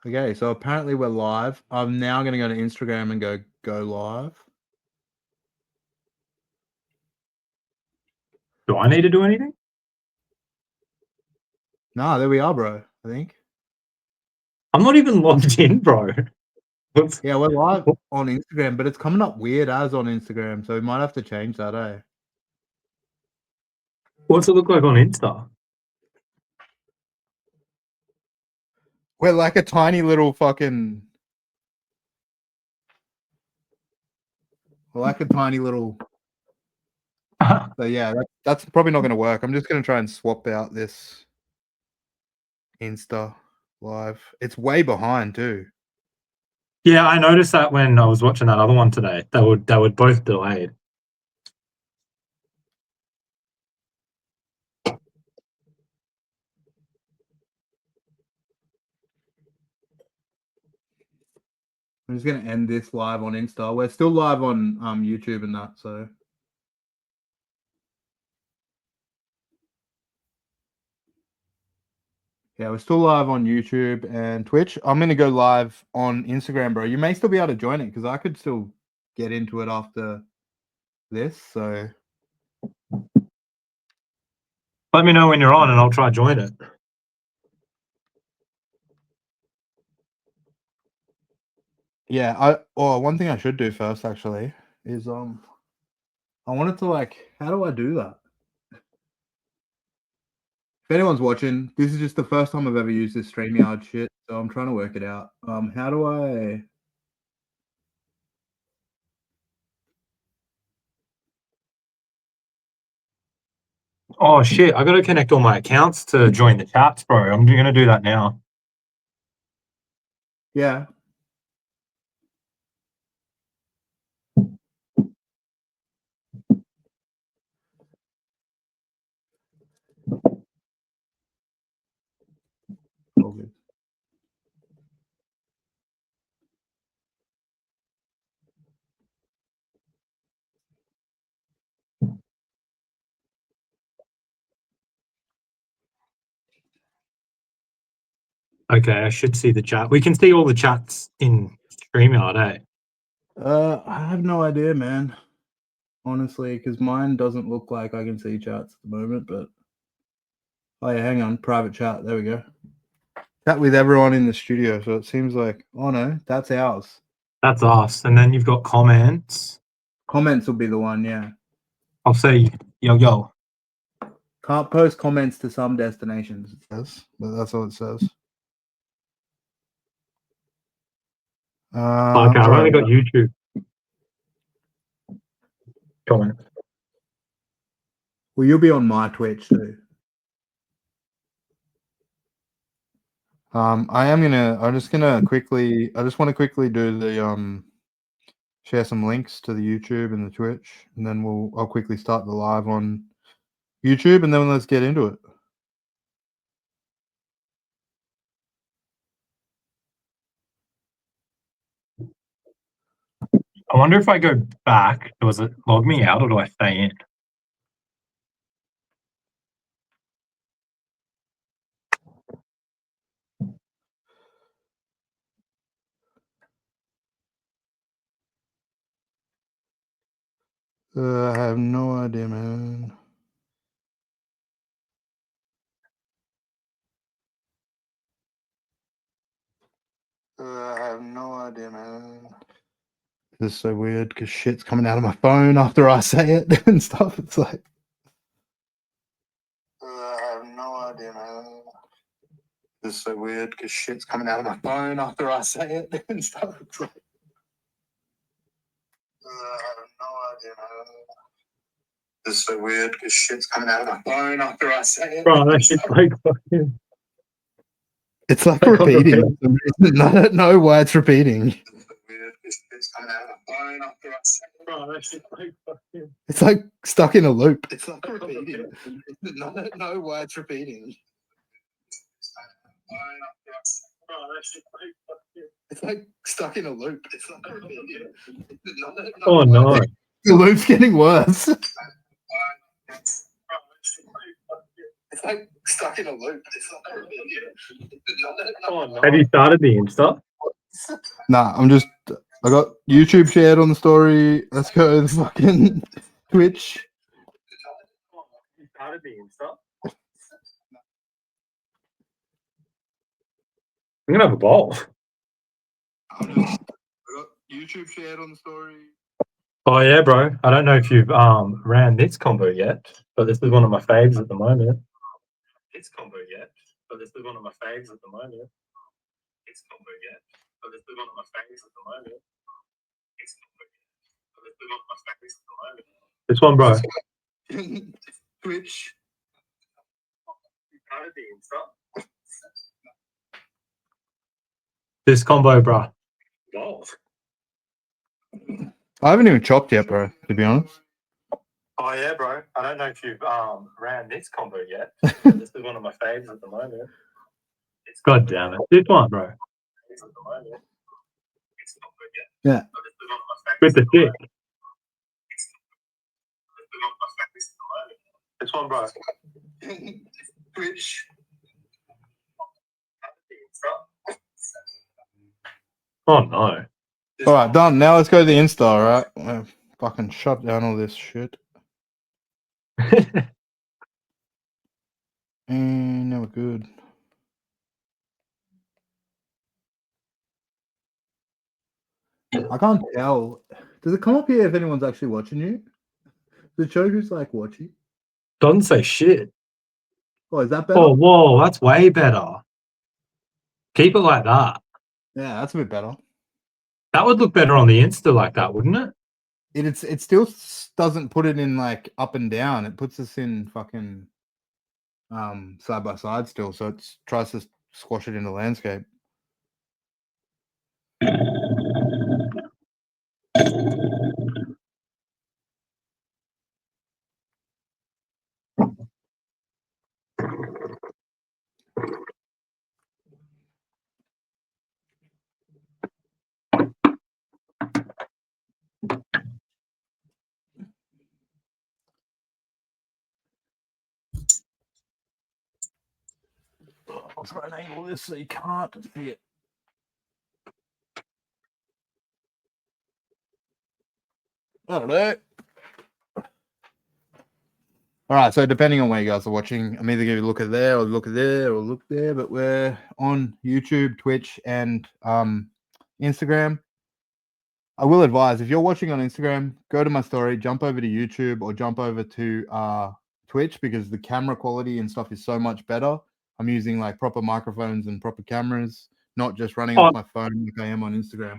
Okay, so apparently we're live. I'm now going to go to Instagram and go live. Do I need to do anything? Nah, there we are, bro. I think. I'm not even logged in, bro. Yeah, we're live on Instagram, but it's coming up weird as on Instagram, so we might have to change that, eh? What's it look like on Insta? We're like a tiny little fucking... We're like a tiny little... So yeah, that's probably not going to work. I'm just going to try and swap out this Insta live. It's way behind too. Yeah, I noticed that when I was watching that other one today. They were both delayed. I'm just going to end this live on Insta. We're still live on YouTube and that, so... Yeah, we're still live on YouTube and Twitch. I'm going to go live on Instagram, bro. You may still be able to join it because I could still get into it after this. So Let me know when you're on and I'll try to join it. yeah, one thing I should do first actually is I wanted to how do I do that? If anyone's watching, this is just the first time I've ever used this StreamYard shit, so I'm trying to work it out. How do I... Oh shit, I gotta connect all my accounts to join the chats, bro. I'm gonna do that now. Yeah. All good. Okay, I should see the chat. We can see all the chats in StreamYard, eh? I have no idea, man. Honestly, because mine doesn't look like I can see chats at the moment, but... Oh yeah, hang on. Private chat. There we go. Chat with everyone in the studio. So it seems like, oh no, that's ours. That's us. And then you've got comments. Comments will be the one, yeah. I'll say, yo. Can't post comments to some destinations, it says. But that's all it says. Okay, I've only got YouTube comments. Well, you'll be on my Twitch too. I just want to quickly do the share some links to the YouTube and the Twitch, and then I'll quickly start the live on YouTube, and then let's get into it. I wonder if I go back, does it log me out or do I stay in? I have no idea, man. I have no idea, man. This is so weird because shit's coming out of my phone after I say it and stuff. It's like, I have no idea, man. This is so weird because shit's coming out of my phone after I say it and stuff. It's like, I have no idea, man. This is so weird because shit's coming out of my phone after I say it. Bro, that shit's like fucking... It's like repeating. I don't know why it's repeating. It's like stuck in a loop. It's like repeating. I don't know why it's repeating. It's like stuck in a loop. It's like repeating. Oh no. The loop's getting worse. It's like stuck in a loop. Have you started the Insta? Nah, I got YouTube shared on the story. Let's go to the fucking Twitch. You started the Insta? I'm gonna have a bowl. I got YouTube shared on the story. Oh yeah, bro. I don't know if you've ran this combo yet, but this is one of my faves at the moment. This combo yet, but this is one of my faves at the moment. This combo yet, but this is one of my faves at the moment. This combo yet, but this is one of my faves at the moment. This one, bro. Twitch. This combo, bro. Wow. I haven't even chopped yet, bro, to be honest. Oh yeah, bro. I don't know if you've ran this combo yet. But this is one of my faves at the moment. God damn it. This one, bro. Yeah. With the stick. This one, bro. Twitch. Oh no. All right, done. Now let's go to the Insta, all right? Fucking shut down all this shit. And now we're good. I can't tell. Does it come up here if anyone's actually watching you? Does it show who's like watching? Doesn't say shit. Oh, is that better? Oh, whoa, that's way better. Keep it like that. Yeah, that's a bit better. That would look better on the Insta like that, wouldn't it? It still doesn't put it in like up and down. It puts us in fucking side by side still. So it tries to squash it into landscape. I'll try and angle this so you can't see it. I don't know. All right, so depending on where you guys are watching, I'm either going to look at there or look at there or look there, but we're on YouTube, Twitch, and Instagram. I will advise, if you're watching on Instagram, go to my story, jump over to YouTube or jump over to Twitch because the camera quality and stuff is so much better. I'm using like proper microphones and proper cameras, not just running off my phone like I am on Instagram.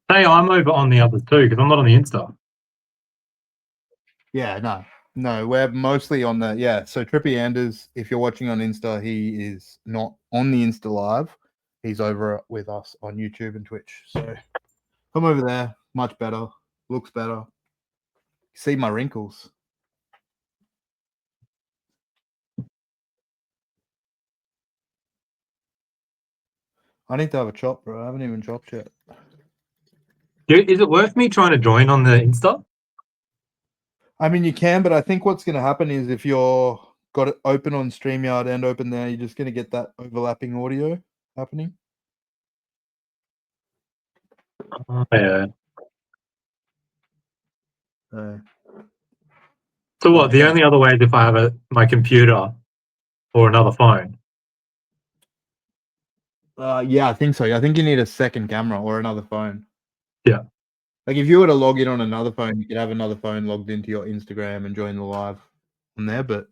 Hey, I'm over on the others too because I'm not on the Insta. Yeah, no, we're mostly on the So Trippy Anders, if you're watching on Insta, he is not on the Insta live. He's over with us on YouTube and Twitch. So come over there, much better, looks better. See my wrinkles. I need to have a chop, bro. I haven't even chopped yet. Is it worth me trying to join on the Insta? I mean, you can, but I think what's going to happen is if you're got it open on StreamYard and open there, you're just going to get that overlapping audio happening. Oh, yeah. So what? The only other way is if I have my computer or another phone. Yeah, I think so. I think you need a second camera or another phone. Yeah. Like if you were to log in on another phone, you could have another phone logged into your Instagram and join the live on there, but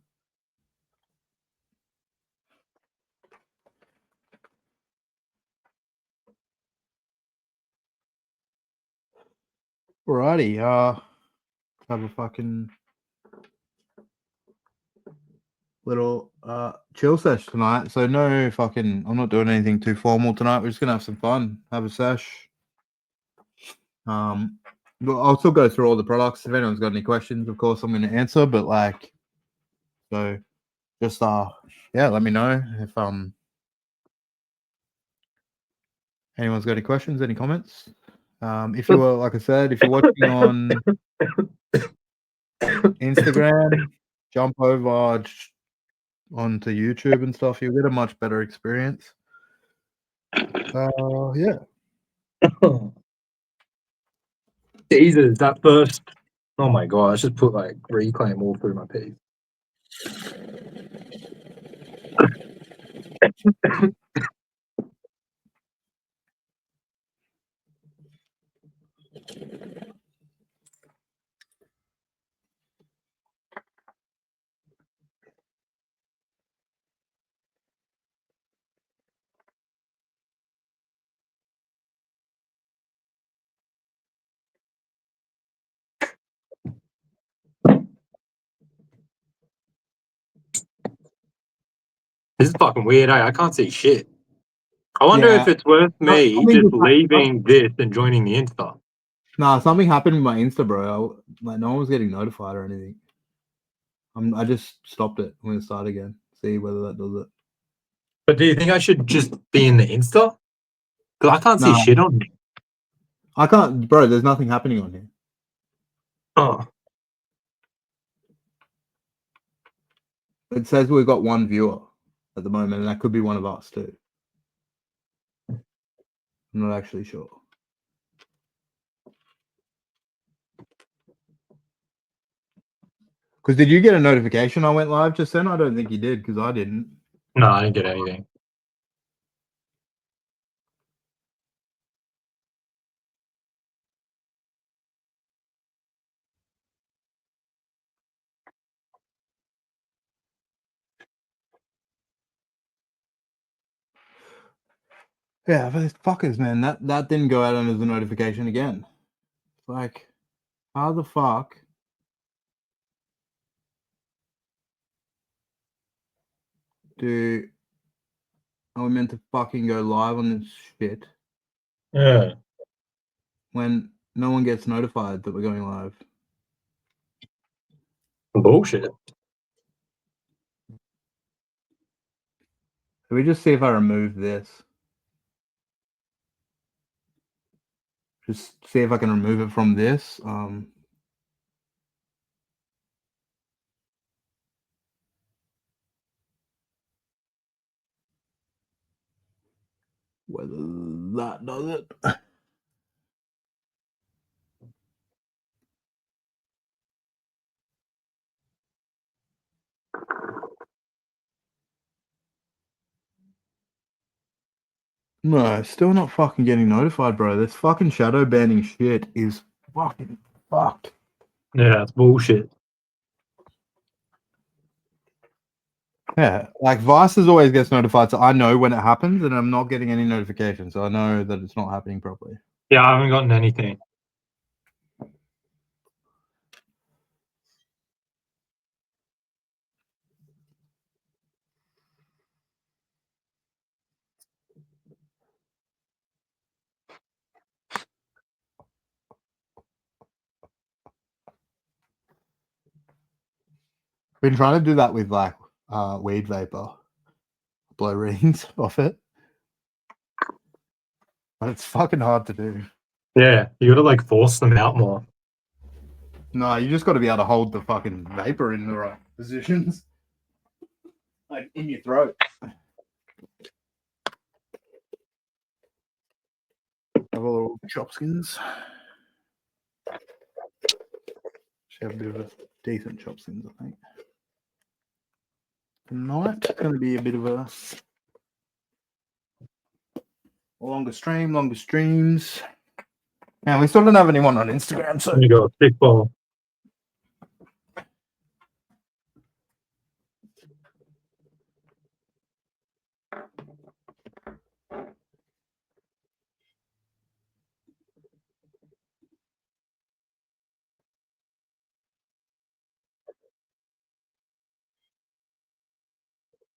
alrighty, have a fucking little chill sesh tonight. So no fucking I'm not doing anything too formal tonight. We're just gonna have some fun, have a sesh. Well, I'll still go through all the products. If anyone's got any questions, of course I'm gonna answer, but like so just let me know if anyone's got any questions, any comments. If you were, like I said, if you're watching on Instagram, jump over onto YouTube and stuff, you'll get a much better experience. Yeah. Jesus, that first. Oh my god! I just put like reclaim all through my piece. This is fucking weird. I can't see shit. I wonder Yeah. if it's worth me Something just with my- leaving this and joining the Insta. Nah, something happened with my Insta, bro. Like no one was getting notified or anything. I just stopped it. I'm gonna start again. See whether that does it. But do you think I should just be in the Insta? Because I can't see Nah. shit on me. I can't, bro. There's nothing happening on here. Oh, It says we've got one viewer at the moment, and that could be one of us too. I'm not actually sure. Because did you get a notification I went live just then? I don't think you did, because I didn't. no, I didn't get anything. Yeah, but it's fuckers, man. That didn't go out as a notification again. Like, how the fuck? Are we meant to fucking go live on this shit Yeah. when no one gets notified that we're going live? Bullshit. Can we just see if I remove this? Just see if I can remove it from this. Whether that does it. No, still not fucking getting notified, bro. This fucking shadow banning shit is fucking fucked. Yeah, that's bullshit. Yeah, like Vices always gets notified, so I know when it happens, and I'm not getting any notifications, so I know that it's not happening properly. Yeah, I haven't gotten anything. Been trying to do that with like weed vapor, blow rings off it, but it's fucking hard to do. Yeah, you gotta like force them out more. No, you just got to be able to hold the fucking vapor in the right positions, like in your throat. Have a little chopskins. Should have a bit of a decent chopskins, I think. Tonight, going to be a bit of a longer streams. And we still don't have anyone on Instagram, so You got a thick ball.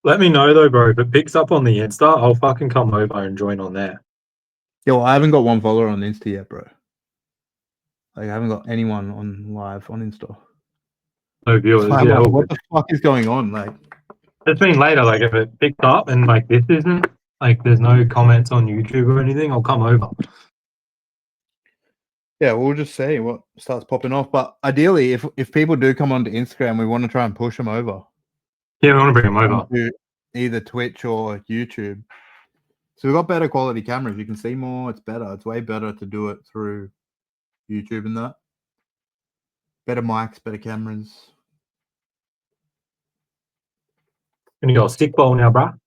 Let me know though, bro. If it picks up on the Insta, I'll fucking come over and join on there. yeah, well, I haven't got one follower on Insta yet, bro. Like, I haven't got anyone on live on Insta. No viewers. So I'm Yeah, like, all what good. the fuck is going on? Like, Just mean later, like if it picks up and like this isn't like there's no comments on YouTube or anything, I'll come over. yeah, we'll just see what starts popping off. But ideally, if people do come onto Instagram, we want to try and push them over. Yeah, I want to bring them over. onto either Twitch or YouTube. So we've got better quality cameras. You can see more. It's better. It's way better to do it through YouTube and that. Better mics, better cameras. Gonna go stick ball now, bruh.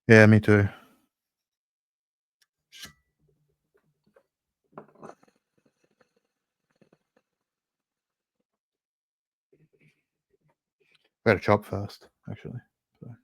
Yeah, me too. Got to chop first, actually. So.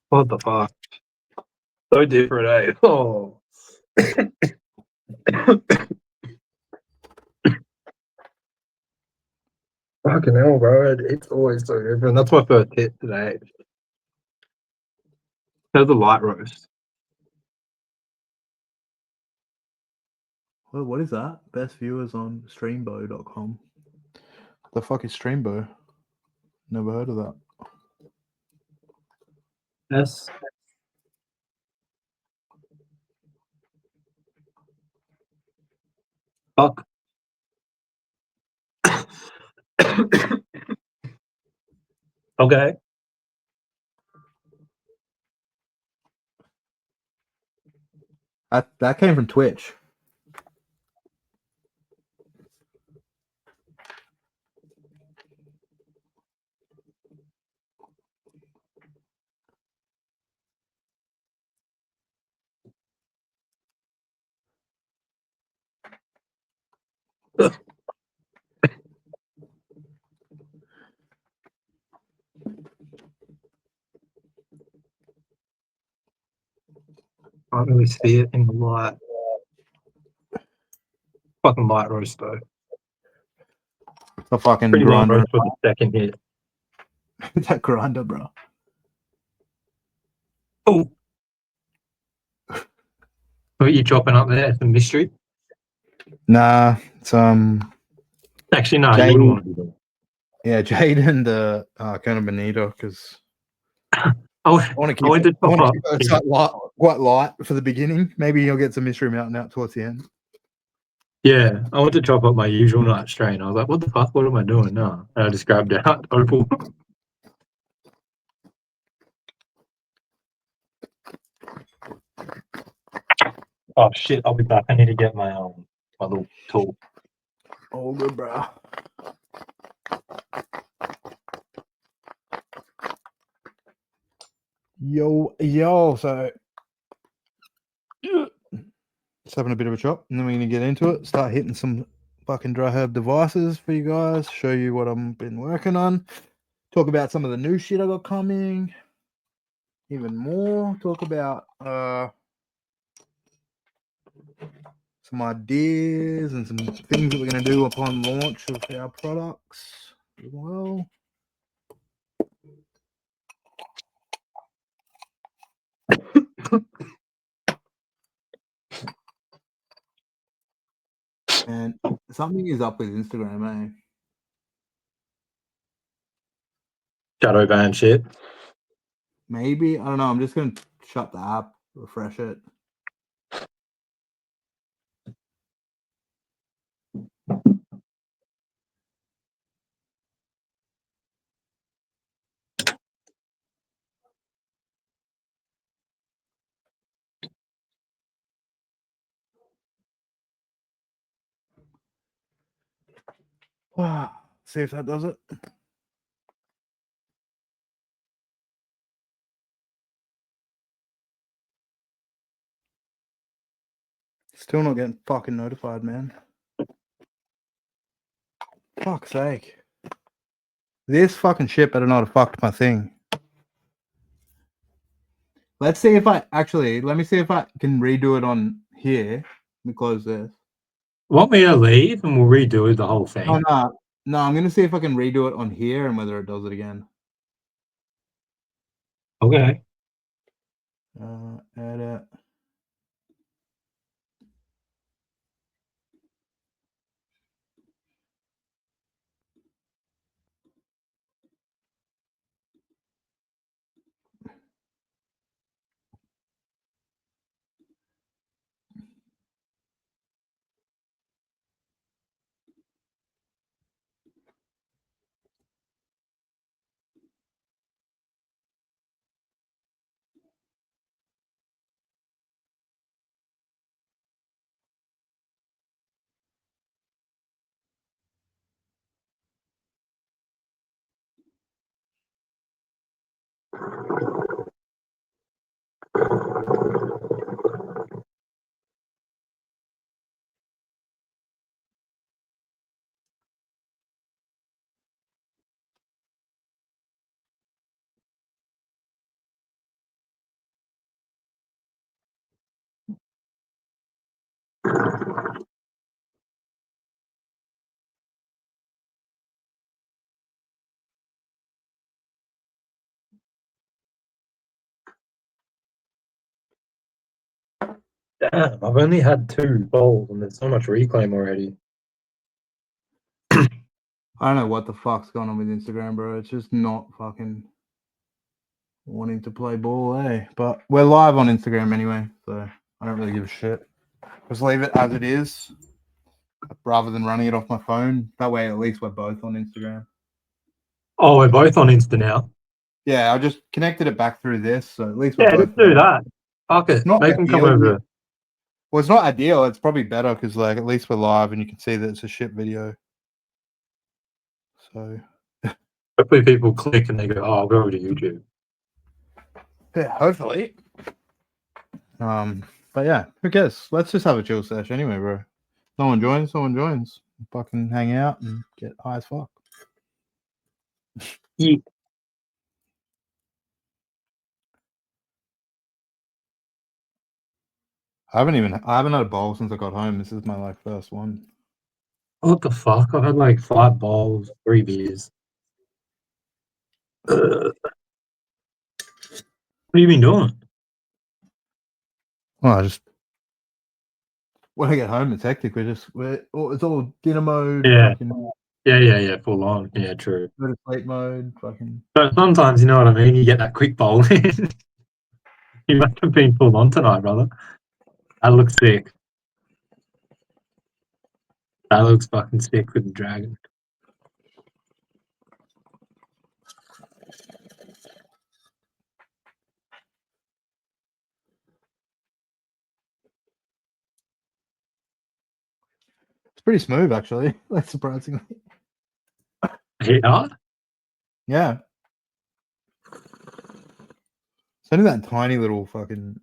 What the fuck? So different, eh? Oh. Fucking hell, bro. It's always so different. That's my first hit today. How's the light roast? Well, what is that? Best viewers on streambo.com. The fuck is Streambo? Never heard of that. Yes. Fuck. Okay. That came from Twitch. Can't really see it in the light. Fucking light roast though. The fucking Pretty light grinder. roast for the second hit. That grinder, bro. Oh. What are you chopping up there? It's a mystery? Nah, it's Actually, no, Jade, you wouldn't want to do that. yeah, Jade and Colonel Benito, because I want to keep went to top up. it quite light for the beginning. Maybe you'll get some Mystery Mountain out towards the end. Yeah, I went to chop up my usual nut strain. I was like, what the fuck? What am I doing? No. And I just grabbed out Opal. Oh shit, I'll be back. I need to get my my little tool. All good, bro. Yo, so just having a bit of a chop, and then we're gonna get into it. Start hitting some fucking dry herb devices for you guys. Show you what I've been working on. Talk about some of the new shit I got coming. Even more. Talk about some ideas and some things that we're gonna do upon launch of our products as well. And something is up with Instagram, eh? Shadow ban shit. Maybe, I don't know. I'm just gonna shut the app, refresh it. See if that does it. Still not getting fucking notified, man. Fuck's sake. This fucking shit better not have fucked my thing. Let's see if let me see if I can redo it on here. Let me close this. Want me to leave and we'll redo the whole thing? Oh, no, I'm gonna see if I can redo it on here and whether it does it again. Okay. Edit. Damn, I've only had 2 bowls and there's so much reclaim already. I don't know what the fuck's going on with Instagram, bro. It's just not fucking wanting to play ball, eh? But we're live on Instagram anyway, so I don't really give a shit. Just leave it as it is, rather than running it off my phone. That way, at least we're both on Instagram. Oh, we're both on Insta now. Yeah, I just connected it back through this, so at least we're Yeah, both just do there. that. Fuck it. Not Make them come ideal. over. Well, it's not ideal. It's probably better because, like, at least we're live and you can see that it's a shit video. So, Hopefully people click and they go, oh, I'll go over to YouTube. yeah, hopefully. But yeah, who cares? Let's just have a chill sesh anyway, bro. Someone joins. Fucking hang out and get high as fuck. Yeah. I haven't had a bowl since I got home. This is my like first one. What the fuck? I've had like 5 bowls, 3 beers. What have you been doing? Well, I just when I get home, it's hectic. It's all dinner mode. Yeah. Fucking Yeah, full on. Yeah, true. go to sleep mode. Fucking But sometimes, you know what I mean? You get that quick bowl in. You must have been full on tonight, brother. That looks sick. That looks fucking sick with the dragon. it's pretty smooth actually. Like surprisingly. Hit hard? Yeah. It's only that tiny little fucking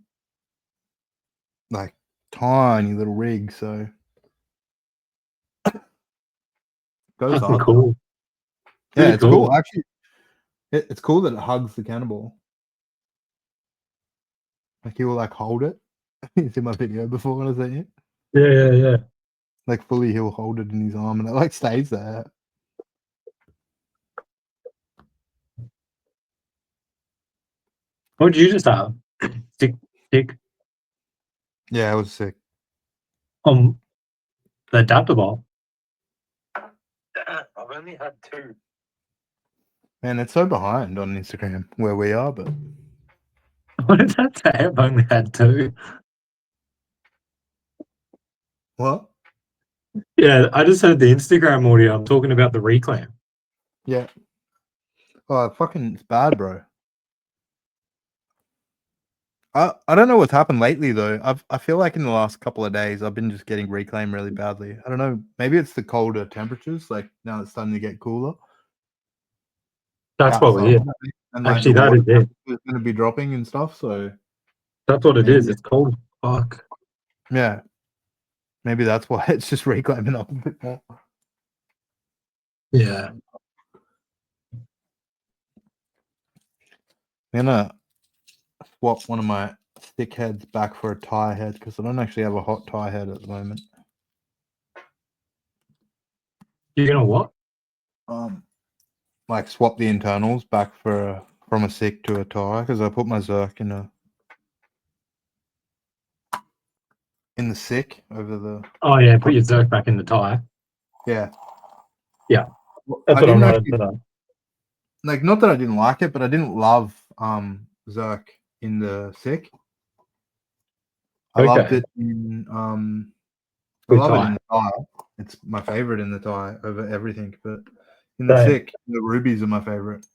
like tiny little rig, so goes Fucking hard. cool. Yeah, Really it's cool. Actually, it's cool that it hugs the cannibal. Like he will like hold it. You see my video before when I sent you? Yeah. Like fully he'll hold it in his arm and it like stays there. What did you just have? Stick Yeah, it was sick. on the adaptable. I've only had 2. Man, it's so behind on Instagram where we are, but What did that say? I've only had 2. what? Yeah, I just heard the Instagram audio. I'm talking about the reclaim. Yeah. Oh, fucking it's bad, bro. I don't know what's happened lately though. I feel like in the last couple of days I've been just getting reclaimed really badly. I don't know. Maybe it's the colder temperatures. Like now it's starting to get cooler That's probably outside, it. and like Actually, the that water is it. is going to be dropping and stuff. So That's what it maybe is. It's cold. Fuck. yeah, maybe that's why it's just reclaiming up a bit more. Yeah. I'm gonna swap one of my stick heads back for a tie head because I don't actually have a hot tie head at the moment. You're gonna what? Like swap the internals back for from a stick to a tie because I put my Zerk in a in the sick over the. Oh yeah, put your Zerk back in the tie. Yeah. Yeah. Well, That's I what I'm didn't running actually today. like. Not that I didn't like it, but I didn't love Zerk in the sick. I loved Okay. it in I Good love it in tie. the tie. It's my favorite in the tie over everything. But in the Same. sick, the rubies are my favorite.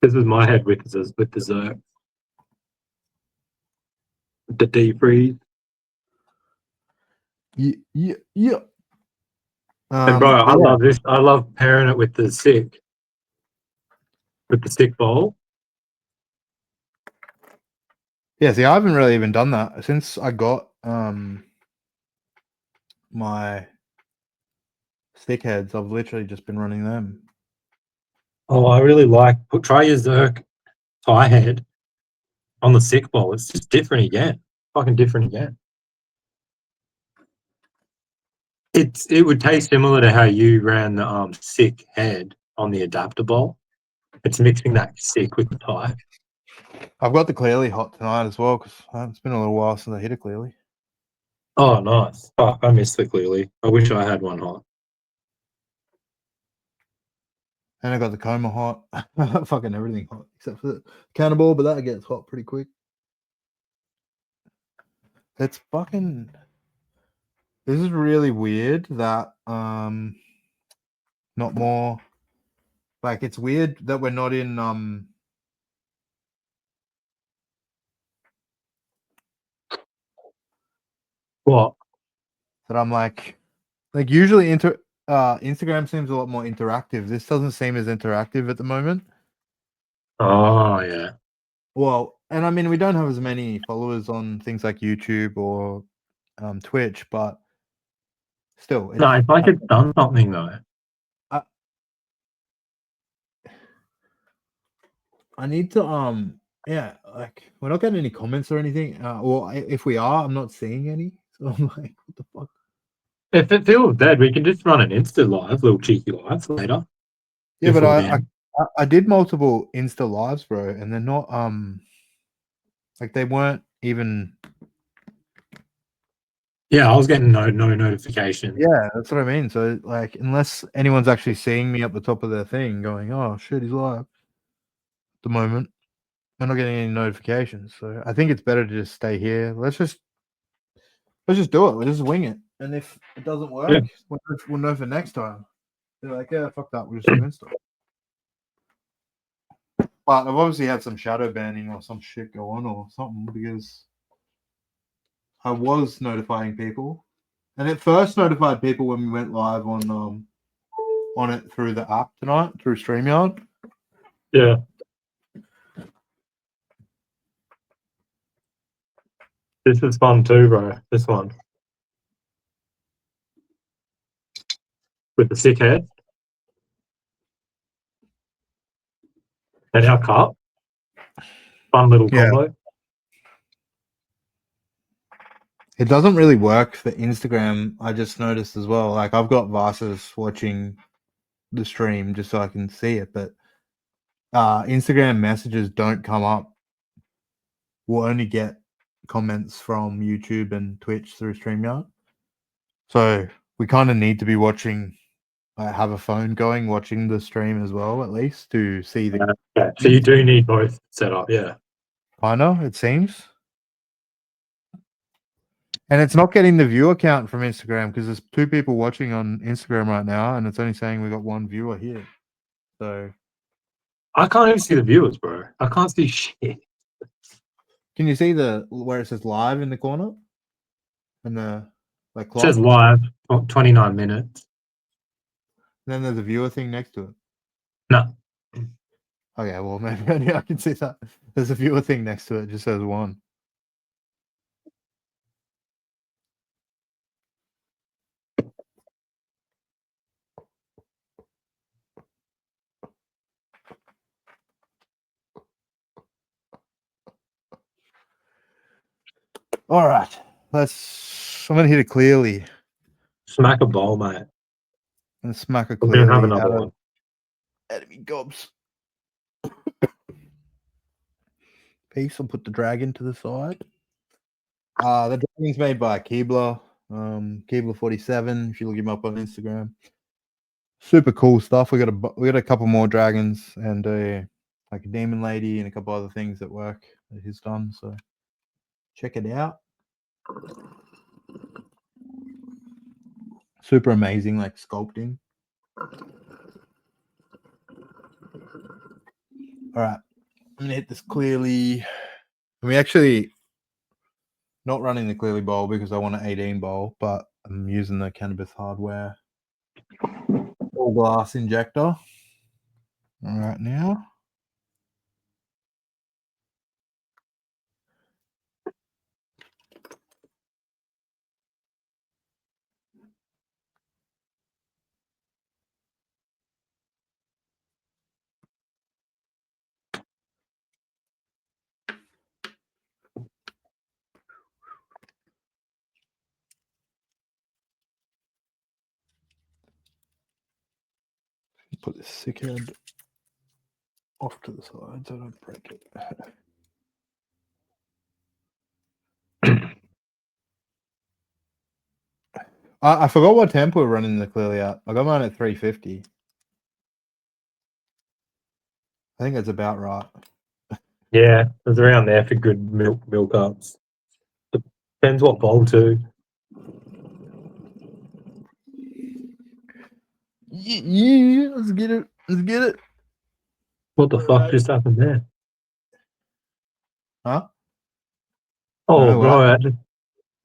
This is my head with the Zerk. The deep freeze. Yeah, yeah, yeah. And bro, I Yeah. love this. I love pairing it with the sick bowl. Yeah, see, I haven't really even done that since I got my stick heads. I've literally just been running them. Oh, I really like try your Zerk tie head on the sick bowl. It's just different again. Fucking different again. It would taste similar to how you ran the sick head on the adapter bowl. It's mixing that sick with the tie. I've got the clearly hot tonight as well because it's been a little while since I hit it clearly. Oh, nice. Fuck, I missed it clearly. I wish I had one hot. And I got the coma hot. Fucking everything hot except for the cannonball, but that gets hot pretty quick. It's fucking. This is really weird that not more. Like it's weird that we're not in What? that I'm like usually Instagram seems a lot more interactive. This doesn't seem as interactive at the moment. Oh, yeah. Well, and I mean we don't have as many followers on things like YouTube or Twitch, but still, No, it's like it's done something though. I need to yeah, like we're not getting any comments or anything. Or if we are, I'm not seeing any. So I'm like, what the fuck? If it feels dead, we can just run an Insta live, little cheeky lives later. Yeah, but Before the end. I did multiple Insta lives, bro, and they're not like they weren't even. Yeah, I was getting no notification. Yeah, that's what I mean. So like, unless anyone's actually seeing me up the top of their thing, going, "Oh shit, he's live." At the moment, I'm not getting any notifications, so I think it's better to just stay here. Let's just do it. We'll just wing it, and if it doesn't Yeah. work, we'll know for next time. They're like, yeah, fuck that. We'll just do Insta. But I've obviously had some shadow banning or some shit go on or something because I was notifying people, and it first notified people when we went live on it through the app tonight through StreamYard. Yeah. This is fun too, bro. This one. With the sick head. And our cup. Fun little Yeah, combo. it doesn't really work for Instagram. I just noticed as well. Like I've got Vasis watching the stream just so I can see it, but Instagram messages don't come up. We'll only get comments from YouTube and Twitch through StreamYard. So we kind of need to be watching, have a phone going, watching the stream as well, at least to see the. Yeah. So you do need both set up, yeah. I know it seems, and it's not getting the viewer count from Instagram because there's 2 people watching on Instagram right now, and it's only saying we got 1 viewer here. So I can't even see the viewers, bro. I can't see shit. can you see the where it says live in the corner and the like It says clock? live, 29 minutes. And then there's a viewer thing next to it. No. Okay, well maybe only I can see that. There's a viewer thing next to it. It just says 1. All right, I'm gonna hit it clearly Smack a bowl, mate. and smack it We're going to have clearly another out one. of enemy gobs. Peace. I'll put the dragon to the side. The dragon's made by Keebler, Keebler 47. If you look him up on Instagram, super cool stuff. We got a couple more dragons and a demon lady and a couple other things at work that he's done. So check it out. Super amazing, like sculpting. All right, I'm gonna hit this clearly. We actually not running the clearly bowl because I want an 18 bowl, but I'm using the cannabis hardware all glass injector. All right now. Put this sick head off to the side so I don't break it. I forgot what temp we're running the clearly at. I got mine at 350. I think that's about right. Yeah, it's around there for good milk ups. Depends what bowl too. Yeah, let's get it. Let's get it. What the fuck just happened there? Huh? Oh, No, bro,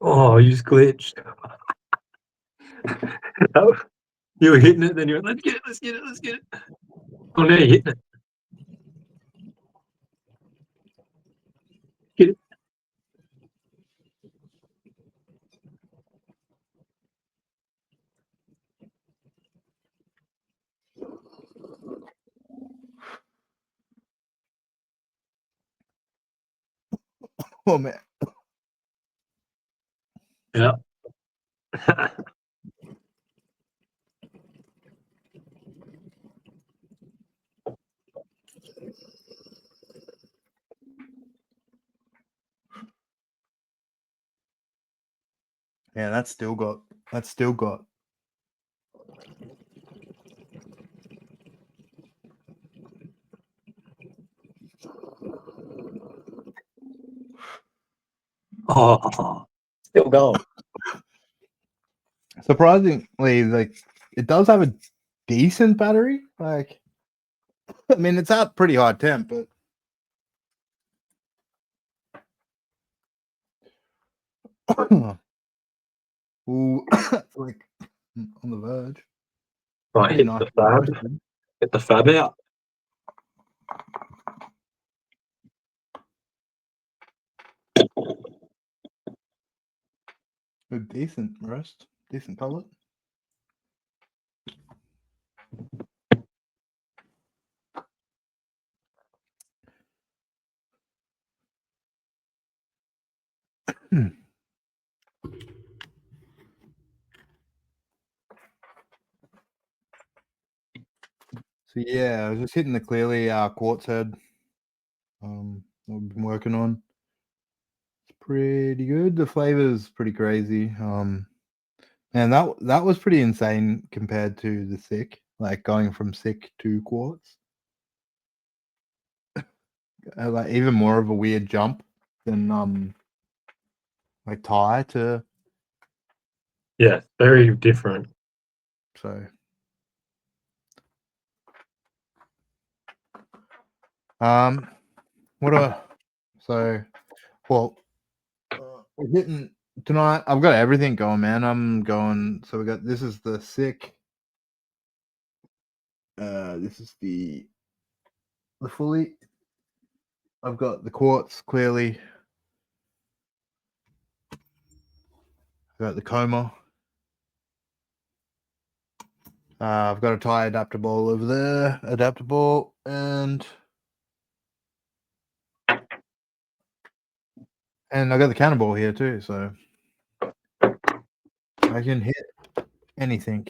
what? you just glitched. You were hitting it, then you went, let's get it, let's get it, let's get it. Oh, now you're hitting it. Get it. Oh man. Yeah. Yeah, that's still got. Oh, still going. Surprisingly, like it does have a decent battery. Like, I mean, it's at pretty high temp, but ooh, like on the verge. Right, Pretty hit nice. the fab. Get the fab out. A decent roast, decent pellet. So yeah, I was just hitting the clearly quartz head. We've been working on. It's pretty good. The flavor's pretty crazy. And that was pretty insane compared to the thick, like going from thick to quartz. Like even more of a weird jump than like Thai to Yeah, very different. so what a so well we're hitting tonight. I've got everything going, man. I'm going. So we got this is the sick. This is the fully. I've got the quartz clearly. I've got the coma. I've got a tie adaptable over there, adaptable, and I got the cannonball here too, so I can hit anything.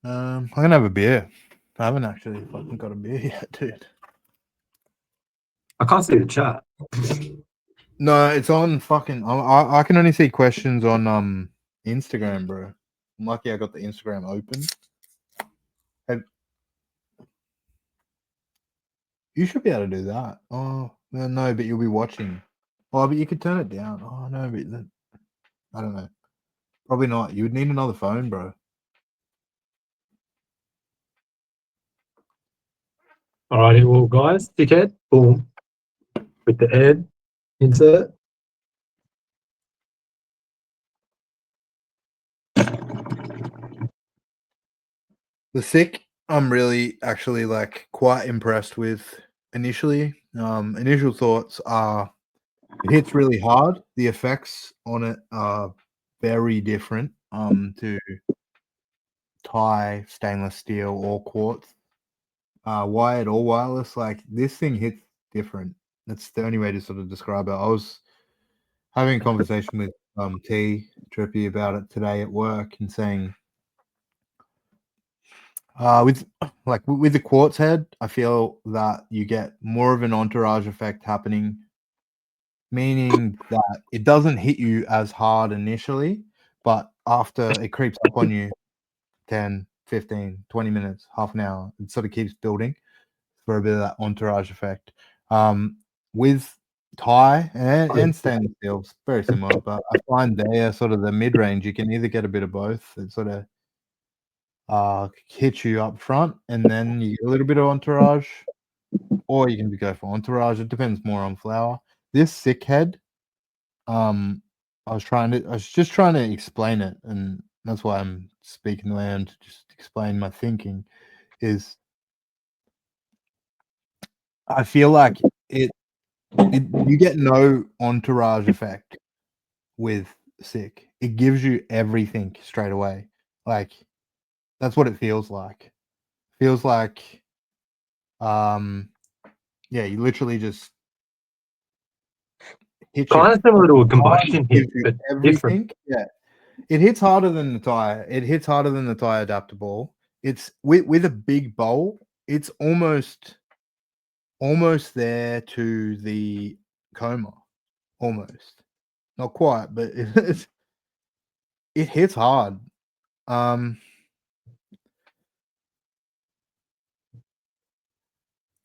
I'm gonna have a beer. I haven't actually fucking got a beer yet, dude. I can't see the chat. No, it's on fucking. I can only see questions on Instagram, bro. I'm lucky I got the Instagram open. You should be able to do that. Oh well, no, but you'll be watching. Oh, but you could turn it down. Oh no, but then, I don't know. Probably not. You would need another phone, bro. Alrighty, well, guys, dickhead, boom, with the head insert. The Sick, I'm really actually like quite impressed with initially. Initial thoughts are it hits really hard. The effects on it are very different to Thai stainless steel or quartz. Wired or wireless, like this thing hits different. That's the only way to sort of describe it. I was having a conversation with T Trippy about it today at work and saying with with the quartz head, I feel that you get more of an entourage effect happening, meaning that it doesn't hit you as hard initially, but after it creeps up on you 10, 15, 20 minutes, half an hour, it sort of keeps building for a bit of that entourage effect. With Thai and stainless steel, it's very similar, but I find they are sort of the mid range. You can either get a bit of both. It sort of hit you up front, and then you get a little bit of entourage, or you can go for entourage. It depends more on flower. This Sick head, I was just trying to explain it, and that's why I'm speaking the way I'm to just explain my thinking. Is I feel like you get no entourage effect with Sick. It gives you everything straight away. Like that's what it feels like. Feels like yeah, you literally just hit you. Kind of similar to a It combustion gives hit, you but different. everything. Yeah. It hits harder than the tire. It hits harder than the tire adaptable. It's with a big bowl, it's almost there to the coma. Almost. Not quite, but it hits hard.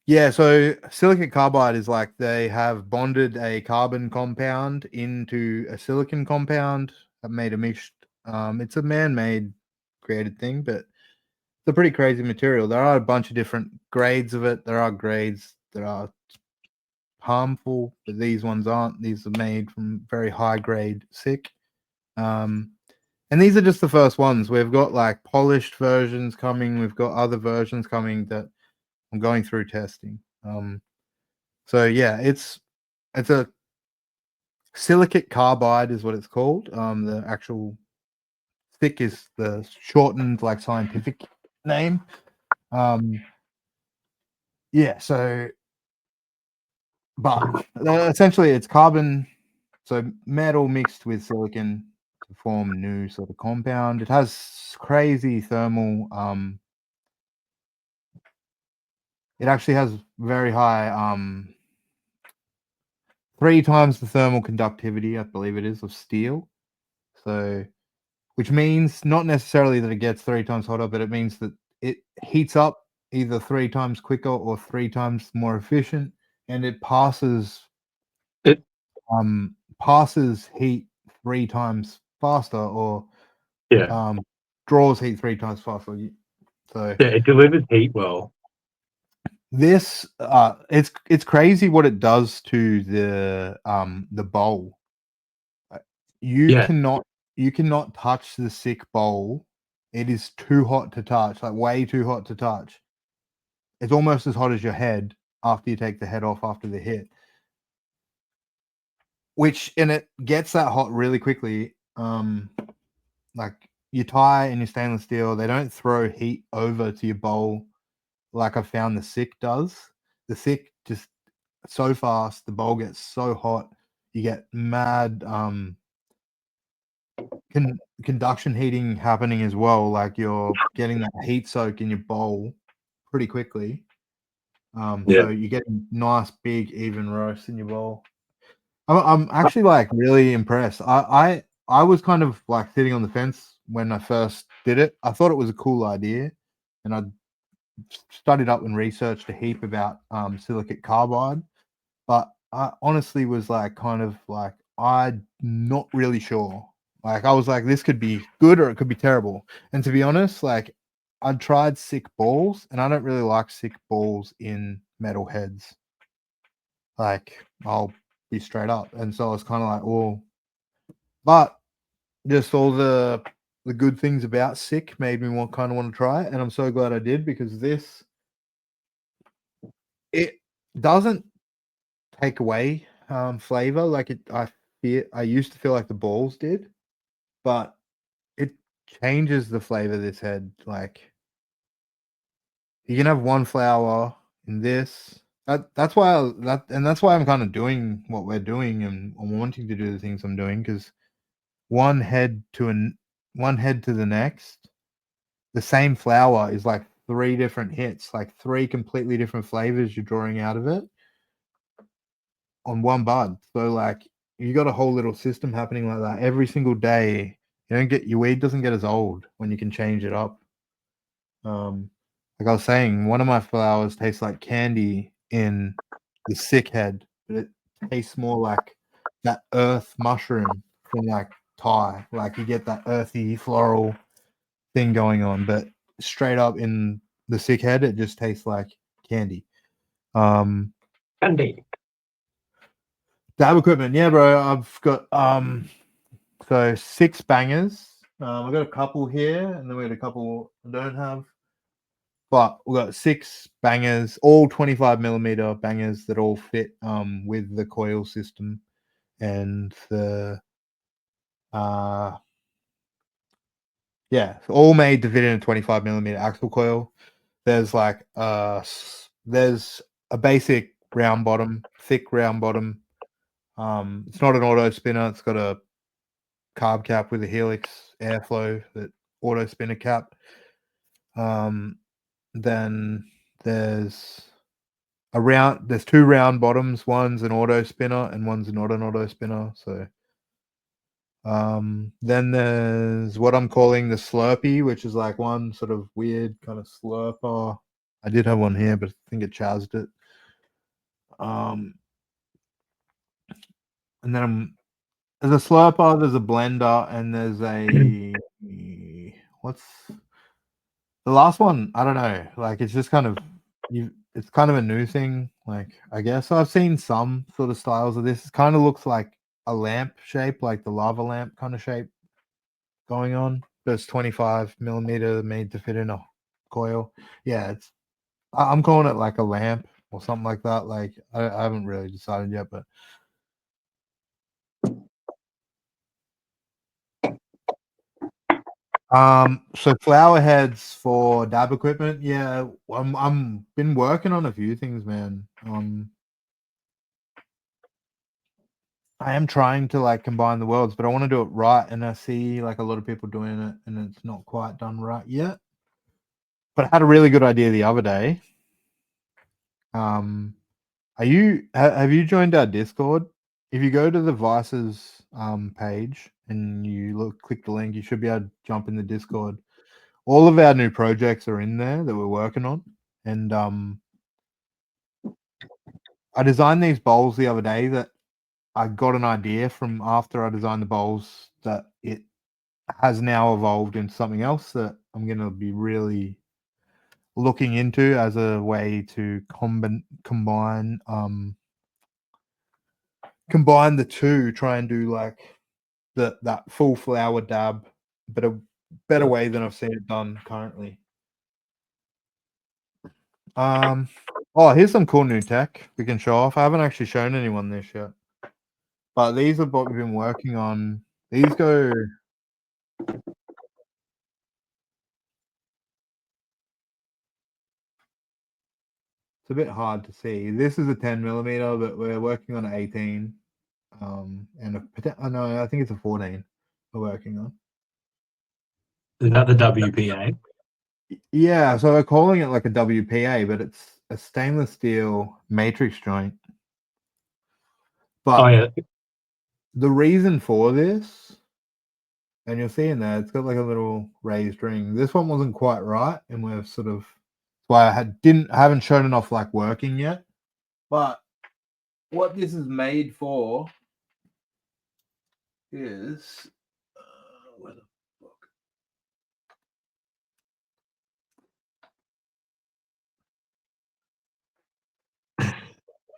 Yeah, so silicon carbide is like they have bonded a carbon compound into a silicon compound that made a mixed. It's a man-made created thing, but it's a pretty crazy material. There are a bunch of different grades of it. There are grades that are harmful, but these ones aren't. These are made from very high grade sick. And these are just the first ones. We've got like polished versions coming. We've got other versions coming that I'm going through testing. So yeah, it's a silicate carbide is what it's called. The actual thick is the shortened like scientific name. Yeah, so but essentially it's carbon, so metal mixed with silicon to form a new sort of compound. It has crazy thermal. It actually has very high 3 times the thermal conductivity, I believe it is, of steel. So, which means not necessarily that it gets 3 times hotter, but it means that it heats up either 3 times quicker or 3 times more efficient, and it It passes heat 3 times faster, or yeah, draws heat 3 times faster. So yeah, it delivers heat well. this it's crazy what it does to the bowl. You Yeah, cannot you cannot touch the sick bowl. It is too hot to touch, like way too hot to touch. It's almost as hot as your head after you take the head off after the hit. Which and it gets that hot really quickly. Like your tie and your stainless steel, they don't throw heat over to your bowl like I found the sick does. The sick just so fast, the bowl gets so hot, you get mad conduction heating happening as well. Like you're getting that heat soak in your bowl pretty quickly. So you get nice, big, even roast in your bowl. I'm actually like really impressed. I was kind of like sitting on the fence when I first did it. I thought it was a cool idea, and I studied up and researched a heap about silicate carbide. But I honestly was like kind of like I'm not really sure. Like I was like, this could be good or it could be terrible. And to be honest, like I tried sick balls, and I don't really like sick balls in metal heads. Like I'll be straight up. And so I was kind of like, well, but just all the good things about sick made me want to try it, and I'm so glad I did because this it doesn't take away flavor like it. I used to feel like the balls did, but it changes the flavor of this head. Like you can have one flower in this. That's why that's why I'm kind of doing what we're doing, and I'm wanting to do the things I'm doing because one head to one head to the next, the same flower is like three different hits, like three completely different flavors you're drawing out of it on one bud. So like you got a whole little system happening like that every single day. You don't get your weed doesn't get as old when you can change it up. Like I was saying, one of my flowers tastes like candy in the sick head, but it tastes more like that earth mushroom from like Thai. Like you get that earthy floral thing going on, but straight up in the sick head, it just tastes like candy. Candy. Dab equipment, yeah, bro. I've got so 6 bangers. I've got a couple here, and then we got a couple I don't have. But we've got 6 bangers, all 25 millimeter bangers that all fit with the coil system and the yeah, all made to fit in a 25 millimeter axle coil. There's like there's a basic round bottom, thick round bottom. It's not an auto spinner. It's got a carb cap with a helix airflow that auto spinner cap. Then there's there's 2 round bottoms. One's an auto spinner and one's not an auto spinner. So then there's what I'm calling the Slurpee, which is like one sort of weird kind of slurper. I did have one here, but I think it chazzed it. And then there's a slurper, there's a blender, and there's a what's the last one? I don't know. Like it's just kind of it's kind of a new thing. Like I guess I've seen some sort of styles of this. It kind of looks like a lamp shape, like the lava lamp kind of shape going on. But it's 25 millimeter made to fit in a coil. Yeah, I'm calling it like a lamp or something like that. Like I haven't really decided yet, but so flower heads for dab equipment. Yeah, I'm been working on a few things, man. I am trying to like combine the worlds, but I want to do it right, and I see like a lot of people doing it, and it's not quite done right yet. But I had a really good idea the other day. Have you joined our Discord? If you go to the Vices page and you click the link, you should be able to jump in the Discord. All of our new projects are in there that we're working on, and I designed these bowls the other day that I got an idea from after I designed the bowls that it has now evolved into something else that I'm going to be really looking into as a way to combine the two, try and do like that full flower dab, but a better way than I've seen it done currently. Oh, here's some cool new tech we can show off. I haven't actually shown anyone this yet, but these are what we've been working on. These go. It's a bit hard to see. This is a 10 millimeter, but we're working on an 18. And no, I think it's a 14 we're working on. Is that the WPA? Yeah, so we're calling it like a WPA, but a stainless steel matrix joint. Oh But yeah, the reason for this, and you'll see in there, it's got like a little raised ring. This one wasn't quite right, and we're sort of why I haven't shown it off like working yet. But what this is made for is where the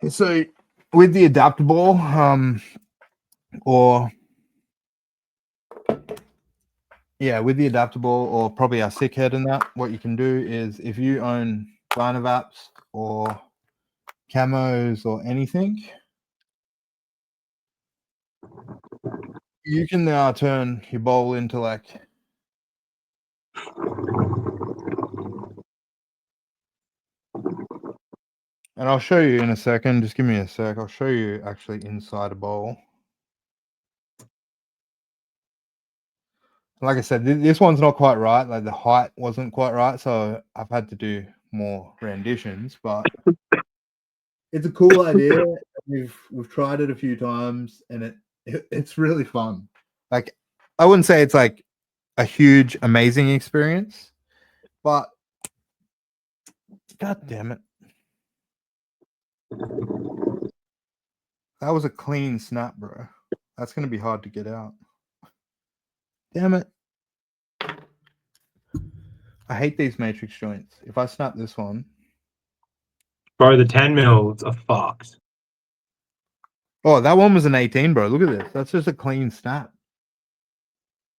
fuck? So with the adaptable, or yeah, with the adaptable or probably our sick head in that, what you can do is if you own Dynavaps or camos or anything, you can now turn your bowl into like and I'll show you in a second. Just give me a sec. I'll show you actually inside a bowl. Like I said, this one's not quite right. Like the height wasn't quite right, so I've had to do more renditions. But it's a cool idea. We've tried it a few times, and it's really fun. Like I wouldn't say it's like a huge, amazing experience, but god damn it, that was a clean snap, bro. That's gonna be hard to get out. Damn it. I hate these matrix joints. If I snap this one. bro, the 10 mils are fucked. Oh, that one was an 18, bro. Look at this. That's just a clean snap.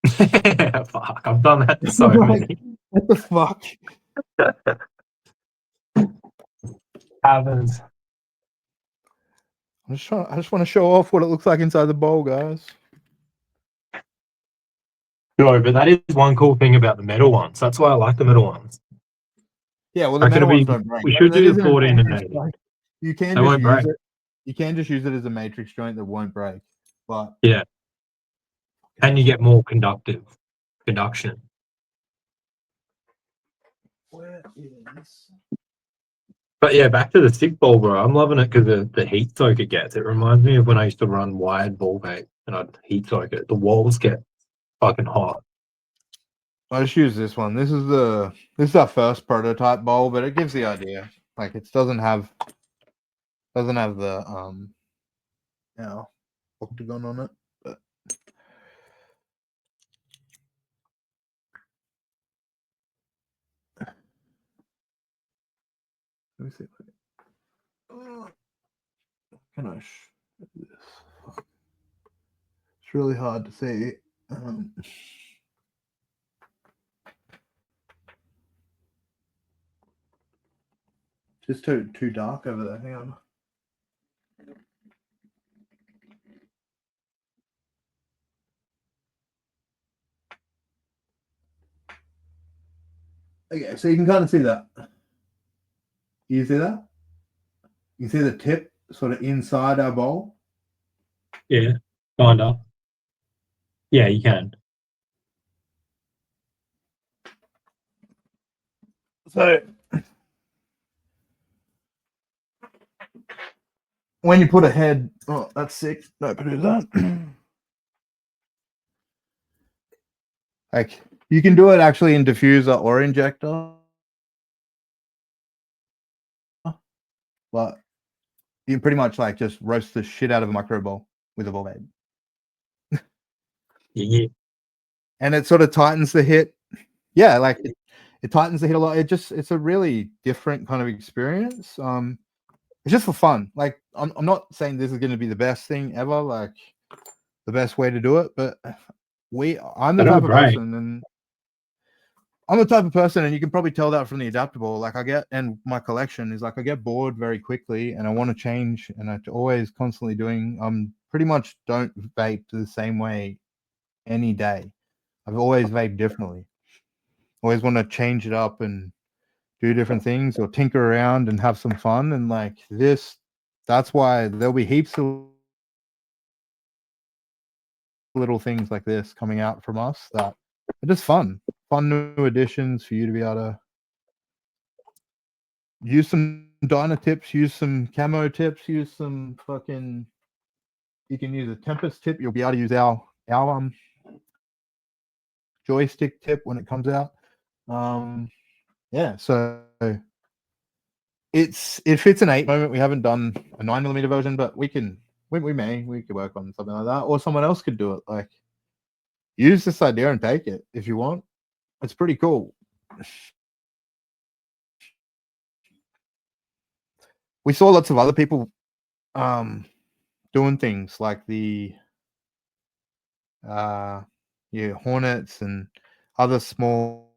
Fuck, I've done that to so Like, many. what the fuck? Happens. I just want to show off what it looks like inside the bowl, guys. No, but that is one cool thing about the metal ones. That's why I like the metal ones. Yeah, well, the Like, metal ones don't break. we should That do the isn't a 14 and matrix 80. joint. You can They just won't use break. it. You can just use it as a matrix joint that won't break. But Yeah. And you get more conduction. where is? But yeah, back to the stick ball, bro. I'm loving it because the heat soak it gets. It reminds me of when I used to run wired ball vape and I'd heat soak it. The walls get fucking hot. I just use this one. This is our first prototype bowl, but it gives the idea. Like it doesn't have the octagon on it. But let me see. Can I this? It's really hard to see. Just too dark over there. Hang on. Okay, so you can kind of see that. You see that? You see the tip sort of inside our bowl? Yeah, kind of. Yeah, you can. So when you put a head, oh, that's sick. Don't do that. Like you can do it actually in diffuser or injector, but you can pretty much like just roast the shit out of a micro bowl with a ball vape. Yeah. And it sort of tightens the hit. Yeah, like it tightens the hit a lot. It's a really different kind of experience. It's just for fun. Like I'm not saying this is going to be the best thing ever, like the best way to do it, but I'm the type of person, and I'm the type of person, and you can probably tell that from the adaptable. Like and my collection is like I get bored very quickly, and I want to change, and I always constantly doing. Pretty much don't vape the same way any day. I've always vaped differently. Always want to change it up and do different things or tinker around and have some fun. And like this, that's why there'll be heaps of little things like this coming out from us that are just fun new additions for you to be able to use some Dyna tips, use some camo tips, use some fucking. You can use a Tempest tip. You'll be able to use our joystick tip when it comes out. Yeah, so it fits an 8 moment. We haven't done a 9mm version, but we could work on something like that, or someone else could do it. Like, use this idea and take it if you want. It's pretty cool. We saw lots of other people doing things like the Hornets and other small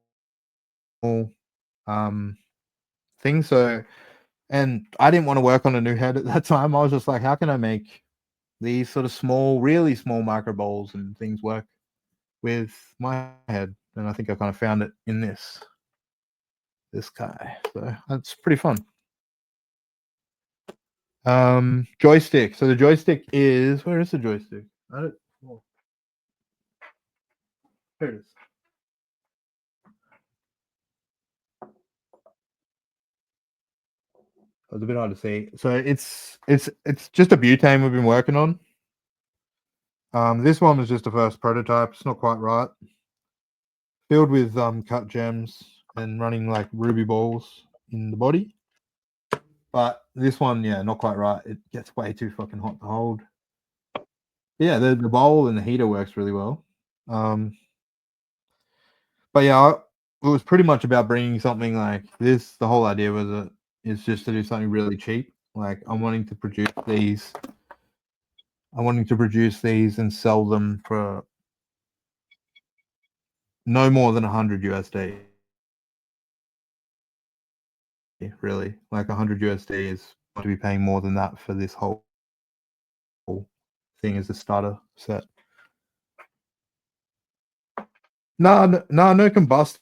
things. So, and I didn't want to work on a new head at that time. I was just like, how can I make these sort of small, really small micro bowls and things work with my head? And I think I kind of found it in this guy. So that's pretty fun. Joystick. So the joystick is, where is the joystick? I don't. Oh. Here it is. It was a bit hard to see. So it's just a butane we've been working on. This one was just a first prototype. It's not quite right. Filled with cut gems and running like ruby balls in the body. But this one, yeah, not quite right. It gets way too fucking hot to hold. Yeah, the bowl and the heater works really well. But yeah, it was pretty much about bringing something like this. The whole idea was is just to do something really cheap. Like, I'm wanting to produce these and sell them for no more than 100 USD. Really, like 100 USD is to be paying more than that for this whole thing as a starter set. No combusting.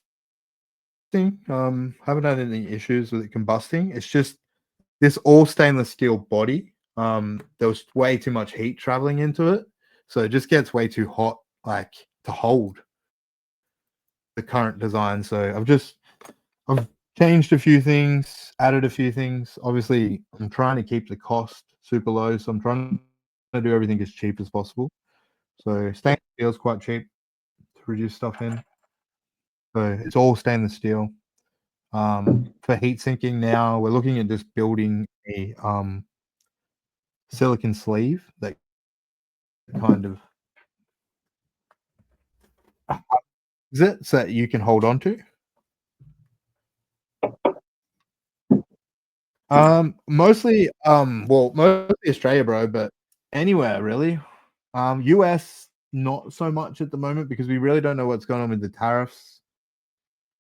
Haven't had any issues with it combusting. It's just this all stainless steel body. There was way too much heat traveling into it, so it just gets way too hot, like, to hold the current design. So I've changed a few things, added a few things. Obviously, I'm trying to keep the cost super low, so I'm trying to do everything as cheap as possible. So stainless steel is quite cheap to produce stuff in. So it's all stainless steel. For heat sinking now, we're looking at just building a silicon sleeve that kind of is it so that you can hold on to. Mostly Australia, bro, but anywhere really. US not so much at the moment because we really don't know what's going on with the tariffs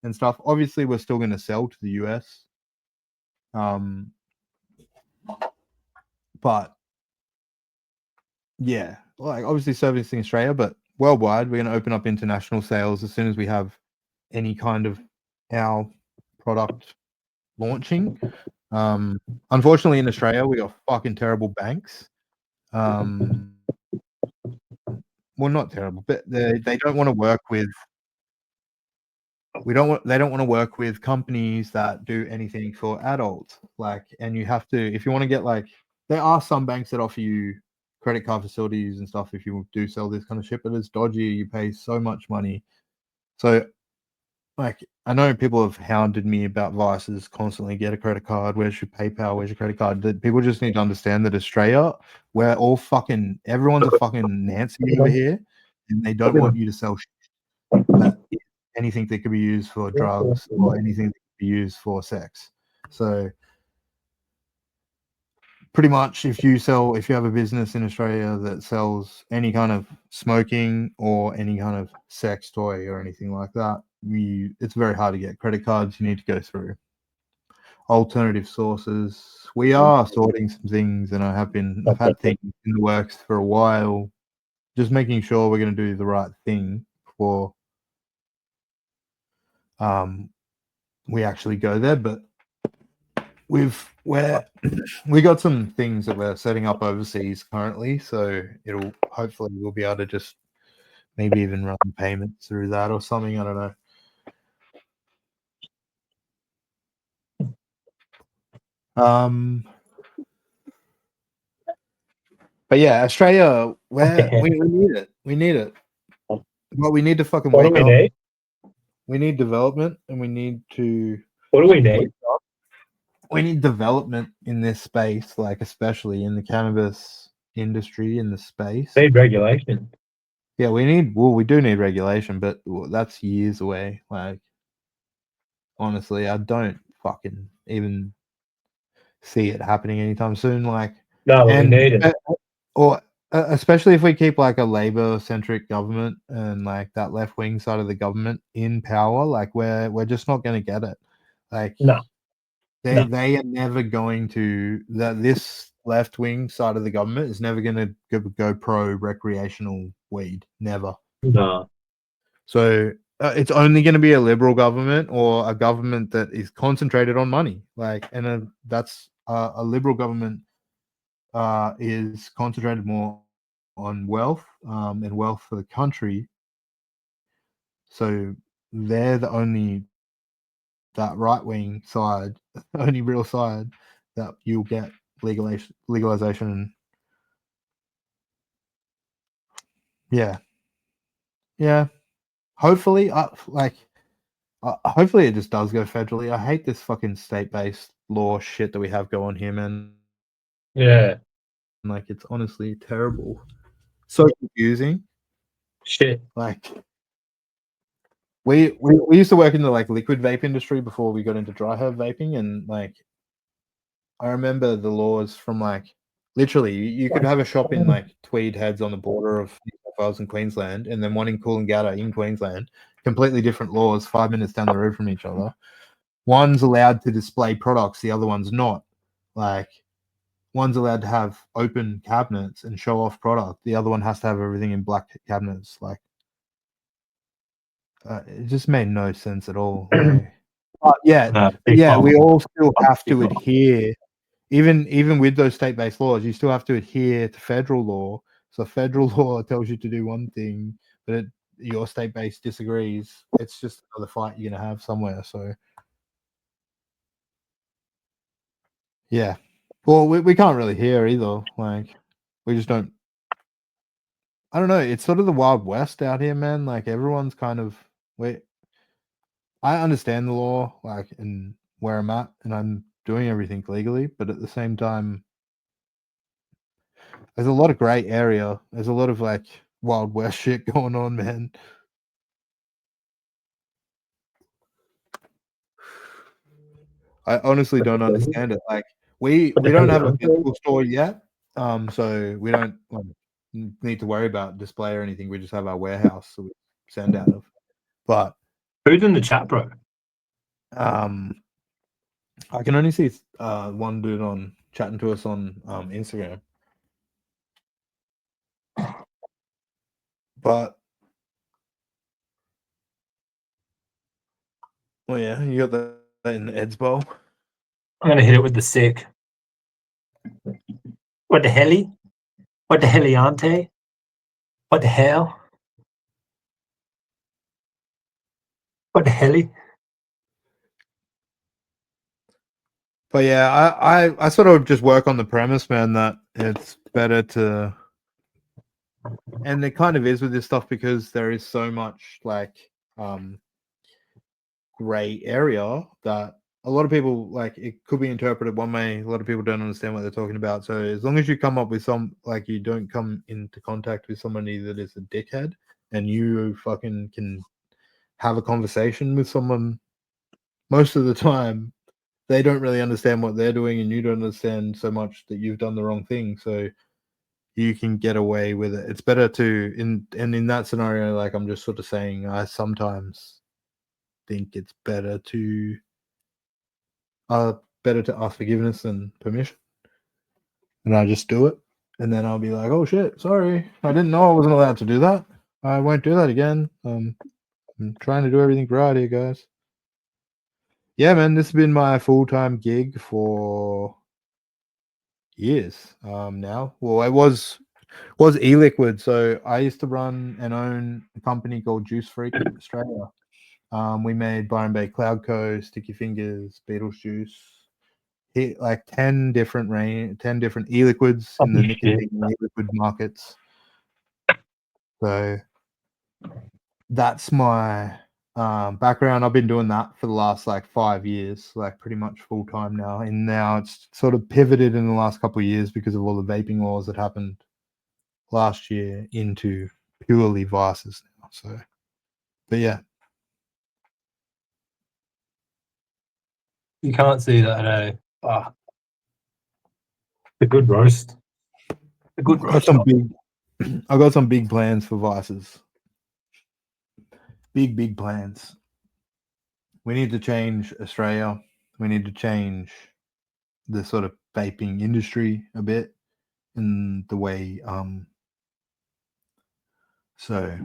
and stuff. Obviously, we're still going to sell to the US. But yeah, like, obviously servicing Australia, but worldwide, we're going to open up international sales as soon as we have any kind of our product launching. Unfortunately, in Australia, we got fucking terrible banks. Well, not terrible, but they don't want to work with. They don't want to work with companies that do anything for adults. Like, and you have to, if you want to get, like, there are some banks that offer you credit card facilities and stuff if you do sell this kind of shit, but it's dodgy. You pay so much money. So, like, I know people have hounded me about Vices constantly. Get a credit card. Where's your PayPal? Where's your credit card? That people just need to understand that Australia, we're all fucking, everyone's a fucking Nancy over here, and they don't want you to sell shit. That anything that could be used for drugs or anything that could be used for sex. So pretty much, if you have a business in Australia that sells any kind of smoking or any kind of sex toy or anything like that, it's very hard to get credit cards. You need to go through alternative sources. We are sorting some things, and I've had things in the works for a while, just making sure we're going to do the right thing before we actually go there. But we got some things that we're setting up overseas currently, so hopefully we'll be able to just maybe even run payments through that or something. I don't know. But yeah, Australia, where Yeah. we need it. We need it. But we need to fucking What do wake we up. need? We need development, and we need to What do we need? we need development in this space, like especially in the cannabis industry in the space. Need regulation. Yeah, we do need regulation, but that's years away. Like, honestly, I don't fucking even see it happening anytime soon. Like, No, but we and need it. or especially if we keep like a labor-centric government and like that left-wing side of the government in power, like we're just not going to get it. Like, No. they are never going to this left-wing side of the government is never going to go pro recreational weed. Never. No. So it's only going to be a liberal government or a government that is concentrated on money. Like, and that's a liberal government is concentrated more on wealth and wealth for the country. So they're the only that right wing side, only real side that you'll get legalization. Yeah, yeah. Hopefully, hopefully it just does go federally. I hate this fucking state-based law shit that we have going here, man. Yeah. Like, it's honestly terrible. So confusing. Shit. Like, we used to work in the like liquid vape industry before we got into dry herb vaping, and like I remember the laws from like literally you could have a shop in like Tweed Heads on the border of New South Wales and Queensland, and then one in Coolangatta in Queensland. Completely different laws, 5 minutes down the road from each other. One's allowed to display products, the other one's not. Like, one's allowed to have open cabinets and show off product. The other one has to have everything in black cabinets. Like, it just made no sense at all. Like, yeah, No. but yeah, we all still have to adhere. Even with those state-based laws, you still have to adhere to federal law. So federal law tells you to do one thing, but your state-based disagrees. It's just another fight you're gonna have somewhere. So yeah. Well, we can't really hear either. Like, we just don't. I don't know. It's sort of the Wild West out here, man. Like, everyone's kind of. I understand the law, like, and where I'm at, and I'm doing everything legally. But at the same time, there's a lot of gray area. There's a lot of like Wild West shit going on, man. I honestly don't understand it. Like, we don't have a physical store yet, so we don't need to worry about display or anything. We just have our warehouse that we send out of. But Who's in the chat, bro? I can only see one dude on chatting to us on Instagram. But well, yeah, you got that in Ed's bowl. I'm gonna hit it with the sick. What the helly? What the heliante? What the hell? What the helly? But yeah, I sort of just work on the premise, man, that it's better to, and it kind of is with this stuff because there is so much like gray area that a lot of people like it could be interpreted one way. A lot of people don't understand what they're talking about. So as long as you come up with some like you don't come into contact with somebody that is a dickhead and you fucking can have a conversation with someone most of the time, they don't really understand what they're doing and you don't understand so much that you've done the wrong thing. So you can get away with it. It's better to in that scenario, like I'm just sort of saying, I sometimes think it's better to ask forgiveness than permission. And I just do it. And then I'll be like, oh shit, sorry. I didn't know I wasn't allowed to do that. I won't do that again. I'm trying to do everything right here, guys. Yeah, man, this has been my full-time gig for years now. Well, it was e-liquid. So I used to run and own a company called Juice Freak Australia. We made Byron Bay Cloud Co, Sticky Fingers, Beedles Juice, hit like 10 different e-liquids in the Holy nicotine shit. and e-liquid markets. So that's my background. I've been doing that for the last like 5 years, like pretty much full time now. And now it's sort of pivoted in the last couple of years because of all the vaping laws that happened last year into purely vices now. So, but yeah, You can't see that, eh? Ah, a good roast. A good I got roast. some big, I got some big plans for vices. Big plans. We need to change Australia. We need to change the sort of vaping industry a bit in the way. So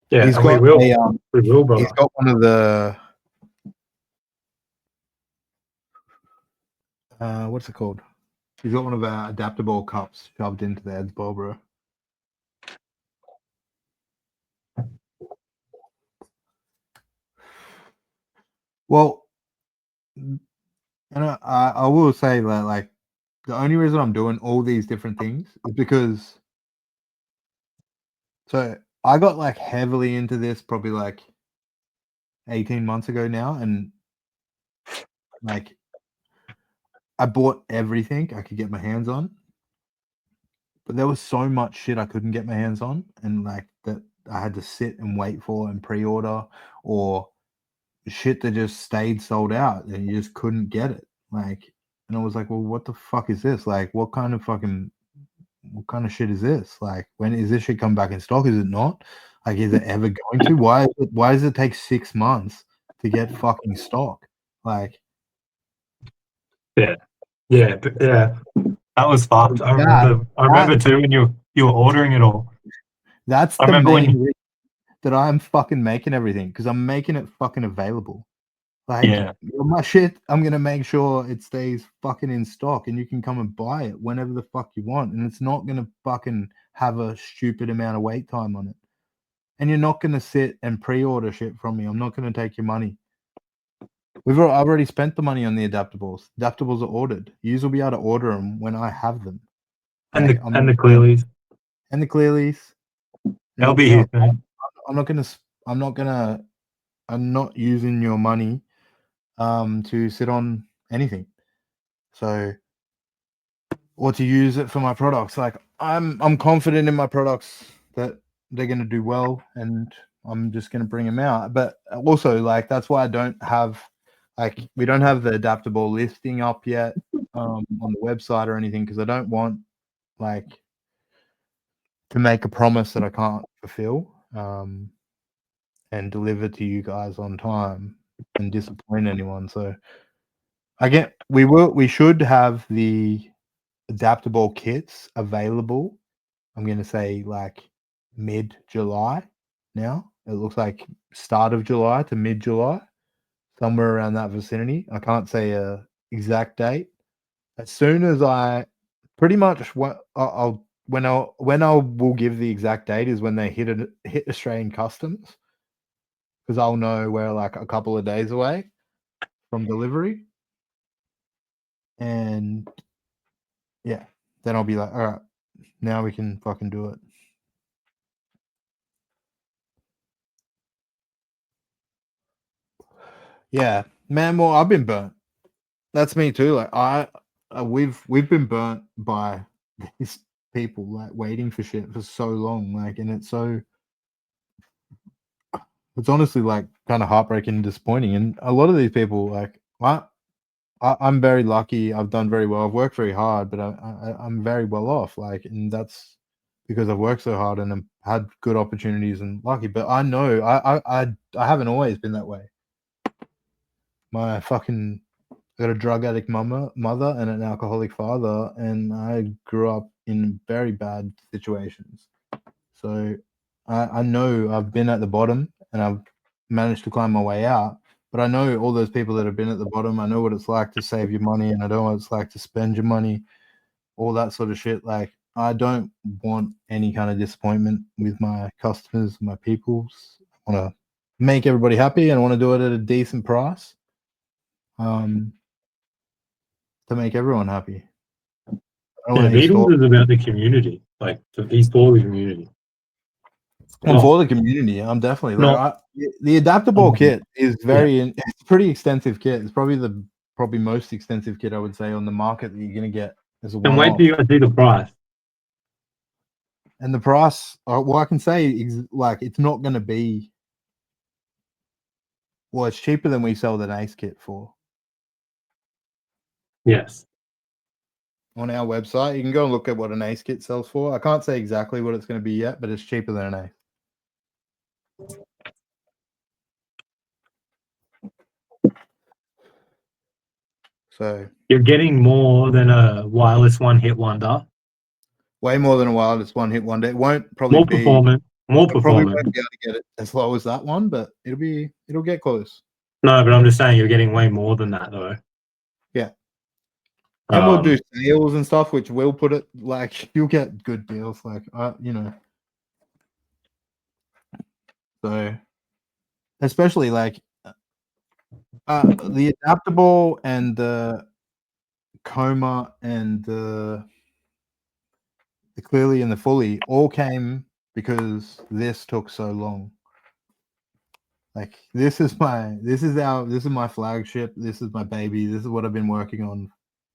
Yeah, he's and we got will. a We will, he's brother. got one of the what's it called? He's got one of our adaptable cups shoved into the head's bowl, bro. Well, and I will say that like the only reason I'm doing all these different things is because so I got like heavily into this probably like 18 months ago now, and like I bought everything I could get my hands on, but there was so much shit I couldn't get my hands on, and like that I had to sit and wait for and pre-order, or shit that just stayed sold out and you just couldn't get it. Like, and I was like, well, what the fuck is this? Like, what kind of shit is this? Like, when is this shit come back in stock? Is it not? Like, is it ever going to? Why does it take 6 months to get fucking stock? Like, Yeah. Yeah. Yeah. That was fucked. I that remember. I remember too when you were ordering it all. that's I the remember when main you. reason that I'm fucking making everything, because I'm making it fucking available. Like, Yeah. my shit, I'm gonna make sure it stays fucking in stock, and you can come and buy it whenever the fuck you want, and it's not gonna fucking have a stupid amount of wait time on it. And you're not gonna sit and pre-order shit from me. I'm not gonna take your money. I've already spent the money on the adaptables. Adaptables are ordered. Yous will be able to order them when I have them. And Like, the and the clearlies. and the clearlies and They'll be everything here else. soon. I'm not gonna. I'm not gonna. I'm not using your money to sit on anything. So, or to use it for my products. Like, I'm confident in my products that they're going to do well, and I'm just going to bring them out. But also, like, that's why I don't have, like, we don't have the adaptable listing up yet on the website or anything, because I don't want like to make a promise that I can't fulfill and deliver to you guys on time and disappoint anyone. So we should have the adaptable kits available. I'm going to say like mid July now. It looks like start of July to mid July, somewhere around that vicinity. I can't say a exact date. As soon as I pretty much what I'll when I will give the exact date is when they hit Australian customs, because I'll know we're like a couple of days away from delivery, and yeah, then I'll be like, all right, now we can fucking do it. Yeah, man. Well, I've been burnt. That's me too. Like we've been burnt by these people like waiting for shit for so long. Like, and it's honestly like kind of heartbreaking and disappointing. And a lot of these people, like, I'm very lucky. I've done very well. I've worked very hard, but I'm very well off. Like, and that's because I've worked so hard and I've had good opportunities and lucky. But I know I haven't always been that way. My fucking I got a drug addict mother and an alcoholic father, and I grew up in very bad situations. So I know I've been at the bottom and I've managed to climb my way out. But I know all those people that have been at the bottom. I know what it's like to save your money, and I know what it's like to spend your money, all that sort of shit. Like, I don't want any kind of disappointment with my customers, my peoples. I want to make everybody happy, and I want to do it at a decent price. to make everyone happy. I don't Yeah, want any Beedles store. is about the community. Like he's for the community. And Not- for the community, I'm definitely not- like the adaptable Mhm. kit is it's a pretty extensive kit. It's probably the most extensive kit I would say on the market that you're gonna get as a And wait one-off. till you guys see the price. And the price, well, I can say like it's not gonna be. Well, it's cheaper than we sell the Ace kit for Yes. on our website. You can go and look at what an Ace kit sells for. I can't say exactly what it's going to be yet, but it's cheaper than an Ace. So You're getting more than a wireless one-hit wonder. way more than a wireless one-hit wonder. It won't probably More be performance. More I probably performance. won't be able to get it as low as that one, but it'll get close. No, but I'm just saying you're getting way more than that though. Yeah. And we'll do Um, sales and stuff, which will put it like you'll get good deals, like you know. So especially like the adaptable and the coma and the clearly and the fully all came because this took so long. Like this is my flagship. This is my baby. This is what I've been working on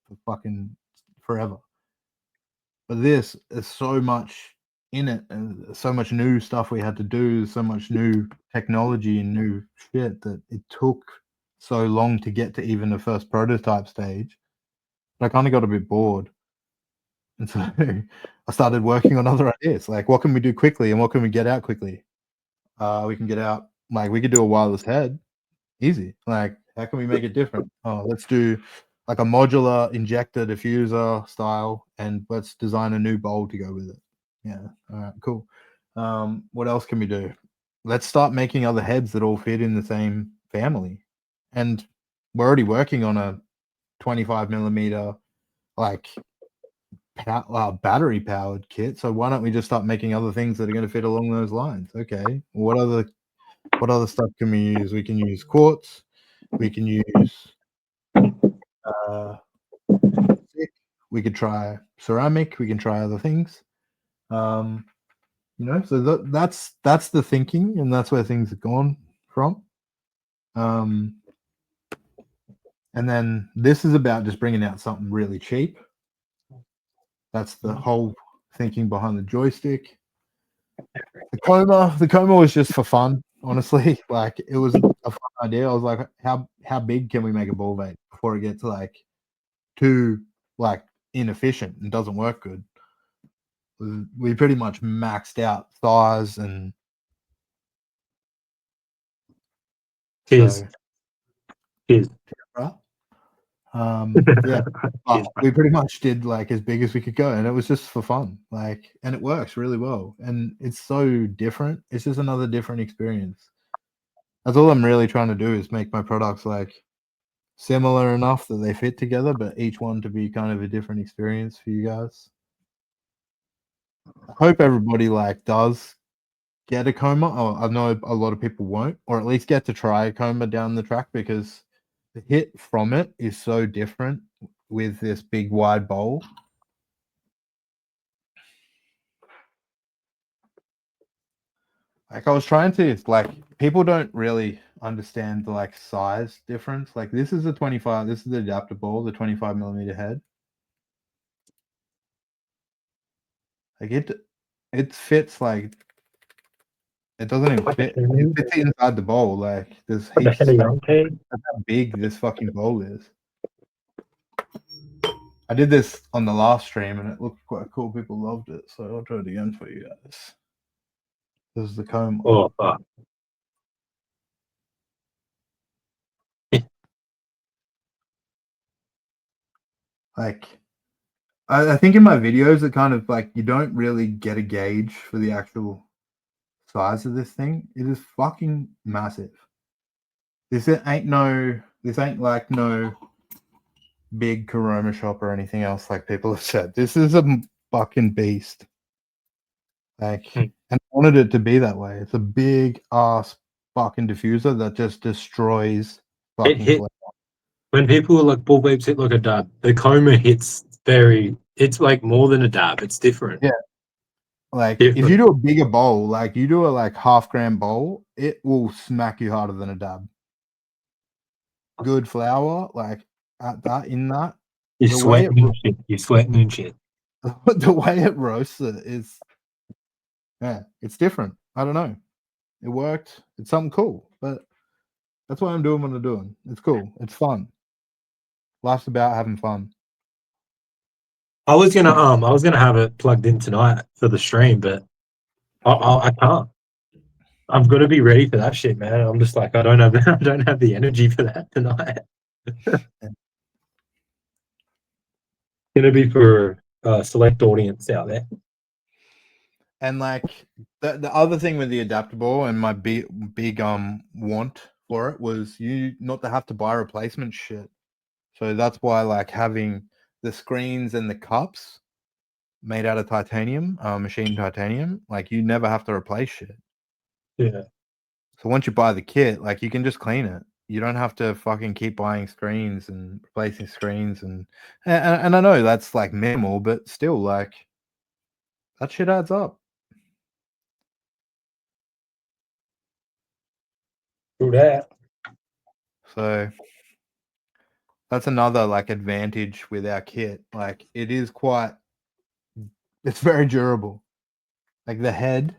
for fucking forever. But this is so much in it and so much new stuff we had to do, so much new technology and new shit that it took so long to get to even the first prototype stage. But I kind of got a bit bored. And so I started working on other ideas. Like, what can we do quickly and what can we get out quickly? We can get out, like, we could do a wireless head. Easy. Like, how can we make it different? Oh, let's do like a modular injector diffuser style and let's design a new bowl to go with it. Yeah. All right, cool. What else can we do? Let's start making other heads that all fit in the same family. And we're already working on a 25 millimeter, like, battery powered kit. So why don't we just start making other things that are going to fit along those lines? Okay. What other stuff can we use? We can use quartz. We can use we could try ceramic. We can try other things. You know, so that's the thinking, and that's where things have gone from. And then this is about just bringing out something really cheap. That's the whole thinking behind the joystick. The coma was just for fun, honestly. Like it was a fun idea. I was like, how big can we make a ball vape before it gets like too like inefficient and doesn't work good? We pretty much maxed out size and Cheers. so Cheers. right. Yeah, but we pretty much did like as big as we could go, and it was just for fun. Like, and it works really well, and it's so different. It's just another different experience. That's all I'm really trying to do is make my products like similar enough that they fit together, but each one to be kind of a different experience for you guys. I hope everybody like does get a coma. Oh, I know a lot of people won't, or at least get to try a coma down the track because the hit from it is so different with this big wide bowl. Like I was trying to like people don't really understand the like size difference. Like this is a 25, this is the adaptable, the 25 millimeter head. Like it fits like it doesn't even fit. It fits inside the bowl. Like there's heaps of space. That's how big this fucking bowl is. I did this on the last stream and it looked quite cool. People loved it, so I'll try it again for you guys. This is the comb. Oh, fuck. Like I think in my videos it kind of like you don't really get a gauge for the actual size of this thing. It is fucking massive. This ain't like no big Corona shop or anything else like people have said. This is a fucking beast. Like, and I wanted it to be that way. It's a big ass fucking diffuser that just destroys fucking flavor. when people are like bull beeps hit like a dab, the coma hits it's like more than a dab. It's different. Yeah. Like if Different. you do a bigger bowl, like you do a like half-gram bowl, it will smack you harder than a dab. Good flour, like at that in that, You're the way it sweating and shit. You're sweating and shit. the way it roasts it is, yeah, it's different. I don't know. It worked. It's something cool, but that's why I'm doing what I'm doing. It's cool. It's fun. Life's about having fun. I was gonna have it plugged in tonight for the stream, but I can't. I've got to be ready for that shit, man. I'm just like I don't have I don't have the energy for that tonight. Gonna be for a select audience out there. And like the other thing with the adaptable and my big want for it was you not to have to buy replacement shit. So that's why like having the screens and the cups made out of titanium, machined titanium, like you never have to replace shit. Yeah. So once you buy the kit, like you can just clean it. You don't have to fucking keep buying screens and replacing screens and I know that's like minimal, but still like that shit adds up. Do that. So that's another like advantage with our kit. Like it's very durable. Like the head,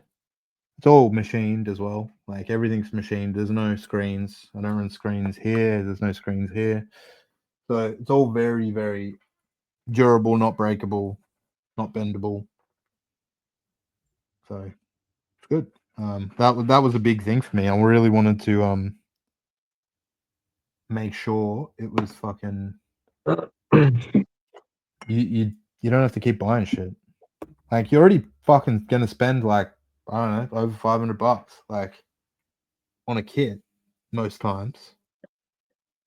it's all machined as well. Like everything's machined. There's no screens. I don't run screens here. There's no screens here. So it's all very, very durable, not breakable, not bendable. So it's good. That was a big thing for me. I really wanted to make sure it was fucking you don't have to keep buying shit. Like you're already fucking gonna spend like I don't know over $500 like on a kit most times.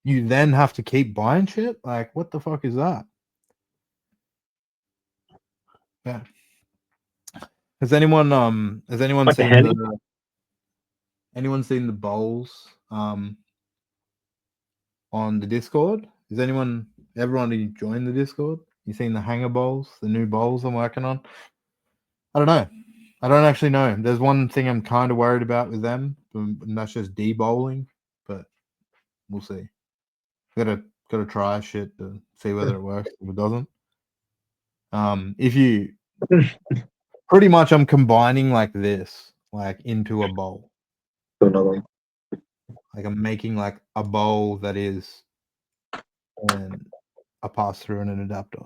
You then have to keep buying shit. Like what the fuck is that? Yeah. Has anyone Like a seen heady. the bowls on the Discord? Is everyone joined the Discord? You seen the hanger bowls, the new bowls I'm working on? I don't know. I don't actually know. There's one thing I'm kind of worried about with them, and that's just de-bowling, but we'll see. Gotta try shit to see whether it works. If it doesn't, if you pretty much, I'm combining like this, like into a bowl. Another one. Like I'm making like a bowl that is and a pass through and an adapter,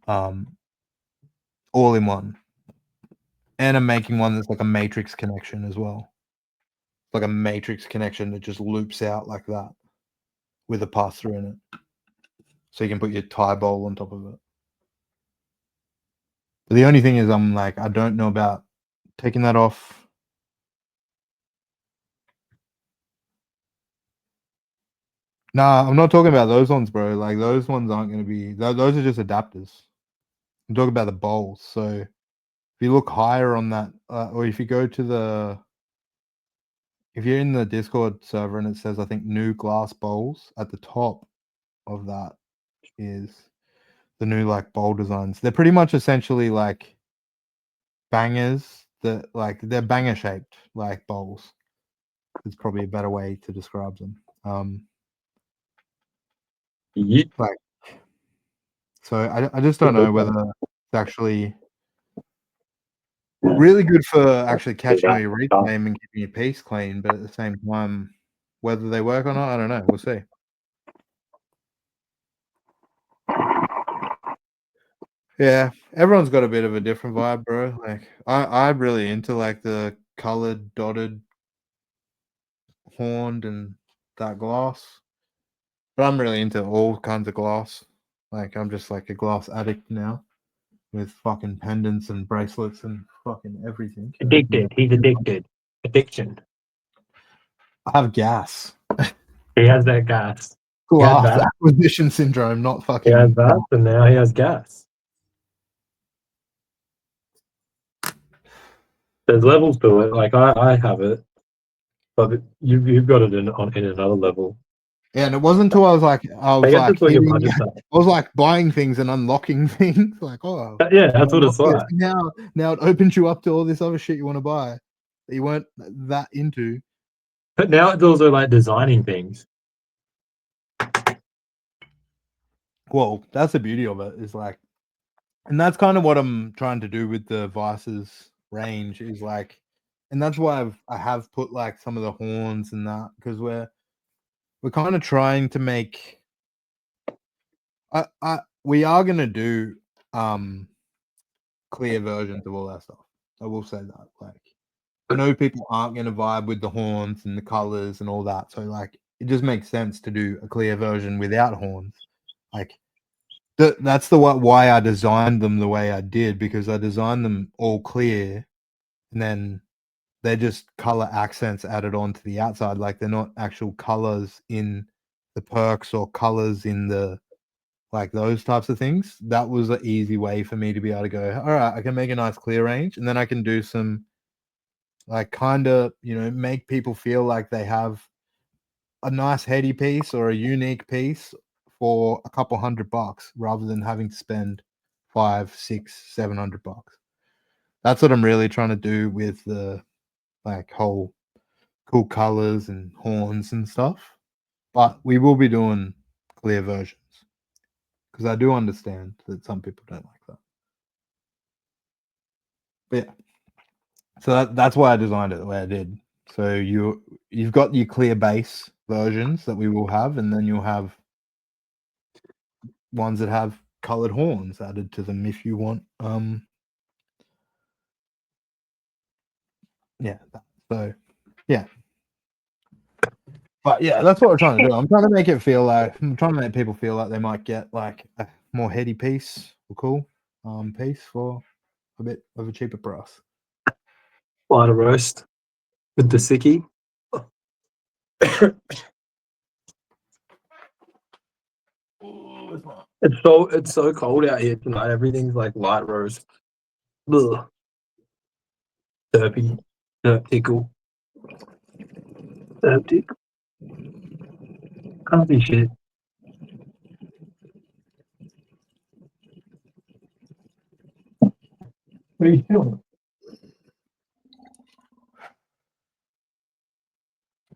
all in one. And I'm making one that's like a matrix connection as well, like a matrix connection that just loops out like that with a pass through in it, so you can put your Thai bowl on top of it. But the only thing is, I'm like, I don't know about taking that off. Nah, I'm not talking about those ones, bro. Like those ones aren't going to be. Those are just adapters. I'm talking about the bowls. So if you look higher on that, or if you go to if you're in the Discord server and it says, I think new glass bowls at the top of that is the new like bowl designs. They're pretty much essentially like bangers that like they're banger shaped like bowls. It's probably a better way to describe them. Yeah. Like so I just don't know whether it's actually really good for actually catching all your reclaim and keeping your piece clean, but at the same time, whether they work or not, I don't know. We'll see. Yeah, everyone's got a bit of a different vibe, bro. Like I'm really into like the colored, dotted, horned, and that glass. But I'm really into all kinds of glass. Like I'm just like a glass addict now, with fucking pendants and bracelets and fucking everything. Addicted. He's addicted. Addiction. I have gas. He has that gas. He had Glass that. acquisition syndrome, not He has fucking. that, and now he has gas. There's levels to it. Like I have it, but you've got it in another level. Yeah, and it wasn't until I was like what your hitting, budget's I at. was like buying things and unlocking things. Like, oh, Yeah, that's what unlock it's this. like. Now it opens you up to all this other shit you want to buy that you weren't that into. But now it's also like designing things. Well, that's the beauty of it, is like, and that's kind of what I'm trying to do with the Vices range, is like, and that's why I have put like some of the horns and that, because we're kind of trying to make. We are gonna do clear versions of all that stuff. I will say that. Like, I know people aren't gonna vibe with the horns and the colors and all that, so like it just makes sense to do a clear version without horns. Like, that's why I designed them the way I did, because I designed them all clear, and then they're just color accents added onto the outside. Like, they're not actual colors in the perks or colors in the, like, those types of things. That was an easy way for me to be able to go, all right, I can make a nice clear range, and then I can do some, like, kind of, make people feel like they have a nice heady piece or a unique piece for a couple $100, rather than having to spend 5, 6, $700. That's what I'm really trying to do with the, like, whole cool colors and horns and stuff. But we will be doing clear versions, because I do understand that some people don't like that. But yeah, so that's why I designed it the way I did. So you've got your clear base versions that we will have, and then you'll have ones that have colored horns added to them if you want. Yeah. So yeah. But yeah, that's what we're trying to do. I'm trying to make people feel like they might get like a more heady piece or cool piece for a bit of a cheaper price. Lighter roast with the sickie. It's so cold out here tonight. Everything's like light roast. Ugh. Derpy. Derp tickle. Derp tickle. Can't be shit. What are you doing?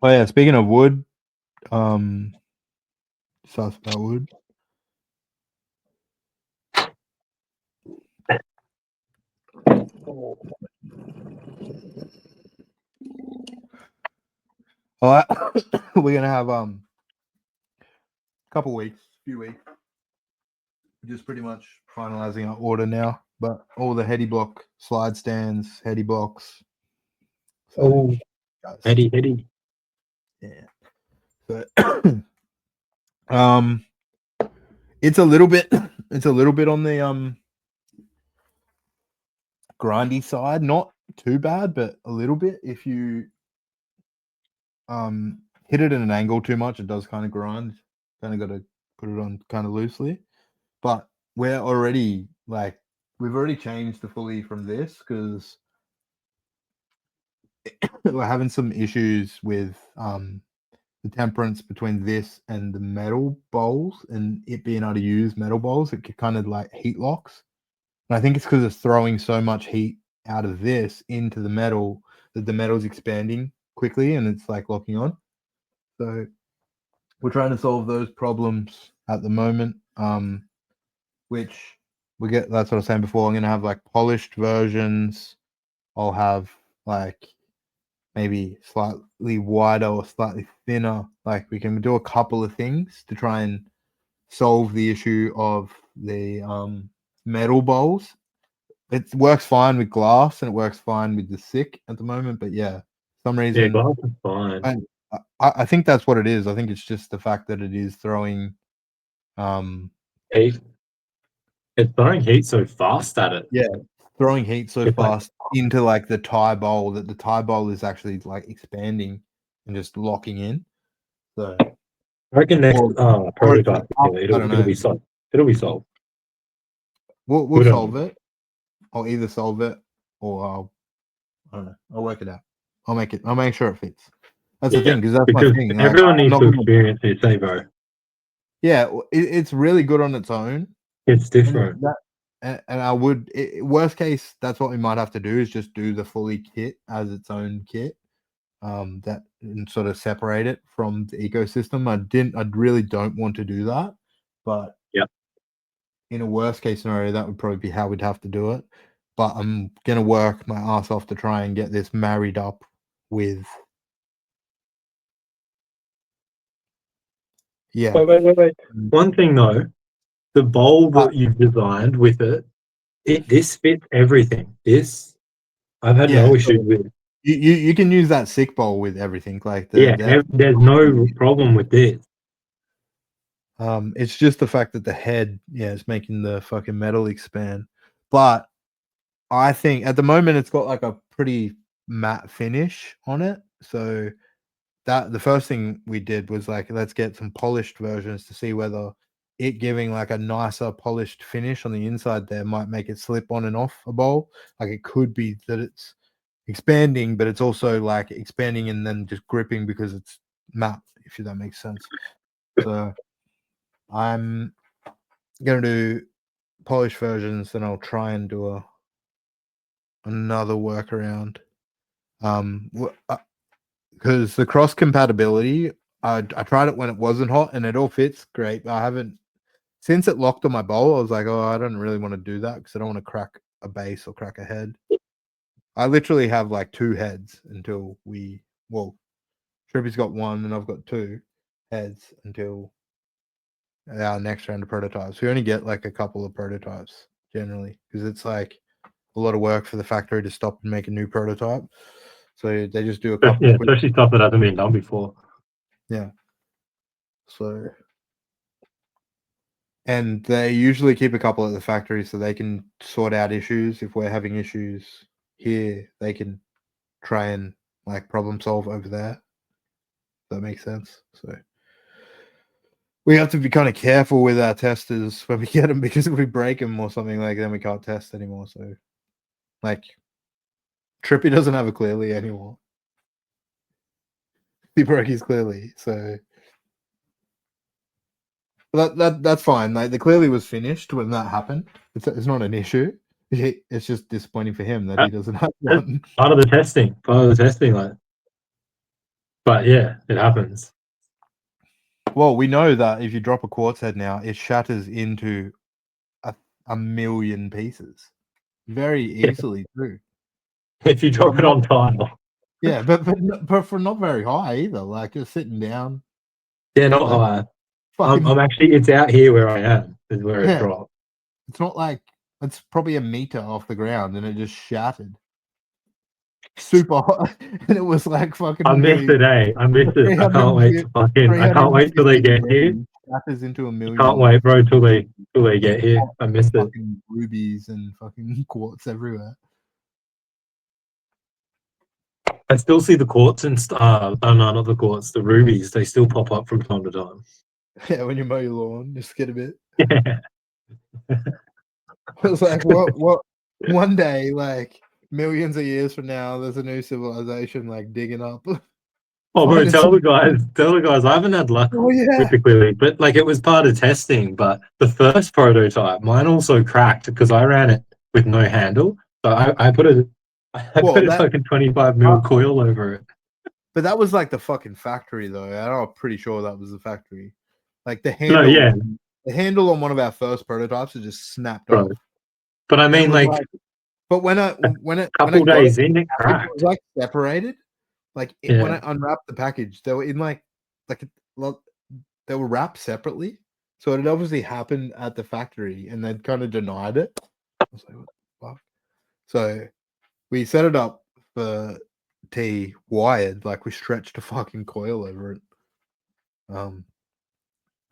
Oh yeah, speaking of wood, sauce about wood. All right, we're gonna have a few weeks, just pretty much finalizing our order now. But all the heady block slide stands, heady blocks. So, Oh, guys, heady. yeah. So, it's a little bit on the grindy side, not too bad, but a little bit. If you hit it at an angle too much, it does kind of grind. Kind of got to put it on kind of loosely. But we're already like, we've already changed to fully from this, because we're having some issues with the temperance between this and the metal bowls, and it being able to use metal bowls. It kind of like heat locks. And I think it's because it's throwing so much heat out of this into the metal that the metal's expanding quickly and it's like locking on. So we're trying to solve those problems at the moment. Which that's what I was saying before. I'm gonna have like polished versions. I'll have like maybe slightly wider or slightly thinner. Like, we can do a couple of things to try and solve the issue of the metal bowls. It works fine with glass and it works fine with the sick at the moment, but yeah, for some Yeah, reason, glass is fine. I think that's what it is. I think it's just the fact that it is throwing Heat. It's throwing heat so fast at it. yeah, throwing heat so It's like, fast into like the tie bowl that the tie bowl is actually like expanding and just locking in. So I reckon next or it's prototype, up, I don't it'll know. be solved. It'll be solved. We'll We don't solve know. it. I'll either solve it or I don't know. I'll work it out. I'll make sure it fits. That's the thing, because that's my because thing. Like, everyone I'm needs not to gonna. experience it, say, bro. Yeah, it's really good on its own. It's And different. and I would, worst case, that's what we might have to do is just do the fully kit as its own kit. That and sort of separate it from the ecosystem. I really don't want to do that, but Yeah. in a worst case scenario, that would probably be how we'd have to do it. But I'm gonna work my ass off to try and get this married up with. Yeah. Wait. One thing though, the bowl that you've designed with it, this fits everything. This I've had no issues with. You can use that sick bowl with everything. Like There's no problem with this. it's just the fact that the head, is making the fucking metal expand. But I think at the moment it's got like a pretty matte finish on it. So that the first thing we did was like, let's get some polished versions to see whether it giving like a nicer polished finish on the inside there might make it slip on and off a bowl. Like it could be that it's expanding, but it's also like expanding and then just gripping because it's matte, if that makes sense. So I'm gonna do polished versions, then I'll try and do another workaround. Because the cross compatibility, I tried it when it wasn't hot and it all fits great. But I haven't since it locked on my bowl. I was like, oh, I don't really want to do that because I don't want to crack a base or crack a head. I literally have like 2 heads until Trippy's got 1 and I've got 2 heads until our next round of prototypes. We only get like a couple of prototypes generally because it's like a lot of work for the factory to stop and make a new prototype. So they just do a couple. Yeah, especially stuff that hasn't been done before. Yeah. So, and they usually keep a couple at the factory so they can sort out issues. If we're having issues here, they can try and like problem solve over there. That makes sense. So we have to be kind of careful with our testers when we get them because if we break them or something like, then we can't test anymore. So, like, Trippy doesn't have a Clearly anymore. He broke his Clearly, so that's fine. Like the Clearly was finished when that happened. It's not an issue. It's just disappointing for him that he doesn't have one. Part of the testing, like. But yeah, it happens. Well, we know that if you drop a quartz head now, it shatters into a million pieces very easily too. If you drop it on tile. Yeah, but for not very high either. Like you're sitting down. Yeah, not like, high. Fucking, I'm actually. It's out here where I am. Is where it dropped. It's not like it's probably a meter off the ground and it just shattered. Super hot, and it was like fucking. I missed it, eh? I missed it. I can't wait to fucking. I can't wait till they get here. Shatters into a million. Can't wait, bro, till they get here. I missed it. Fucking rubies and fucking quartz everywhere. I still see the quartz and oh no, not the quartz, the rubies. They still pop up from time to time. Yeah, when you mow your lawn, just get a bit. Yeah. It's like what? One day, like millions of years from now, there's a new civilization like digging up. Oh, bro, tell the guys, I haven't had luck with the Clearly, but like it was part of testing. But the first prototype, mine also cracked because I ran it with no handle. So I put a fucking 25 mil coil over it. But that was like the fucking factory, though. I'm pretty sure that was the factory. Like the handle, the handle on one of our first prototypes is just snapped off. But I mean, like, but when it days in, it cracked. It was like separated. Like when I unwrapped the package, they were in like they were wrapped separately. So it had obviously happened at the factory, and they'd kind of denied it. I was like, what the fuck? So we set it up for T wired, like we stretched a fucking coil over it, and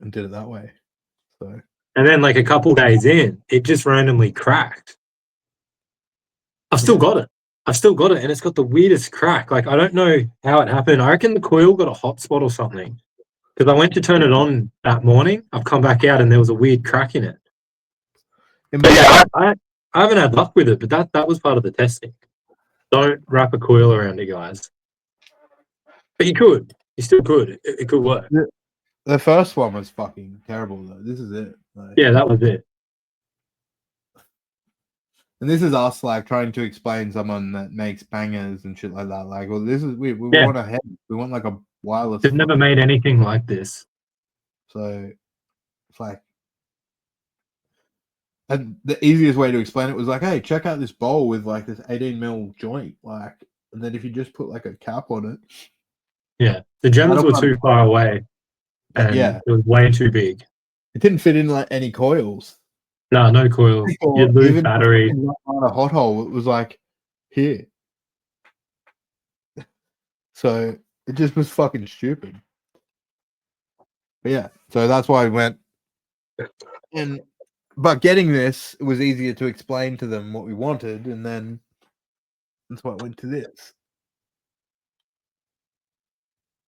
did it that way. So and then like a couple days in, it just randomly cracked. I've still got it. And it's got the weirdest crack. Like I don't know how it happened. I reckon the coil got a hot spot or something. Because I went to turn it on that morning. I've come back out and there was a weird crack in it. But yeah, I haven't had luck with it, but that was part of the testing. Don't wrap a coil around it, guys. But you could. You still could. It could work. The first one was fucking terrible though. This is it. Like, Yeah, that was it. and this is us like trying to explain someone that makes bangers and shit like that. Like, well, this is we Yeah. want a head. We want like a wireless. They've never fucking- made anything like this. So it's like, and the easiest way to explain it was like, hey, check out this bowl with like this 18 mil joint, like, and then if you just put like a cap on it, Yeah. The gems that'll were kind too far away and yeah, it was way too big. it didn't fit in like any coils. No, no coils. Or You'd lose even battery. on a hot hole, it was like here. So it just was fucking stupid. But yeah, so that's why I went. And but getting this, it was easier to explain to them what we wanted, and then that's why I went to this.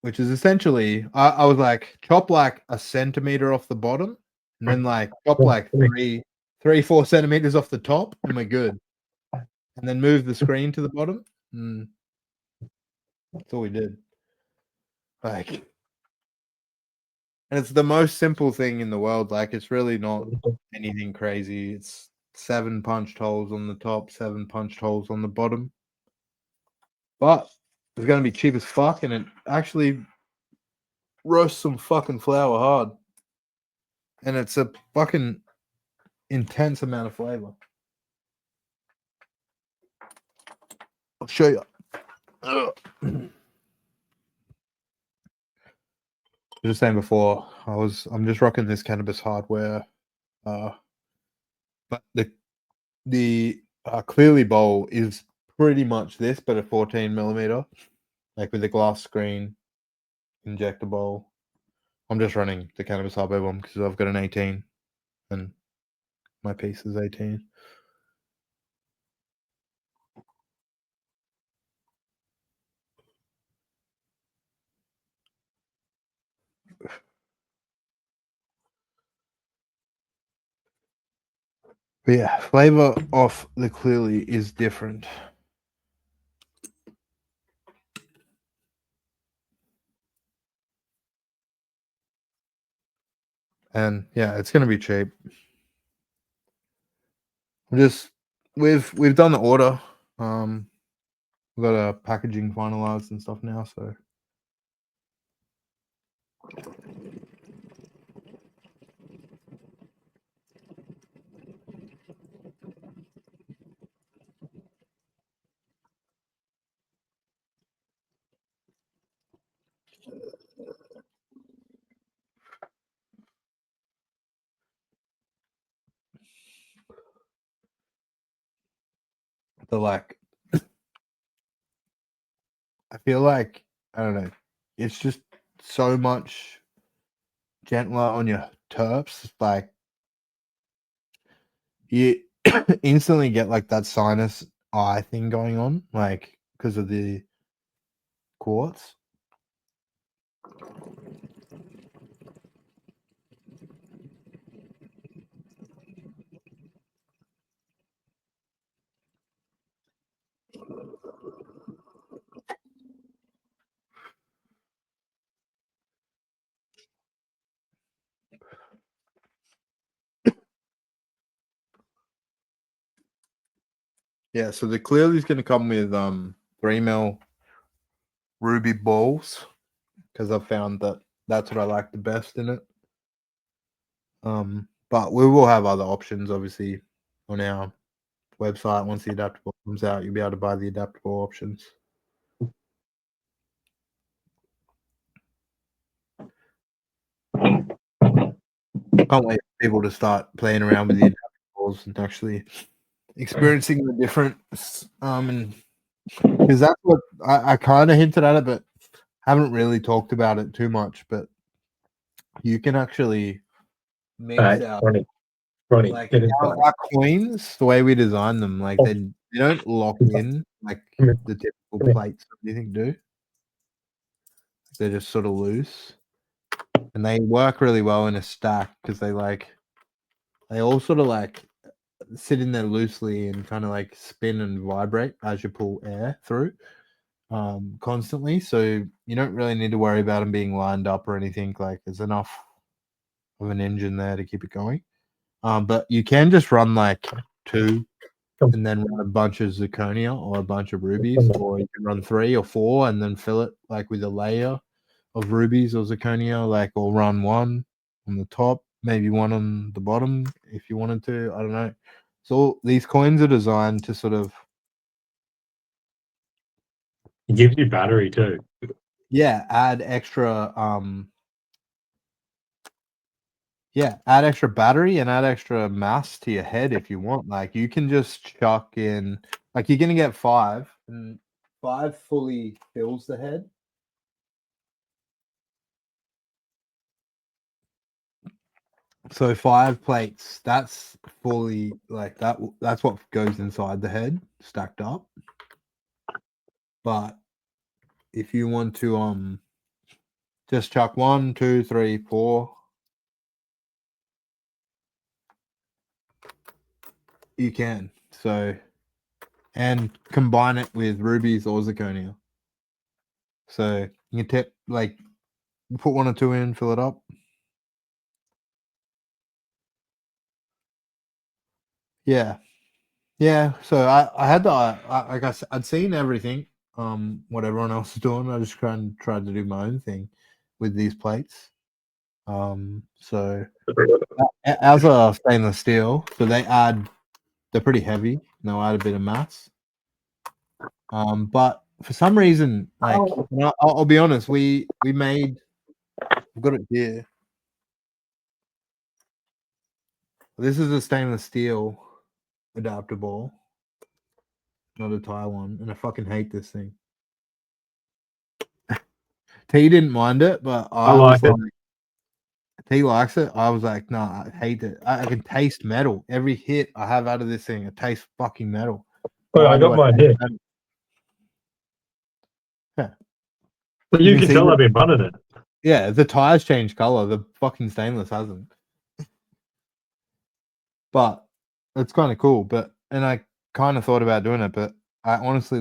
Which is essentially I was like chop like a centimeter off the bottom, and then like chop like 4 centimeters off the top, and we're good. And then move the screen to the bottom. And that's all we did. Like, and it's the most simple thing in the world. Like, it's really not anything crazy. It's 7 punched holes on the top, 7 punched holes on the bottom. But it's gonna be cheap as fuck, and it actually roasts some fucking flour hard. And it's a fucking intense amount of flavor. I'll show you. I was saying before, I'm just rocking this cannabis hardware, but the clearly bowl is pretty much this, but a 14 millimeter, like with a glass screen, injector bowl. I'm just running the cannabis hardware one because I've got an 18, and my piece is 18. But yeah, flavor of the clearly is different. And yeah, it's gonna be cheap. We've done the order. We've got our packaging finalized and stuff now, so the like I feel like I don't know, it's just so much gentler on your terps. Like you instantly get like that sinus eye thing going on, like because of the quartz. Yeah, so the clearly is going to come with 3 mil ruby balls because I've found that that's what I like the best in it. But we will have other options, obviously, on our website. Once the adaptable comes out, you'll be able to buy the adaptable options. Can't wait for people to start playing around with the adaptables and actually experiencing the difference. And because that's what I kind of hinted at it, but haven't really talked about it too much. But you can actually mix out Ronnie, like get inside. our coins, the way we design them, like they don't lock in like the typical plates or anything do. They're just sort of loose, and they work really well in a stack because they all sort of like sit in there loosely and kind of like spin and vibrate as you pull air through. constantly, so you don't really need to worry about them being lined up or anything. Like there's enough of an engine there to keep it going. But you can just run like 2 and then run a bunch of zirconia or a bunch of rubies, or you can run 3 or 4 and then fill it like with a layer of rubies or zirconia, like, or run 1 on the top, maybe 1 on the bottom if you wanted to. I don't know. So these coins are designed to sort of It gives you battery too. add extra battery and add extra mass to your head if you want. Like you can just chuck in, like you're gonna get 5, and 5 fully fills the head. So 5 plates, that's fully like that. That's what goes inside the head, stacked up. But if you want to just chuck 1, 2, 3, 4, you can. So, and combine it with rubies or zirconia. So you can tip, like, put 1 or 2 in, fill it up. Yeah. Yeah. So I had like I'd seen everything, what everyone else is doing. I just tried to do my own thing with these plates. So ours are stainless steel, so they're pretty heavy. They'll add a bit of mass. But for some reason, like, I'll be honest, we've got it here. This is a stainless steel adapter ball, not a Thai one, and I fucking hate this thing. T didn't mind it, but I I was like it. like, T likes it. I was like, nah, I hate it. I can taste metal. Every hit I have out of this thing, it tastes fucking metal. Oh, I Why do got I mine taste here. metal? Yeah. But You you can can see tell that, I've been running it. yeah, the tires change color. The fucking stainless hasn't. But it's kind of cool. But and I kind of thought about doing it, but I honestly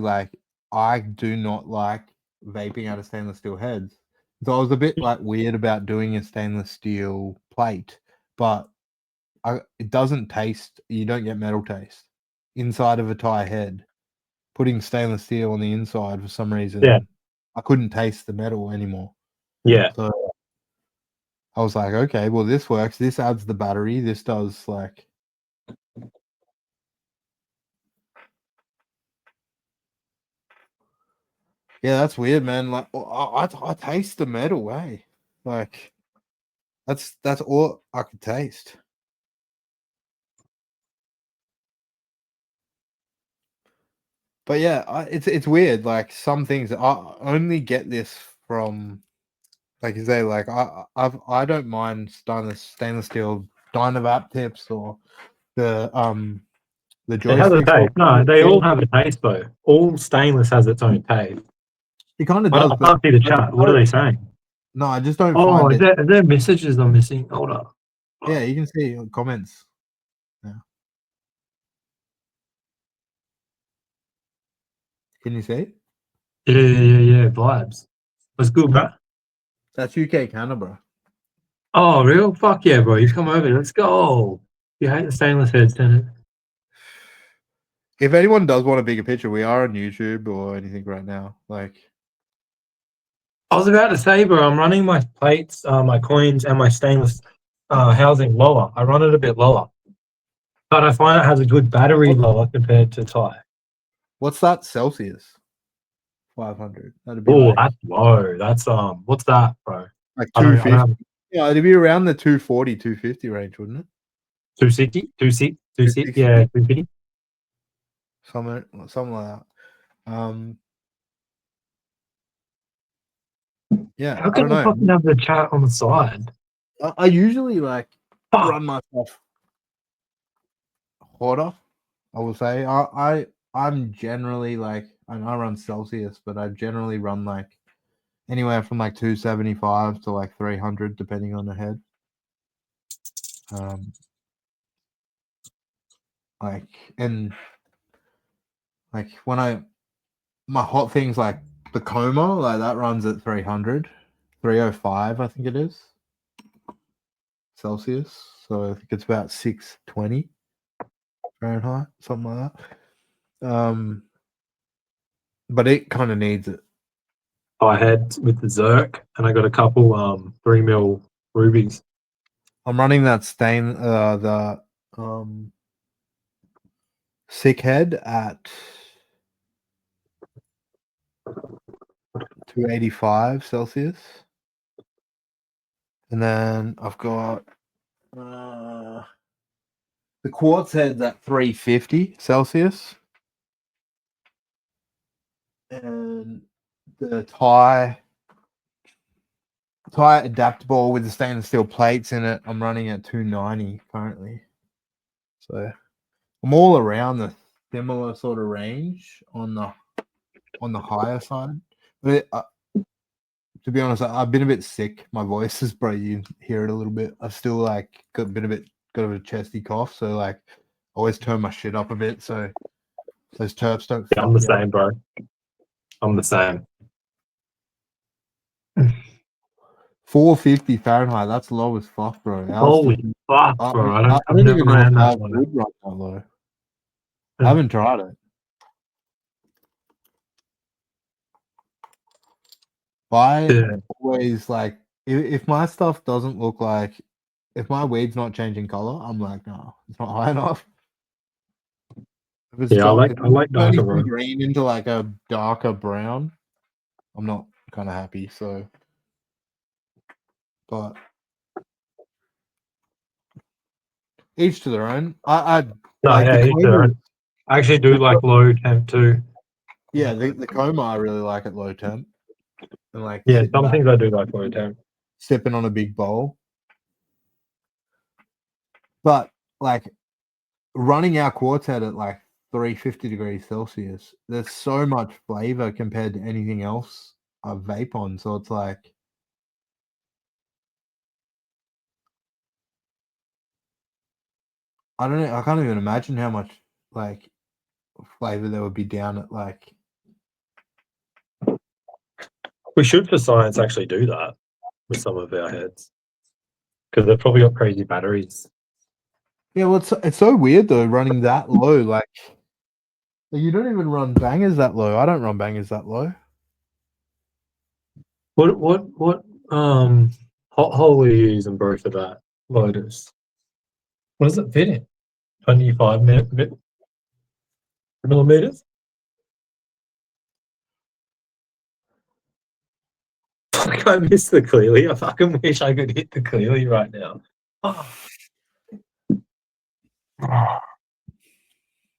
I do not like vaping out of stainless steel heads. So I was a bit like weird about doing a stainless steel plate, but it doesn't taste. You don't get metal taste inside of a tire head. Putting stainless steel on the inside for some reason, Yeah. I couldn't taste the metal anymore. Yeah. So I was like, okay, well, this works. This adds the battery. This does like. Yeah, that's weird, man. Like, I taste the metal, eh? Like, that's all I could taste. But yeah, it's weird. Like some things, I only get this from, like you say, like I don't mind stainless steel Dynavap tips or the It has a joysticks. taste. No, they all have a taste though. All stainless has its own taste. It kind of I, does, I but can't see the I just chat. What are don't. they saying? No, I just don't Oh, find it. is there messages I'm missing? Hold up. Yeah, you can see comments. Yeah. Can you see? Yeah. Vibes. What's good, bro? That's UK Canada. Oh, real? Fuck yeah, bro. You've come over. Let's go. You hate the stainless heads, don't it? If anyone does want a bigger picture, we are on YouTube or anything right now. Like, I was about to say, bro, I'm running my plates, my coins, and my stainless housing lower. I run it a bit lower. But I find it has a good battery lower compared to Thai. what's that Celsius? 500. That'd be Oh, like that's low. That's what's that, bro? I don't 250. have Yeah, it'd be around the 240, 250 range, wouldn't it? 260, 260, yeah, 260, 250. something like that. Yeah, How I don't can I fucking know. have the chat on the side? I usually like Fuck. run myself hotter. I will say I'm generally like, and I run Celsius, but I generally run like anywhere from like 275 to like 300 depending on the head. Like, and like when my hot things like the coma, like that runs at 300, 305, I think it is Celsius. So I think it's about 620 Fahrenheit, something like that. But it kind of needs it. I had with the Zerk, and I got a couple 3 mil rubies. I'm running that sick head at 285 Celsius. And then I've got the quartz head's at 350 Celsius. And the tie adaptable with the stainless steel plates in it, I'm running at 290 currently. So I'm all around the similar sort of range on the higher side. But to be honest, I've been a bit sick. My voice is probably, you hear it a little bit. I've still like got a chesty cough, so like I always turn my shit up a bit so those terps don't Yeah, I'm the same, bro. I'm the same. 450 Fahrenheit, that's low as fuck, bro. Holy fuck, bro. I I've don't never even know ran if that ours one. would run that low. I haven't tried it. I always like if my stuff doesn't look like, if my weed's not changing color, I'm like, no, it's not high enough. If it's Yeah, I like turning darker, from bro. green into like a darker brown, I'm not kind of happy. So, but each to their own. I No, like yeah, the each their coma. own. I actually do like low temp too. Yeah, the coma I really like at low temp, and like Yeah, sitting some back, things I do like low temp. sipping on a big bowl. But like running our quartz head at like 350 degrees Celsius, there's so much flavor compared to anything else I vape on. So it's like, I don't know. I can't even imagine how much like flavor there would be down at like. We should, for science, actually do that with some of our heads because they've probably got crazy batteries. Yeah, well, it's so weird though running that low. Like you don't even run bangers that low. I don't run bangers that low. What hot hole are you using, bro, for that Lotus? What does it fit in? 25 millimeters? Fuck, I missed the clearly. I fucking wish I could hit the clearly right now.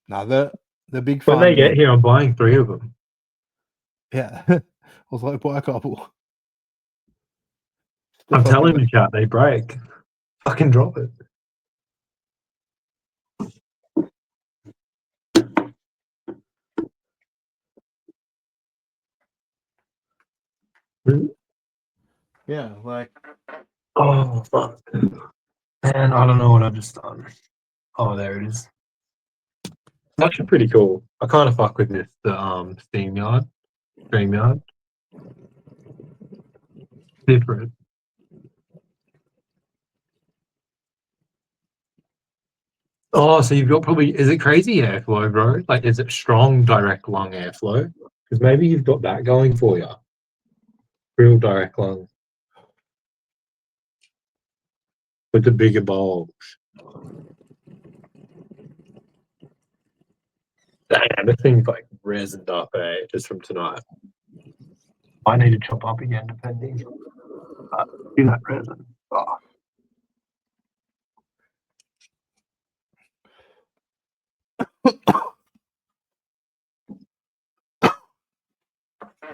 Now the big When fun they bit. get here, I'm buying 3 of them. Yeah, I was like, buy a couple. I'm telling you, chat, they break. Fucking drop it. Yeah, like Oh, fuck. Man, I don't know what I've just done. Oh, there it is. It's actually pretty cool. I kind of fuck with this, the Steam Yard, Stream Yard. Different. Oh, so you've got probably, is it crazy airflow, bro? Like, is it strong direct lung airflow? Because maybe you've got that going for you. Real direct lung. With the bigger bulge. Damn, this thing's like resined up, just from tonight. I need to chop up again, depending. Do that resin. Oh.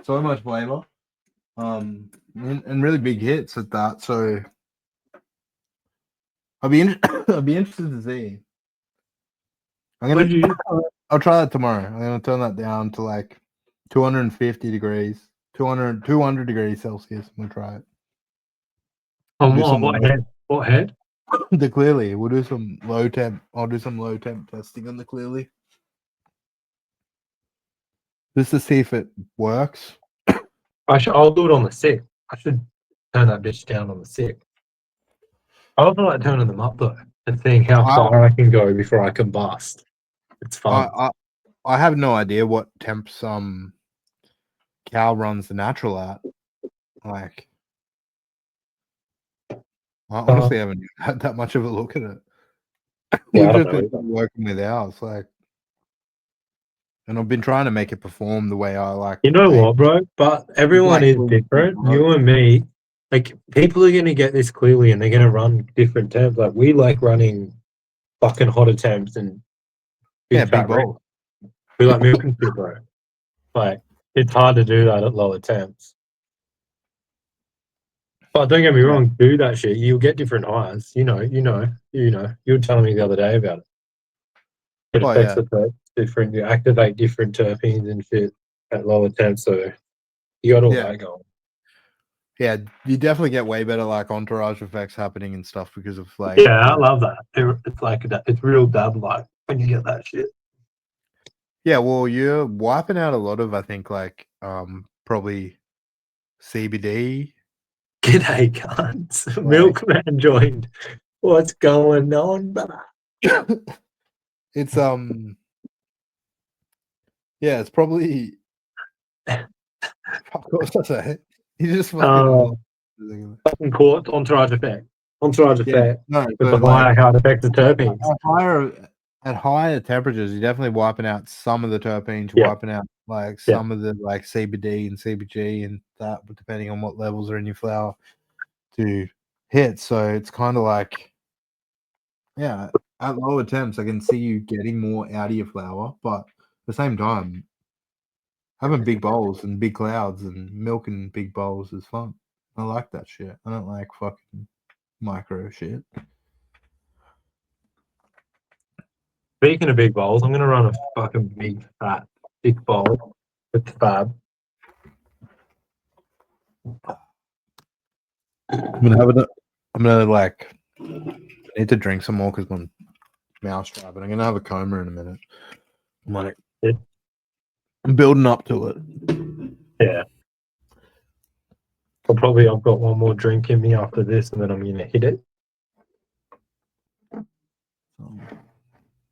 so much flavor, and really big hits at that. So I'll be interested to see. I'll try that tomorrow. I'm gonna turn that down to like 250 degrees, 200 degrees Celsius. I'm gonna try it. On what head? What head? The clearly, we'll do some low temp. I'll do some low temp testing on the clearly, just to see if it works. I'll do it on the 6th. I should turn that bitch down on the 6th. I also like turning them up though and seeing how far I can go before I combust. It's fun. I have no idea what temps cow runs the natural at. Like, I honestly haven't had that much of a look at it. Yeah, We've I just don't know been either. working with ours, like, and I've been trying to make it perform the way I like. You know what, bro? But everyone is Exactly. different. You and me, like, people are going to get this clearly and they're going to run different temps. Like, we like running fucking hotter temps and Yeah, big big fat rig. bowl. We like milk and shit, bro. Like, it's hard to do that at lower temps. But don't get me wrong, do that shit. You'll get different highs. You were telling me the other day about it. It Oh affects yeah, the perks different. You activate different terpenes and shit at lower temps. So you got all yeah, that going. yeah. You definitely get way better like entourage effects happening and stuff because of like. Yeah, I love that. It's like that. It's real dab like when you get that shit. Yeah, well, you're wiping out a lot of, I think, like probably CBD. G'day, cunts. Like, Milkman joined. What's going on, brother? it's yeah, it's probably. Fuck, what was I say? You just fucking. Fucking court, entourage effect. Entourage Yeah, effect. no, With so the like higher how it affects the terpenes. at higher temperatures, you're definitely wiping out some of the terpenes, Yeah. wiping out like Yeah. some of the like CBD and CBG and that, depending on what levels are in your flower to hit. So it's kind of like, yeah, at lower temps, I can see you getting more out of your flower, but at the same time, having big bowls and big clouds and milking big bowls is fun. I like that shit. I don't like fucking micro shit. Speaking of big bowls, I'm going to run a fucking big, fat, thick bowl with the fab. I'm gonna like, I need to drink some more because my mouth's dry, but I'm gonna have a coma in a minute. I'm like, Yeah. I'm building up to it. Yeah. I've got one more drink in me after this and then I'm going to hit it.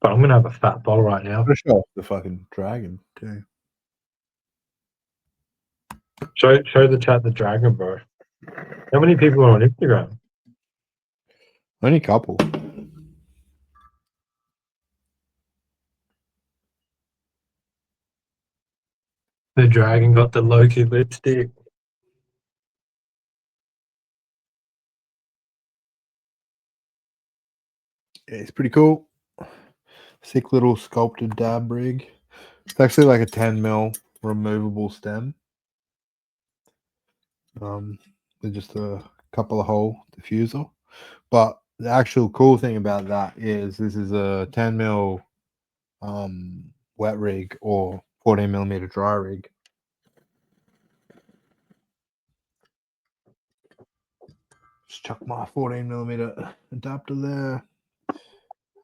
But I'm going to have a fat bowl right now. I'm gonna show off the fucking dragon too. Show the chat the dragon, bro. How many people are on Instagram? Only a couple. The dragon got the Loki lipstick. Yeah, it's pretty cool. Sick little sculpted dab rig. It's actually like a 10 mil removable stem. With just a couple of hole diffuser. But the actual cool thing about that is this is a 10 mil wet rig or 14 millimeter dry rig. Just chuck my 14 millimeter adapter there.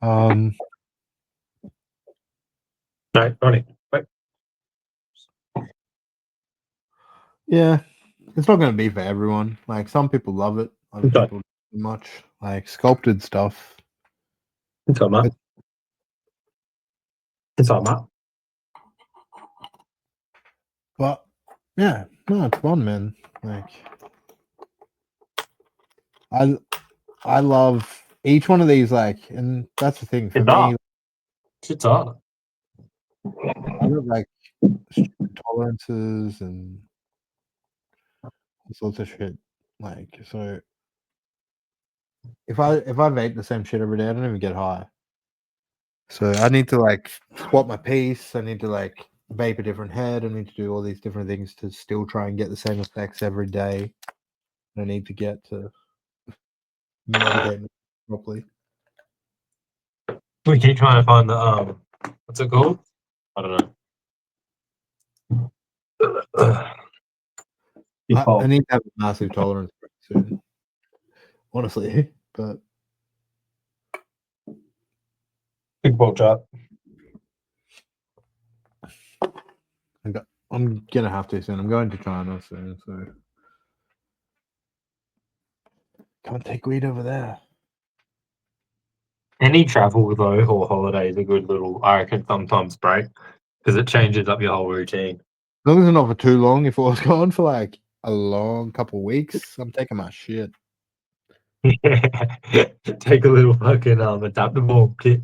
No, Ronnie, wait. Yeah, it's not going to be for everyone. Like some people love it, other Okay. people not much. Like sculpted stuff. It's all right. It's all right. But yeah, no, it's fun, man. Like I love each one of these. Like, and that's the thing for It's me. up. It's up. I love like tolerances and all sorts of shit. Like, so if I vape the same shit every day, I don't even get high. So I need to like swap my piece. I need to like vape a different head. I need to do all these different things to still try and get the same effects every day. I need to get to medicate properly. We keep trying to find the what's it called? I don't know. I need to have a massive tolerance soon, honestly. But Big ball chart. I I'm gonna have to soon. I'm going to China soon, so can't take weed over there. Any travel though or holiday is a good little, I reckon, sometimes break because it changes up your whole routine. As long as it's not for too long. If I was gone for like a long couple weeks, I'm taking my shit. Take a little fucking adaptable kit,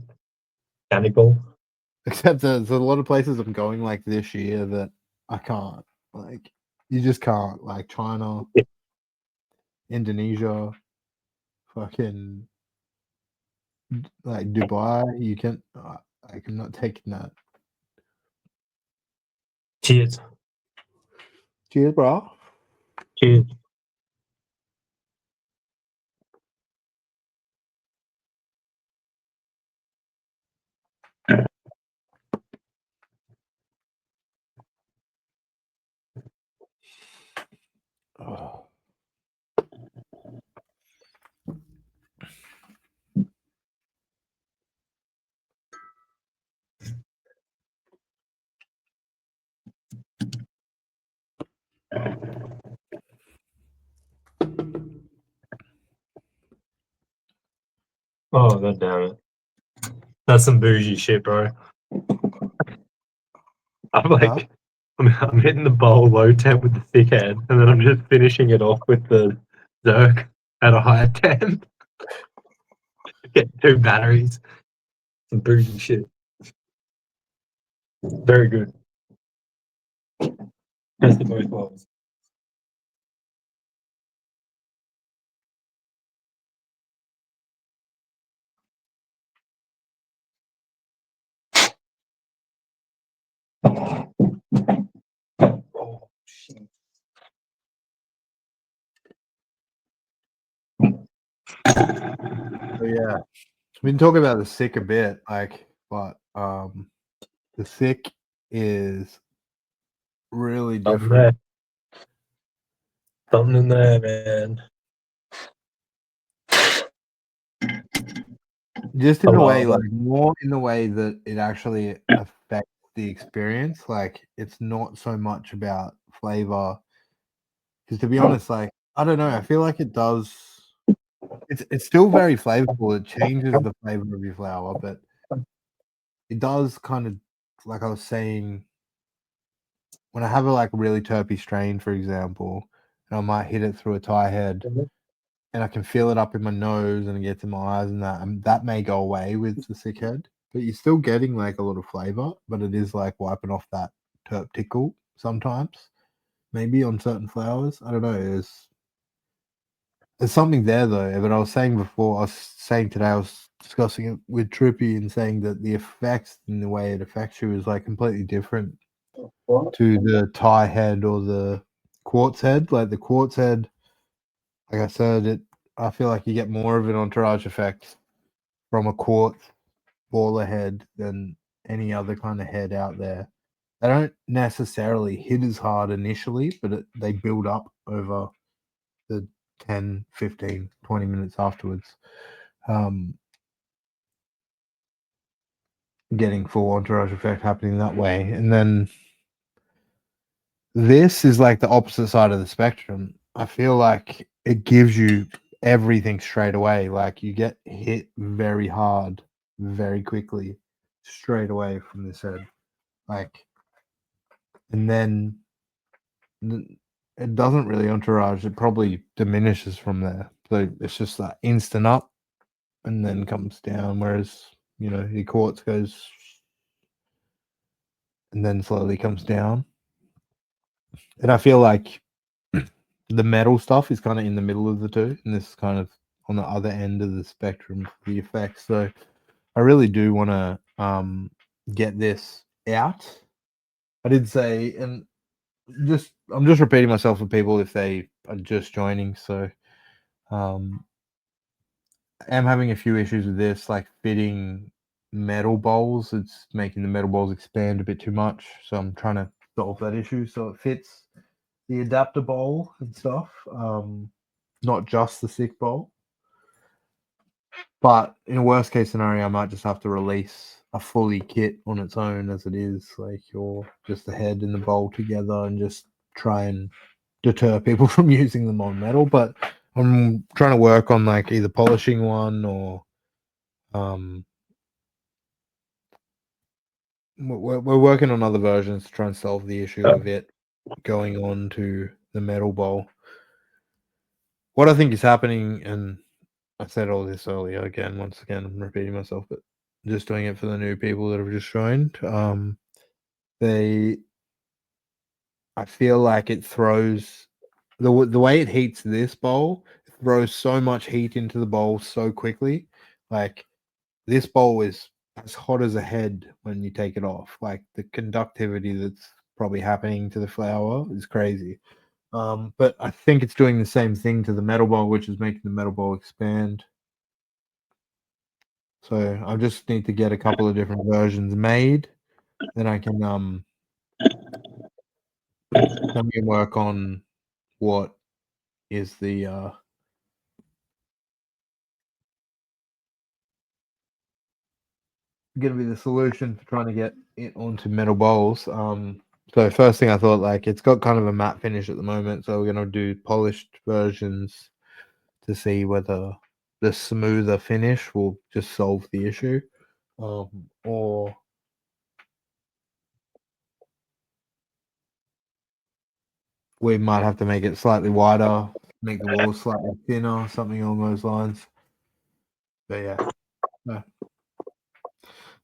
mechanical. Except there's a lot of places I'm going like this year that I can't. Like, you just can't. Like China, Yeah. Indonesia, fucking like Dubai. You can. Like, I'm not taking that. Cheers. Cheers, bro. Cheers. Oh. Oh, god damn it. That's some bougie shit, bro. I'm Huh? like, I'm hitting the bowl low temp with the thick head, and then I'm just finishing it off with the Zerk at a higher temp. Get 2 batteries. Some bougie shit. Very good. Best of both worlds. Oh, shit. Oh yeah. We've been talking about the sick a bit, like, but the sick is really Something different. there. Something in there, man. Just in the way, Hello. like more in the way that it actually affects the experience. Like it's not so much about flavor. Because to be honest, like I don't know, I feel like it does. It's still very flavorful. It changes the flavor of your flour, but it does kind of, like I was saying, when I have a like really terpy strain, for example, and I might hit it through a tie head, and I can feel it up in my nose and it gets in my eyes and that, and that may go away with the sick head, but you're still getting like a lot of flavor, but it is like wiping off that terp tickle sometimes, maybe on certain flowers. I don't know. There's something there though. But I was saying before, I was saying today, I was discussing it with Trippy and saying that the effects and the way it affects you is like completely different to the tie head or the quartz head. Like the quartz head, like I said, I feel like you get more of an entourage effect from a quartz baller head than any other kind of head out there. They don't necessarily hit as hard initially, but they build up over the 10, 15, 20 minutes afterwards. Getting full entourage effect happening that way. And then this is like the opposite side of the spectrum. I feel like it gives you everything straight away. Like you get hit very hard, very quickly, straight away from this head. Like, and then it doesn't really entourage. It probably diminishes from there. So it's just that instant up and then comes down. Whereas, your quartz goes and then slowly comes down. And I feel like the metal stuff is kind of in the middle of the two, and this is kind of on the other end of the spectrum for the effects. So I really do want to get this out. I did say, and I'm just repeating myself for people if they are just joining. So I am having a few issues with this, like fitting metal bowls. It's making the metal bowls expand a bit too much. So I'm trying to solve that issue so it fits the adapter bowl and stuff, not just the sick bowl. But in a worst case scenario, I might just have to release a fully kit on its own as it is. Like you're just the head and the bowl together and just try and deter people from using them on metal. But I'm trying to work on like either polishing one or we're working on other versions to try and solve the issue of it going on to the metal bowl. What I think is happening, and I said all this earlier again, once again, I'm repeating myself, but just doing it for the new people that have just joined. I feel like it throws the way it heats this bowl, it throws so much heat into the bowl so quickly. Like this bowl is as hot as a head when you take it off. Like the conductivity that's probably happening to the flour is crazy. But I think it's doing the same thing to the metal bowl, which is making the metal bowl expand. So I just need to get a couple of different versions made. Then I can work on what is the going to be the solution for trying to get it onto metal bowls. So first thing I thought, like it's got kind of a matte finish at the moment, so we're going to do polished versions to see whether the smoother finish will just solve the issue, or we might have to make it slightly wider, make the walls slightly thinner, something along those lines. But yeah,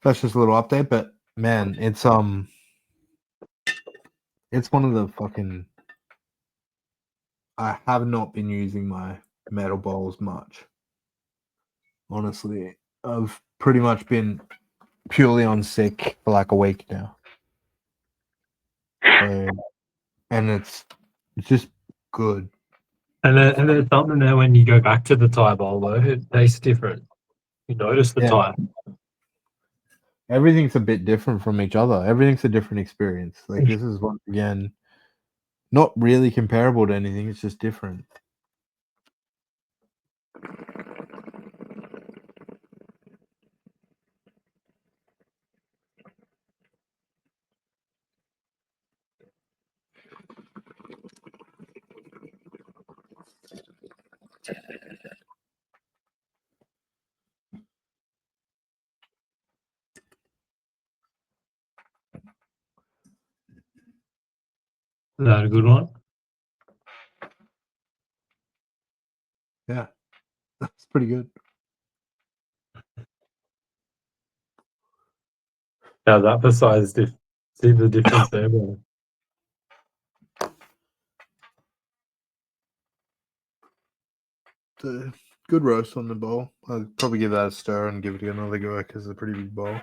that's just a little update. But man, it's one of the fucking. I have not been using my metal bowls much. Honestly, I've pretty much been purely on sick for like a week now. So, and it's just good. And there's something there when you go back to the Thai bowl though, it tastes different. You notice the Yeah. Thai. Everything's a bit different from each other. Everything's a different experience. Like this is once again not really comparable to anything. It's just different. Is that a good one? Yeah, that's pretty good. How's that for size see the difference there, bro? It's a good roast on the bowl. I'd probably give that a stir and give it another go because it's a pretty big bowl.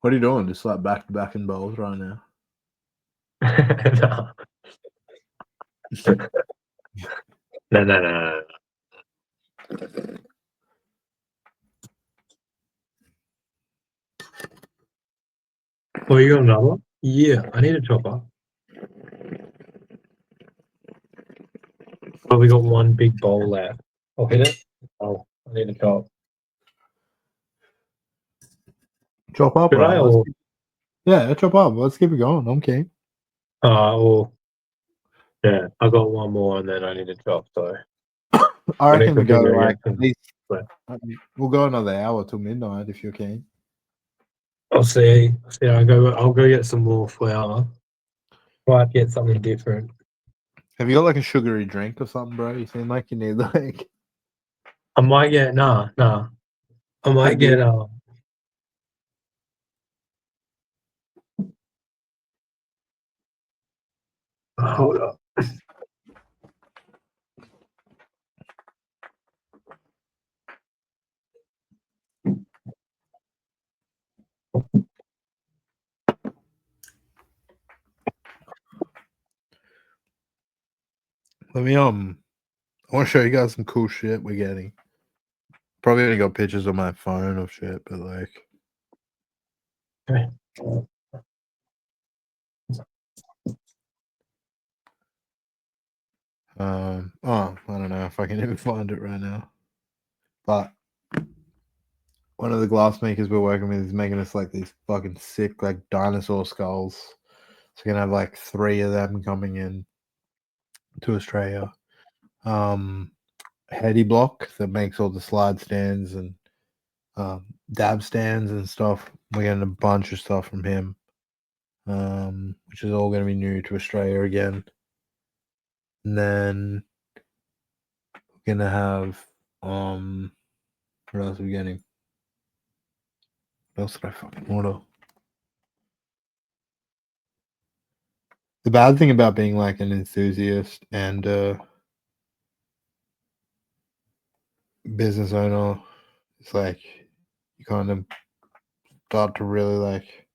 What are you doing? Just like back to back in bowls right now? No. No. Oh, you got another one? Yeah, I need a chopper. Probably got one big bowl left. I'll hit it. Oh, I need a chop. Chop up, Should I right? or Yeah, chop up. Let's keep it going. I'm keen. or yeah, I got one more and then I need a chop, so I we need reckon to we go figure like out at least. but We'll go another hour till midnight if you're keen. I'll see. I'll go get some more flour. Might get something different. Have you got like a sugary drink or something, bro? You seem like you need like. I might get nah. I might get hold up. Let me I want to show you guys some cool shit we're getting. Probably only got pictures on my phone of shit, but like Okay. oh, I don't know if I can even find it right now. But one of the glass makers we're working with is making us like these fucking sick like dinosaur skulls. So we're gonna have like 3 of them coming in to Australia. Heady Block that makes all the slide stands and dab stands and stuff. We're getting a bunch of stuff from him, which is all going to be new to Australia again. And then we're going to have what else are we getting? What else did I fucking order? The bad thing about being like an enthusiast and business owner is like you kind of start to really like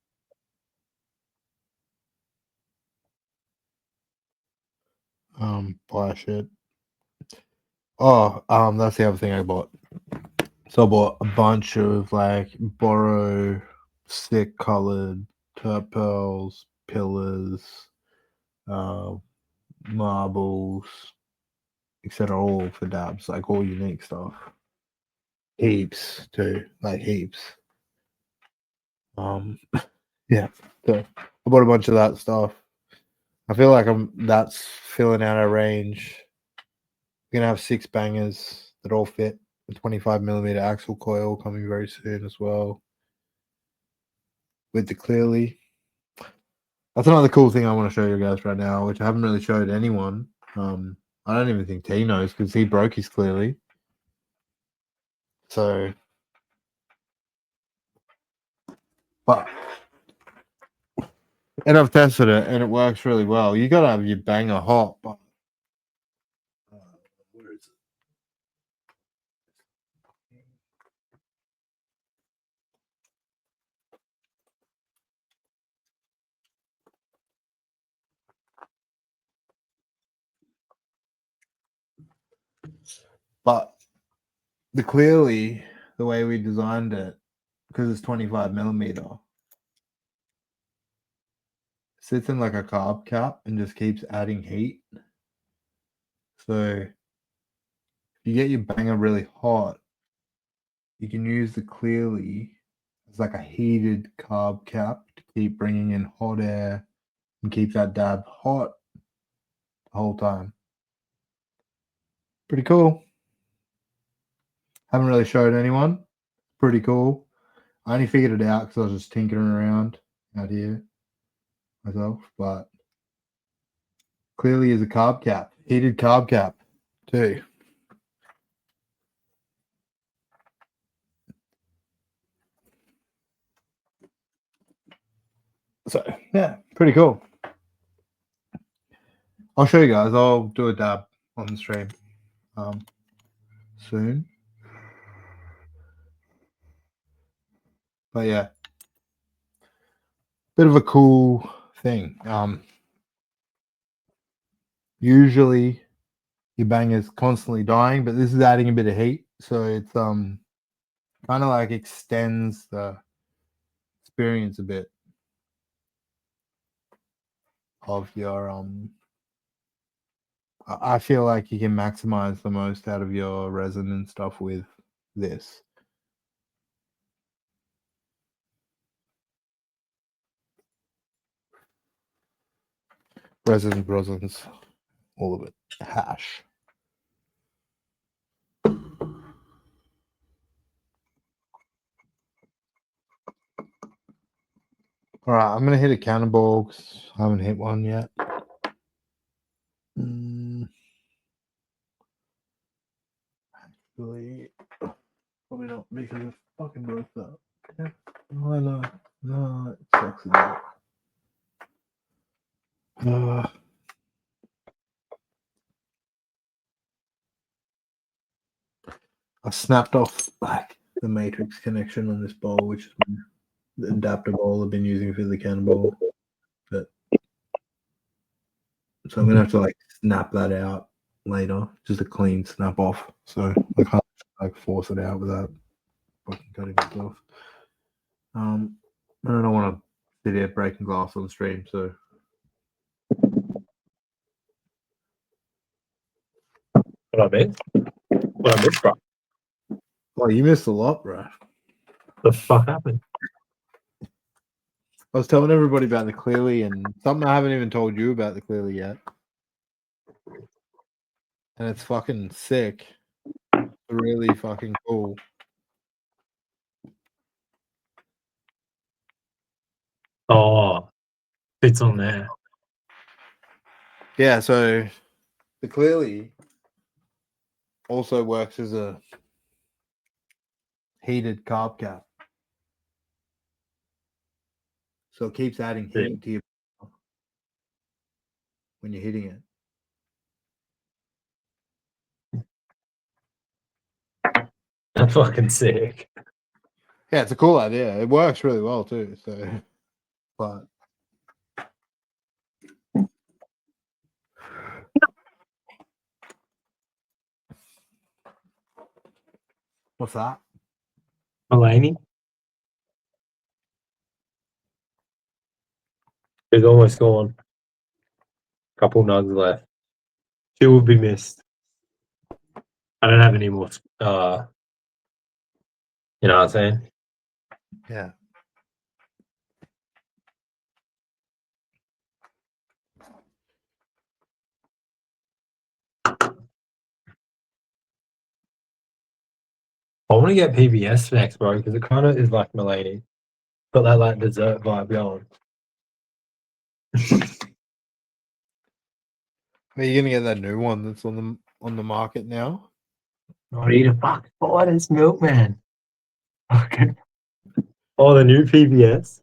buy shit. Oh, that's the other thing I bought. So I bought a bunch of like Boro stick colored turp pearls, pillars, uh, marbles, etc. All for dabs, like all unique stuff. Heaps too, like heaps. Yeah. So I bought a bunch of that stuff. I feel like that's filling out our range. We're gonna have 6 bangers that all fit. A 25mm axle coil coming very soon as well. With the clearly. That's another cool thing I want to show you guys right now, which I haven't really showed anyone. I don't even think T knows because he broke his clearly. So, but and I've tested it and it works really well. You gotta have your banger hot, but where is it? But the clearly the way we designed it, because it's 25mm, sits in like a carb cap and just keeps adding heat. So if you get your banger really hot, you can use the clearly as like a heated carb cap to keep bringing in hot air and keep that dab hot the whole time. Pretty cool. Haven't really showed anyone. Pretty cool. I only figured it out because I was just tinkering around out here myself, but clearly is a carb cap, heated carb cap too. So yeah, pretty cool. I'll show you guys. I'll do a dab on the stream soon. But yeah, bit of a cool thing. Usually your bang is constantly dying, but this is adding a bit of heat, so it's kind of like extends the experience a bit of your I feel like you can maximize the most out of your resin and stuff with this. Resins, all of it. Hash. All right, I'm gonna hit a cannonball because I haven't hit one yet. Actually, probably not because I fucking broke that. Okay. No, it sucks a bit. I snapped off like the matrix connection on this bowl, which is adaptable I've been using for the cannonball. But so I'm gonna have to like snap that out later, just a clean snap off. So I can't like force it out without fucking cutting myself. And I don't want to sit here breaking glass on stream, so What I mean? What I missed, bro? well, you missed a lot, bro. The fuck happened? I was telling everybody about the Clearly and something I haven't even told you about the Clearly yet. And it's fucking sick. Really fucking cool. Oh, it's on there. Yeah, so the Clearly also works as a heated carb cap. So it keeps adding Yeah. heat to your when you're hitting it. That's fucking sick. Yeah, it's a cool idea. It works really well too. So, but what's that? Mulaney is almost gone. Couple nugs left. She will be missed. I don't have any more. You know what I'm saying? Yeah. I want to get PBS next, bro, because it kind of is like Mulaney, got that like dessert vibe going. Are you gonna get that new one that's on the market now? I need a fuck. Oh, it's Milkman. Okay. Oh, the new PBS.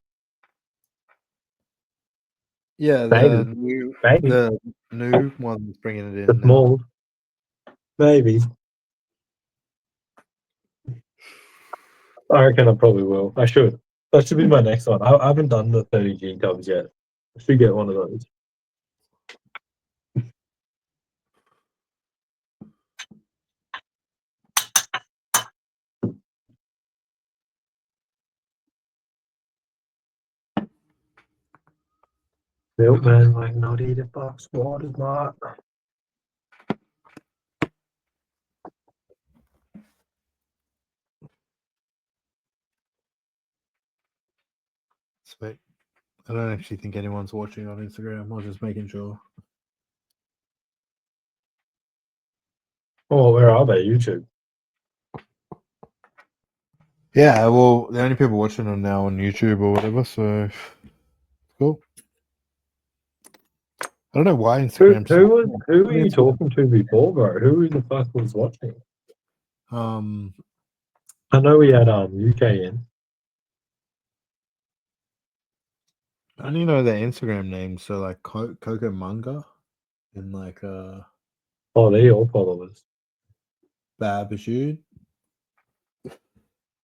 Yeah, Maybe. Maybe. the new one that's bringing it The in now. small. Maybe. I reckon I probably will. I should. That should be my next one. I haven't done the 30G tubs yet. I should get one of those. Milkman, like, not eat a box. Water, Mark. Sweet. I don't actually think anyone's watching on Instagram. I was just making sure. Oh, where are they? YouTube. Yeah, well, the only people watching are now on YouTube or whatever, so cool. I don't know why Instagram's Who were you talking to before, bro? Who the fuck was watching? I know we had UK in. I only know their Instagram names, so like Coco Manga and like Oh, they all followers. Babashoot.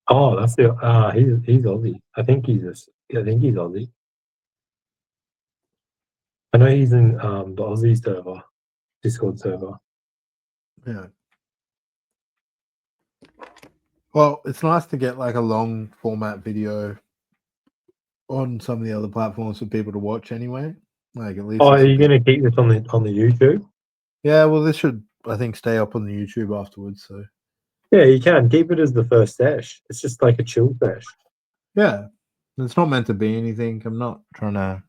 Oh, that's the he's Aussie. I think he's Aussie. I know he's in the Aussie server, Discord server. Yeah. Well, it's nice to get like a long format video on some of the other platforms for people to watch anyway. Like at least. Oh, are you gonna keep this on the YouTube? Yeah, well, this should I think stay up on the YouTube afterwards. So Yeah, you can keep it as the first sesh. It's just like a chill sesh. yeah, it's not meant to be anything. I'm not trying to.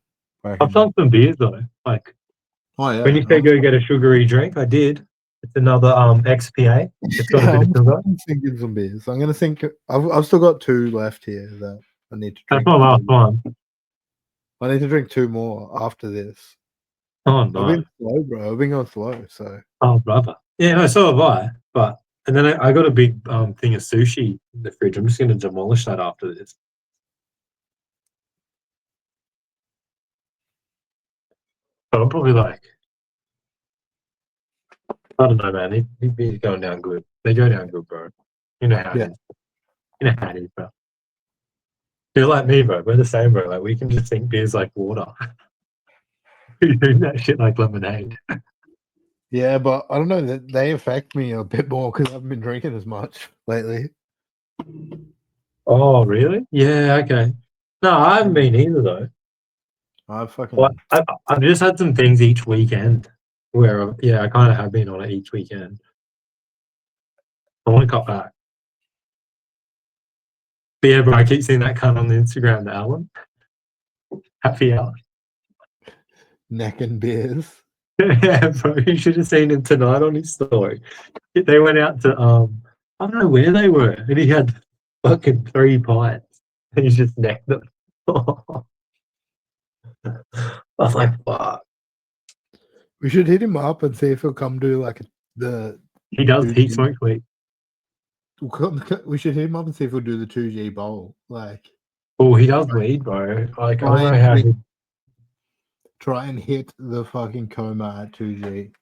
I've done some beers though. Like Oh yeah. when you say go get a sugary drink, I did. It's another XPA. It's got a bit of sugar. I'm thinking some beers. I'm gonna think. I've still got 2 left here that I need to That's drink. my last one. I need to drink 2 more after this. Oh I've no. been slow, bro. I've been going slow. So Oh brother. Yeah, no, so have I. But and then I got a big thing of sushi in the fridge. I'm just gonna demolish that after this. But I'm probably like, I don't know, man. These beers going down good. They go down good, bro. You know how it yeah, is. You know how it is, bro. You're like me, bro. We're the same, bro. Like we can just think beer's like water. You drink that shit like lemonade. Yeah, but I don't know that they affect me a bit more because I haven't been drinking as much lately. Oh, really? Yeah, okay. No, I haven't been either though. I fucking Well, I've just had some things each weekend where, yeah, I kind of have been on it each weekend. I want to cut back. But yeah, bro, I keep seeing that cunt on the Instagram, the Alan. Happy hour. neck and beers. Yeah, bro, you should have seen him tonight on his story. They went out to I don't know where they were, and he had fucking 3 pints, and he's just necked them. I was like, fuck. We should hit him up and see if he'll come do like the He does. He 2G. smokes weed. We should hit him up and see if he'll do the 2G bowl. Like, Oh, he does weed, bro. Like, I don't try know how he. try and hit the fucking coma at 2G.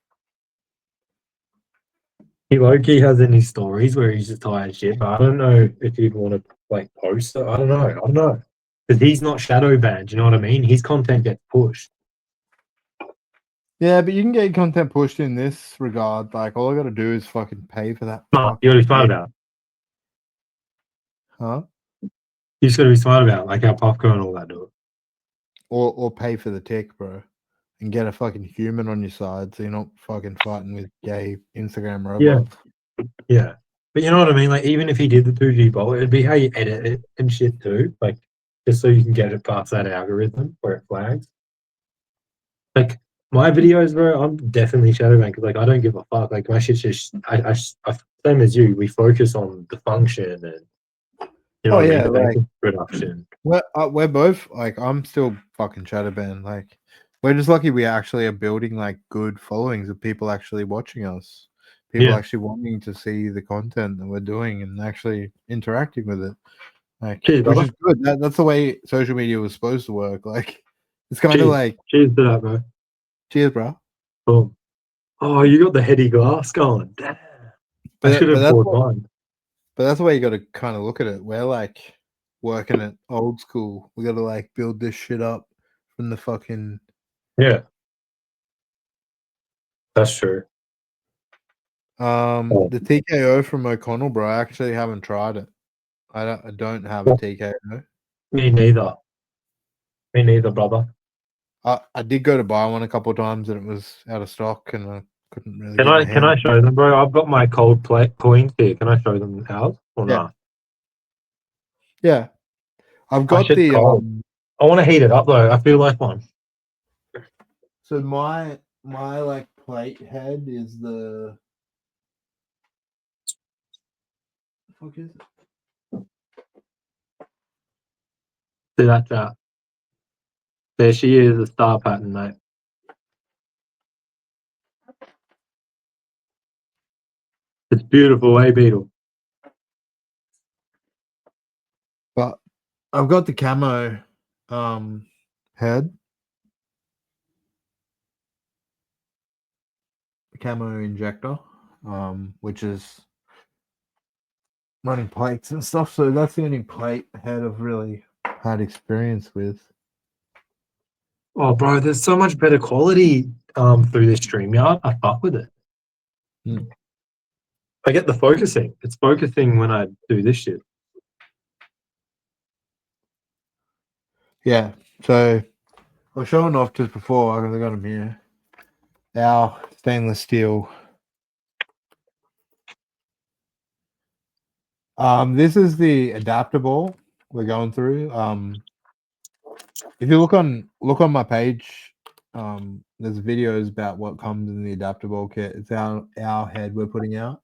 He low-key has in his stories where he's just tired shit, but I don't know if he'd want to like post it. I don't know. Because he's not shadow banned, you know what I mean? His content gets pushed. Yeah, but you can get content pushed in this regard. Like, all I got to do is fucking pay for that. But you gotta be smart about it. Huh? You just gotta be smart about it, like how Puffco and all that do it. Or pay for the tick, bro, and get a fucking human on your side, so you're not fucking fighting with gay Instagram robots. Yeah. But you know what I mean? Like, even if he did the 2G bowl, it'd be how you edit it and shit too. Like, just so you can get it past that algorithm where it flags. Like, my videos, bro, I'm definitely shadow banned because, like, I don't give a fuck. Like, my shit's just, same as you, we focus on the function and, you know Oh what I mean? yeah, The like basic production. we're both like I'm still fucking shadow banned. Like we're just lucky we actually are building like good followings of people actually watching us, people Yeah. actually wanting to see the content that we're doing and actually interacting with it. Like, Cheers, which brother. is good. That's the way social media was supposed to work. Like, it's kind of Cheers. like, Cheers to that, bro. cheers, bro. Boom. Oh, you got the heady glass going. Damn. I should But have that's poured what, mine. but that's the way you got to kind of look at it. We're like working at old school. We got to like build this shit up from the fucking. Yeah, that's true. Oh, The TKO from O'Connell, bro. I actually haven't tried it. I don't have a TKO. me neither. Me neither, brother. I did go to buy one a couple of times and it was out of stock and I couldn't really Can get my I hands. show them, bro? I've got my cold plate coins here. Can I show them ours or Yeah, not? yeah. I've My got shit's the cold. I want to heat it up though. I feel like one. So my like plate head is the fuck is it? See that chat? There she is, the star pattern, mate. It's beautiful, eh, Beetle? But I've got the camo head. The camo injector, which is running plates and stuff. So that's the only plate head I've really had experience with. Oh, bro, there's so much better quality through this StreamYard. I fuck with it. Hmm. I get the focusing. It's focusing when I do this shit. Yeah. So I was showing off just before I got them here. Our stainless steel. This is the adaptable we're going through. If you look on my page, there's videos about what comes in the adaptable kit. It's our head we're putting out.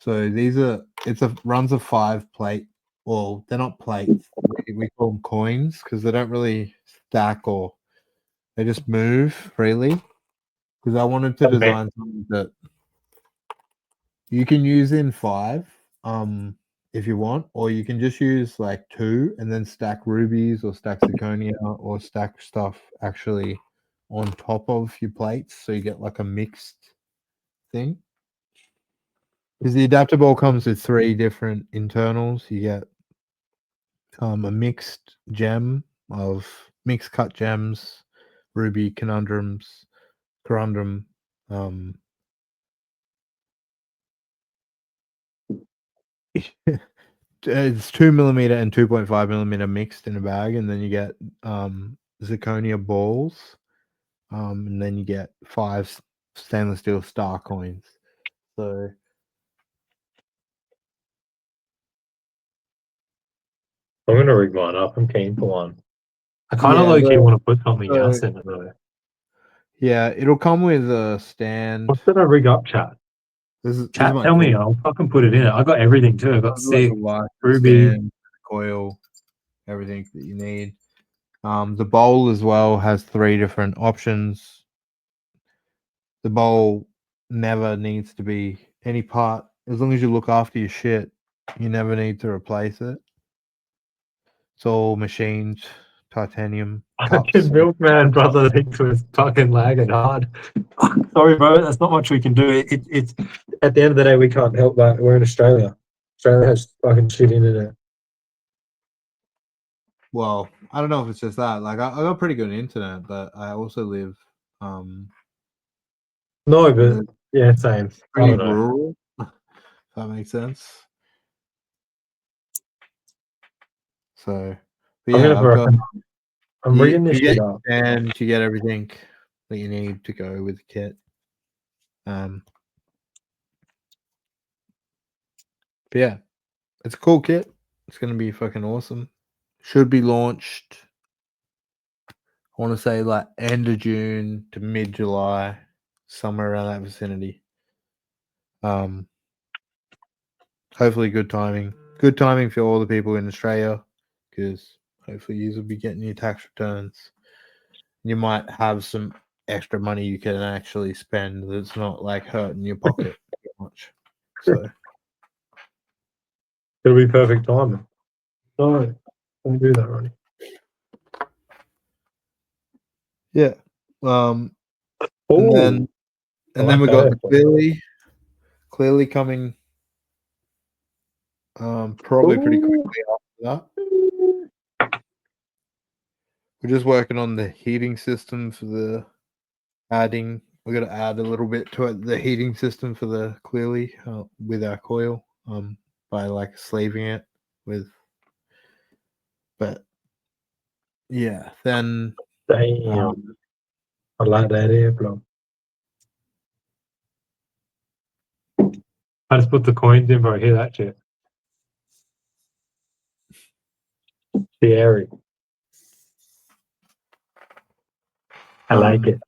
So these are runs of 5 plate. Well, they're not plates. We call them coins because they don't really stack or they just move freely. Because I wanted to Okay. design something that you can use in 5, if you want, or you can just use like 2 and then stack rubies or stack zirconia or stack stuff actually on top of your plates, so you get like a mixed thing. Because the adaptable comes with 3 different internals. You get a mixed gem of mixed cut gems, ruby, corundum. It's 2mm and 2.5mm mixed in a bag, and then you get zirconia balls, and then you get 5 stainless steel star coins. So I'm gonna rig mine up. I'm keen for one. I kind of yeah, low key want to put something so, else in it though. yeah, it'll come with a stand. What did I rig up, chat? This is Chat, my tell me. kit. I'll fucking put it in it. I got everything too. I got Comes with, like, sick, a light ruby. stand, coil, everything that you need. The bowl as well has 3 different options. The bowl never needs to be any part. As long as you look after your shit, you never need to replace it. It's all machined titanium cups. Fucking milkman, brother. Things was fucking lagging hard. Sorry, bro. That's not much we can do. It's at the end of the day, we can't help that. We're in Australia. Australia has fucking shit internet. Well, I don't know if it's just that. Like, I got pretty good internet, but I also live No, in but a yeah, same. I pretty don't know. rural. If that makes sense. So, but I'm yeah, gonna I've got reckon. I'm rigging this you get shit up. and you get everything that you need to go with the kit. But yeah, it's a cool kit. It's gonna be fucking awesome. Should be launched. I want to say like end of June to mid July, somewhere around that vicinity. Hopefully good timing. Good timing for all the people in Australia, because hopefully you will be getting your tax returns. You might have some extra money you can actually spend that's not like hurting your pocket too much. So It'll be perfect timing. No, don't do that, Ronnie. yeah. And Oh, then I we like got the that. clearly coming probably pretty Ooh. quickly after that. We're just working on the heating system for the adding. We got to add a little bit to it, the heating system for the clearly with our coil by like slaving it with. But yeah, then Damn. I like that air, bro. I just put the coins in, bro. Hear that shit? Scary. I like it.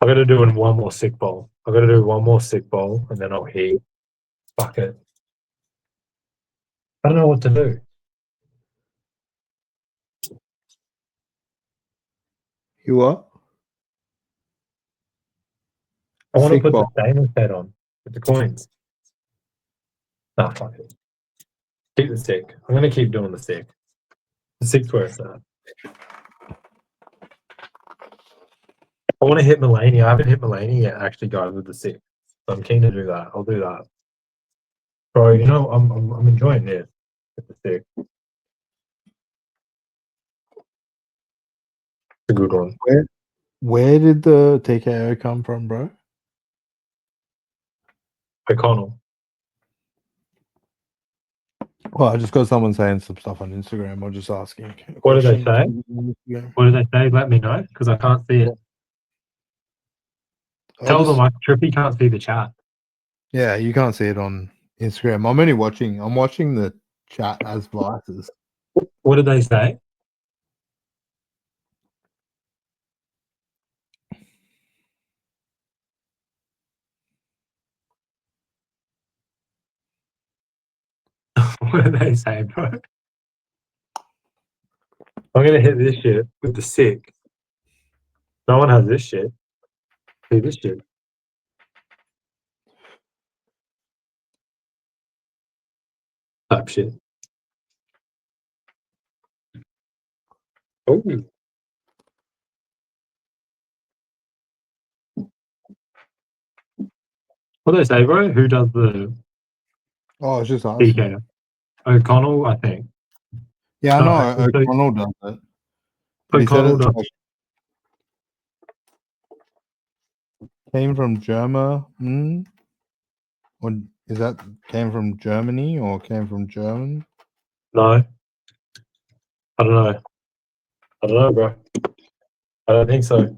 I gotta do one more sick bowl. I gotta do one more sick bowl, and then I'll heat. Fuck it. I don't know what to do. You what? I want to Sick put the ball. stainless head on with the coins. Nah, fuck it. Keep the stick. I'm gonna keep doing the stick. The stick's where it's at. I want to hit Melania. I haven't hit Melania yet, actually, guys, with the stick. So I'm keen to do that. I'll do that. Bro, you know, I'm enjoying this with the stick. It's a good one. Where did the TKO come from, bro? O'Connell. Well, I just got someone saying some stuff on Instagram. I'm just asking a What did they question. say? What did they say? Let me know, because I can't see it. Tell them Trippy can't see the chat. Yeah, you can't see it on Instagram. I'm watching the chat as Vices. What did they say? What did they say, bro? I'm gonna hit this shit with the sick. No one has this shit. See this shit. Type shit. Oh. What do they say, bro? Who does the Oh, it's just us. PK? O'Connell, I think. Yeah, I No, know actually, O'Connell does it. But he said O'Connell it's does. like, came from Germany. Or is that came from Germany or came from German? No, I don't know. I don't know, bro. I don't think so.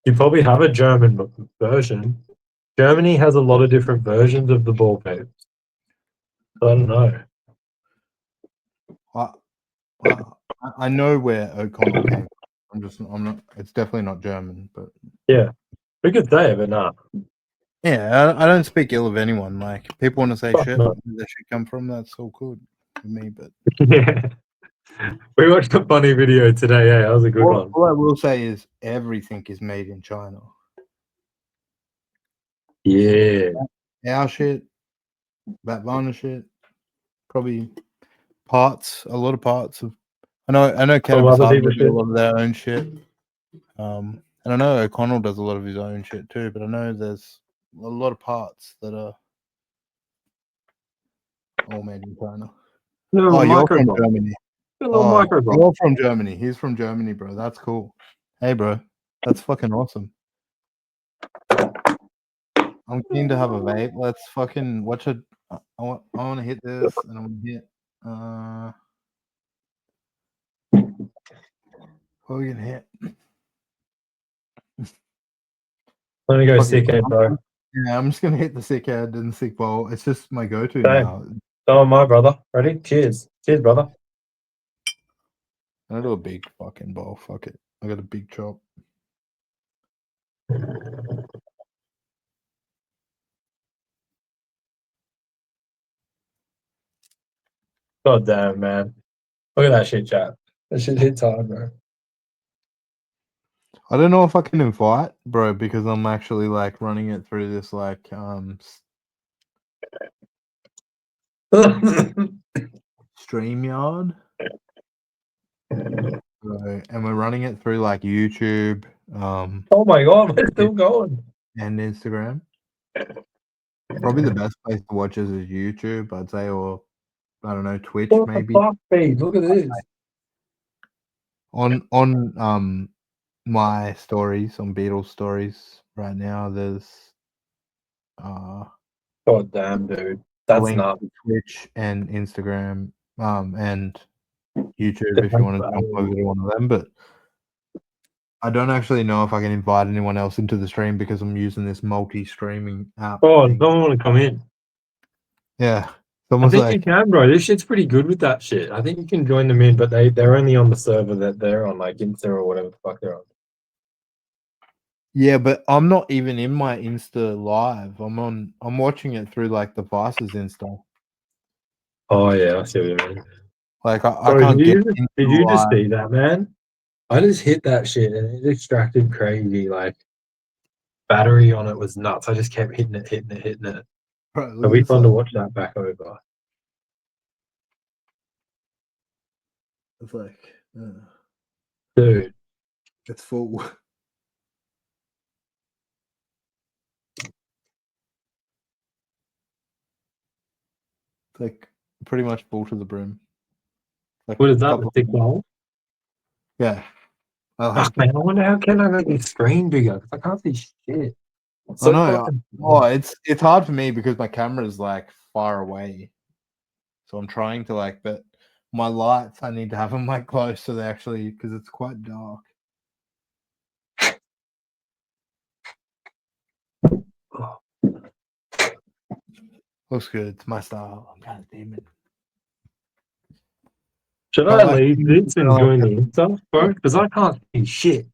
You probably have a German version. Germany has a lot of different versions of the ball pit. I don't know. I know where O'Connell came from. I'm not. It's definitely not German, but Yeah, we could say it, but nah. yeah, I don't speak ill of anyone. Like people want to say Fuck shit, no. where they should come from. That's all good for me. But Yeah. We watched a funny video today. Yeah, that was a good one. all I will say is everything is made in China. Yeah. Our shit, Batvana shit, probably parts. A lot of parts of. I know. Some Cannabis other Hardware people do a shit. lot of their own shit. And I know O'Connell does a lot of his own shit too. But I know there's a lot of parts that are all made in China. Little Oh, you're micro from block. Germany. A little Oh, micro block. you're from Germany. He's from Germany, bro. That's cool. Hey, bro. That's fucking awesome. I'm keen to have a vape. Let's fucking watch it. I want to hit this, and I want to hit. What are we gonna hit? Let me go Fuck it. sick head, bro. Yeah, I'm just gonna hit the sick head and the sick bowl. It's just my go-to Same. now. So am I, brother. Ready? Cheers. Cheers, brother. I do a big fucking bowl. Fuck it. I got a big chop. God damn, man. Look at that shit, chat. That shit hits hard, bro. I don't know if I can invite, bro, because I'm actually like running it through this like StreamYard. And we're running it through like YouTube, Oh my god, we're still going. and Instagram. Probably the best place to watch us is YouTube, I'd say, or I don't know, Twitch What the maybe. fuck, Pete? Look at this. On my stories, on Beedles stories right now, there's God damn, dude. a That's link nuts. to Twitch and Instagram, and YouTube if you want to jump over to one of them. But I don't actually know if I can invite anyone else into the stream because I'm using this multi-streaming app Oh, thing. don't want to come in. Yeah. I Someone's think like, you can, bro. This shit's pretty good with that shit. I think you can join them in, but they're only on the server that they're on, like Insta or whatever the fuck they're on. yeah, but I'm not even in my Insta live. I'm watching it through like the Vice's Insta. Oh yeah, I see what you mean. Like I Bro, can't get did into you just live. see that, man? I just hit that shit and it extracted crazy. Like battery on it was nuts. I just kept hitting it. Bro, look It'll at be this fun to side. watch that back over. It's like Dude, it's full. It's like pretty much full to the brim. Like what is a that? The couple thick of, bowl? yeah. Fuck, man, I wonder how can I make the screen bigger? 'Cause I can't see shit. It's I so know. fucking Oh, it's hard for me because my camera is like far away. So I'm trying to like, but my lights I need to have them like close so they actually because it's quite dark. Oh. Looks good. It's my style. God damn it. Should I I like leave this I and like join the that. Insta, bro? Because I can't see shit.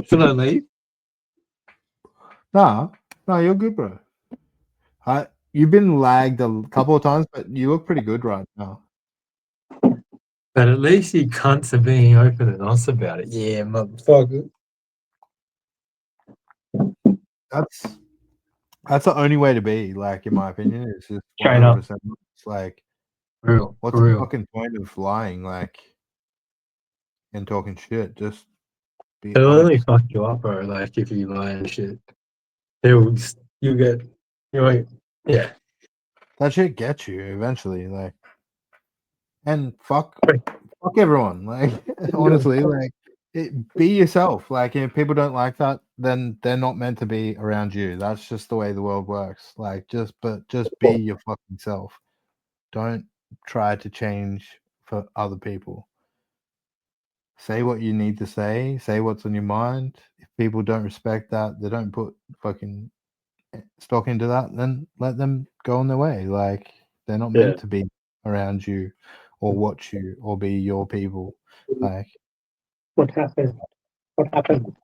Should I leave? Nah, no, you're good, bro. You've been lagged a couple of times, but you look pretty good right now. But at least you cunts are being open and honest about it. Yeah, motherfucker. That's the only way to be, like in my opinion. It's just Straight up. 100%. It's like, Real. what's For the real. fucking point of lying, like, and talking shit? Just Be It'll only honest. fuck you up, bro. Like if you lie and shit, you get you like yeah. That shit gets you eventually. Like, and fuck everyone. Like, honestly, like, be yourself. Like, if people don't like that, then they're not meant to be around you. That's just the way the world works. Like, just be your fucking self. Don't try to change for other people. Say what you need to say. Say what's on your mind. If people don't respect that, they don't put fucking stock into that, then let them go on their way. Like, they're not Yeah. meant to be around you or watch you or be your people. Like, What happened? What happened?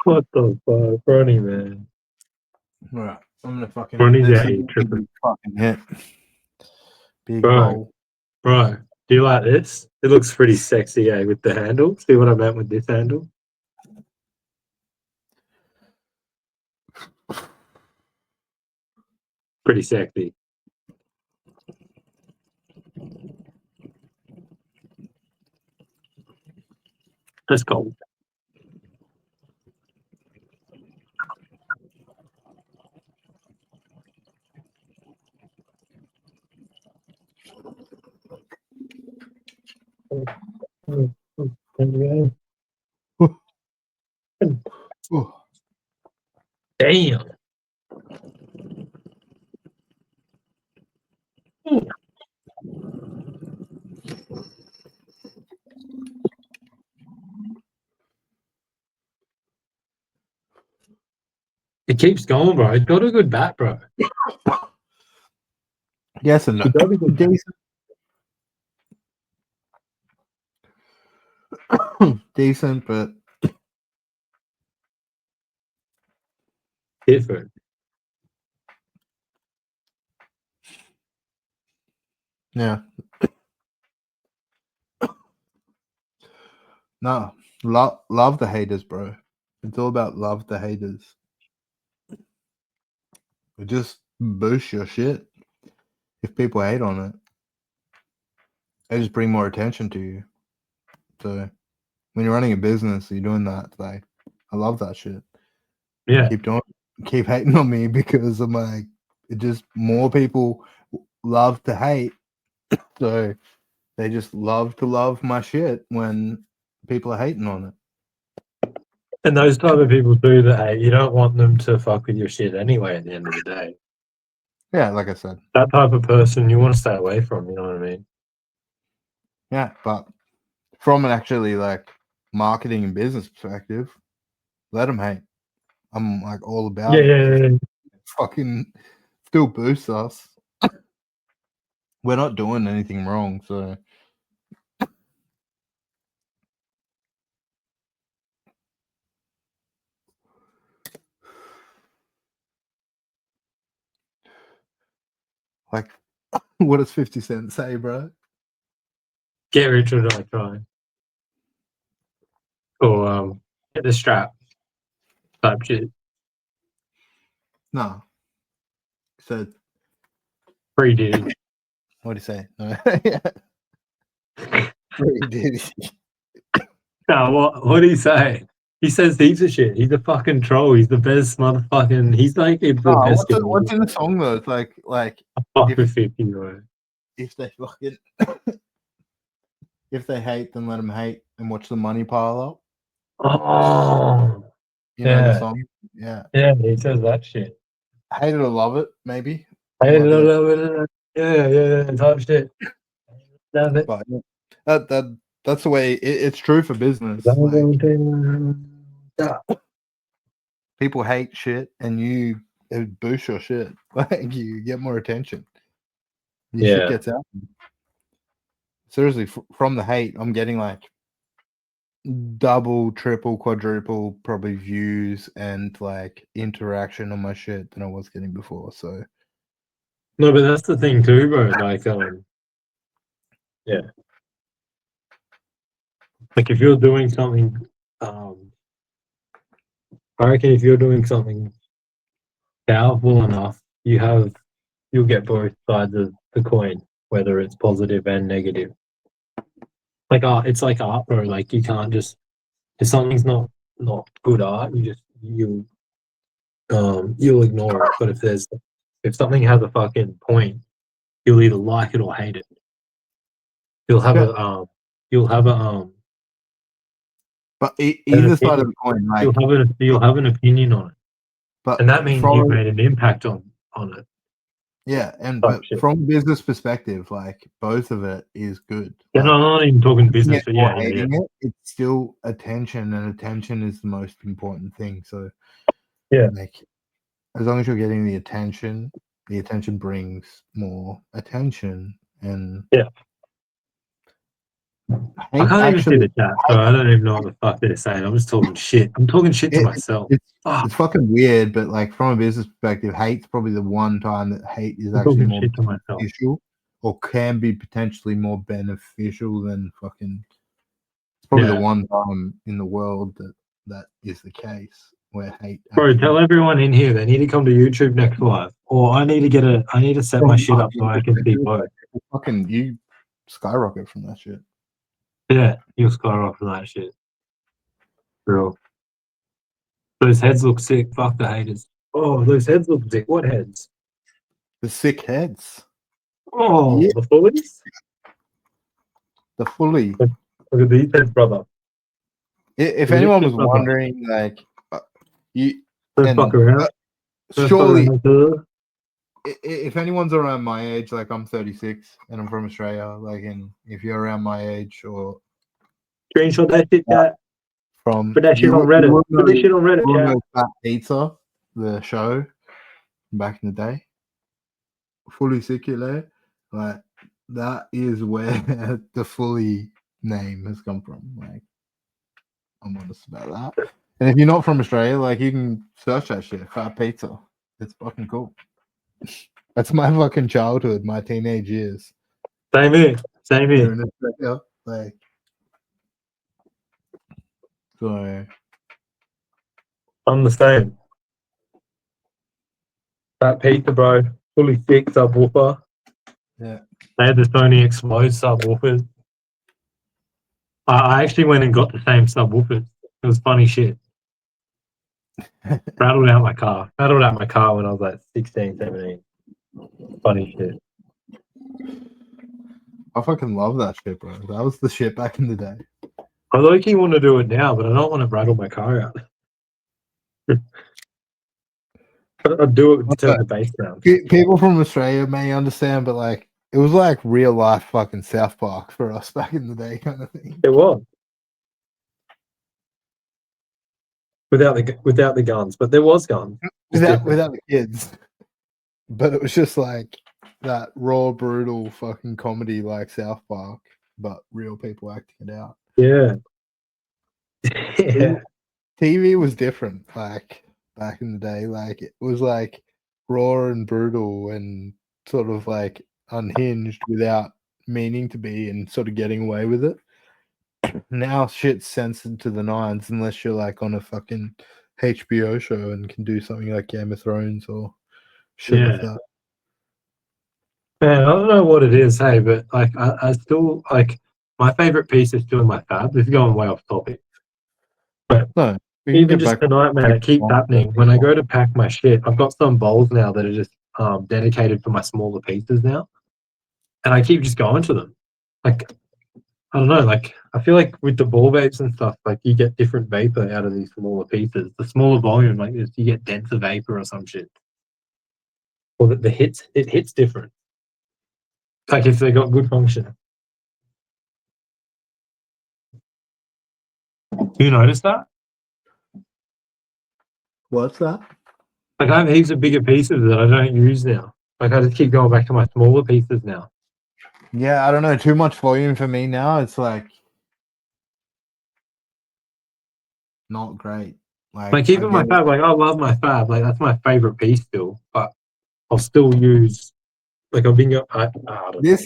What the fuck, Ronnie, man? right, I'm gonna fucking hit Ronnie's this. out here tripping, Fucking hit. Big bro. bowl. Bro, do you like this? It looks pretty sexy, eh? With the handle. See what I meant with this handle? Pretty sexy. That's cool. Oh, Damn. It keeps going, bro. It's got a good bat, bro. yes and no. It got a good bat. Decent, but Different. yeah. No, love the haters, bro. It's all about love the haters. It just boosts your shit. If people hate on it, they just bring more attention to you. So when you're running a business, you're doing that. Like, I love that shit. Yeah. Keep hating on me because I'm like, it just more people love to hate. So they just love to love my shit when people are hating on it. And those type of people do that, hey, you don't want them to fuck with your shit anyway at the end of the day. Yeah, like I said. That type of person you want to stay away from, you know what I mean? Yeah, but from an actually like marketing and business perspective, let them hate. I'm like all about it. Yeah. Fucking still boosts us. We're not doing anything wrong, so like, what does 50 Cent say, bro? Get rich or die trying. Or get the strap type shit. No. So Free Diddy. what do you say? No. Free Diddy. No, what do he say? He says heaps of shit. He's a fucking troll. He's the best motherfucking. He's like the Oh, best what's in comedian. the song though? It's like Fuck if with 50, bro. if they fucking if they hate, then let them hate and watch the money pile up. Oh, You know the yeah. song? Yeah. Yeah, he says that shit. Hate it or love it, maybe. Hey, Might be the yeah, type shit. Damn it. but yeah. That's the way it's true for business. Like, Yeah. people hate shit and it boosts your shit. Like, you get more attention. Your shit Yeah. gets out. Seriously, from the hate, I'm getting like double, triple, quadruple probably views and like interaction on my shit than I was getting before. So No, but that's the thing too, bro. Like, yeah. Like if you're doing something, I reckon if you're doing something powerful enough, you'll get both sides of the coin whether it's positive and negative. Like art, it's like art, bro. Like you can't just if something's not good art, you'll ignore it. But if something has a fucking point, you'll either like it or hate it. You'll have a But an either side of opinion. the coin, like You'll have an opinion on it, but and that means you've from made an impact on it. yeah, and Type but shit. from a business perspective, like both of it is good. Yeah, no, Like, I'm not even talking liking business, it but or yeah. hating it, it's still attention, and attention is the most important thing. So Yeah. like as long as you're getting the attention brings more attention, and Yeah. I can't even see the chat, so I don't even know what the fuck they're saying. I'm just talking shit. I'm talking shit to myself. It's fucking weird, but like from a business perspective, hate's probably the one time that hate is I'm actually talking more shit to myself. beneficial, or can be potentially more beneficial than fucking. It's probably the one time in the world that is the case where hate. Bro, tell everyone in here they need to come to YouTube next live, or I need to set my shit up so I can see both. Fucking you skyrocket from that shit. Yeah, you'll skyrocket from that shit. Bro. Those heads look sick. Fuck the haters. Oh, those heads look sick. What heads? The sick heads. Oh, Yeah. the fullies? The fully. Look at these heads, brother. If anyone was wondering, like, you don't fuck around. Surely, if anyone's around my age, like I'm 36 and I'm from Australia, like, and if you're around my age or screenshot that shit, chat. From put that shit on Reddit. Put this shit on Reddit, chat. Fat Pizza, the show back in the day, fully circular, like that is where the fully name has come from. Like, I'm honest about that. And if you're not from Australia, like you can search that shit, Fat Pizza. It's fucking cool. That's my fucking childhood, my teenage years. Same here. Same here. In Australia, like, so I'm the same. Fat pizza, bro. Fully thick subwoofer. Yeah. They had the Sony Explode subwoofers. I actually went and got the same subwoofers. It was funny shit. Rattled out my car when I was like 16, 17. Funny shit. I fucking love that shit, bro. That was the shit back in the day. I low-key want to do it now, but I don't want to rattle my car out. I'd do it to turn the bass down. People from Australia may understand, but like it was like real life fucking South Park for us back in the day, kind of thing. It was. Without the guns, but there was guns. Without the kids. But it was just like that raw, brutal fucking comedy like South Park, but real people acting it out. Yeah. Yeah. TV was different, like back in the day. Like it was like raw and brutal and sort of like unhinged without meaning to be and sort of getting away with it. Now shit's censored to the nines unless you're like on a fucking HBO show and can do something like Game of Thrones or shit like that. Man, I don't know what it is, hey, but like I still like my favorite piece is still my fab. This is going way off topic. But no, even just tonight, man, it keeps happening. When I go to pack my shit, I've got some bowls now that are just dedicated for my smaller pieces now. And I keep just going to them. Like I don't know, like I feel like with the ball vapes and stuff, like you get different vapor out of these smaller pieces. The smaller volume, like you get denser vapor or some shit. Or it hits different. Like if they got good function. You notice that? What's that? Like I have heaps of bigger pieces that I don't use now. Like I just keep going back to my smaller pieces now. Yeah, I don't know. Too much volume for me now. It's like not great. Like even my fab, like I love my fab. Like that's my favorite piece still. But I'll still use. Like I've been going. This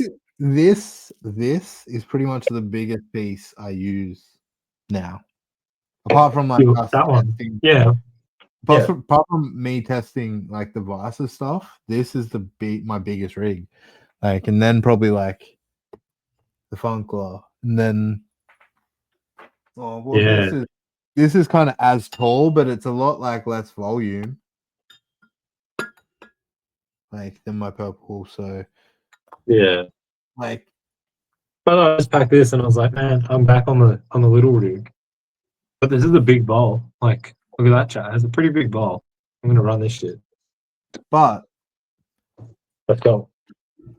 is pretty much the biggest piece I use now. Apart from like that one, testing, yeah. Apart from me testing like devices stuff, this is my biggest rig. Like, and then probably like the Funkler, and then Yeah. this is kind of as tall, but it's a lot like less volume, like than my purple. So Yeah. like, But I just packed this and I was like, man, I'm back on the little rig. But this is a big bowl. Like, look at that chat. It has a pretty big bowl. I'm gonna run this shit. but Let's go.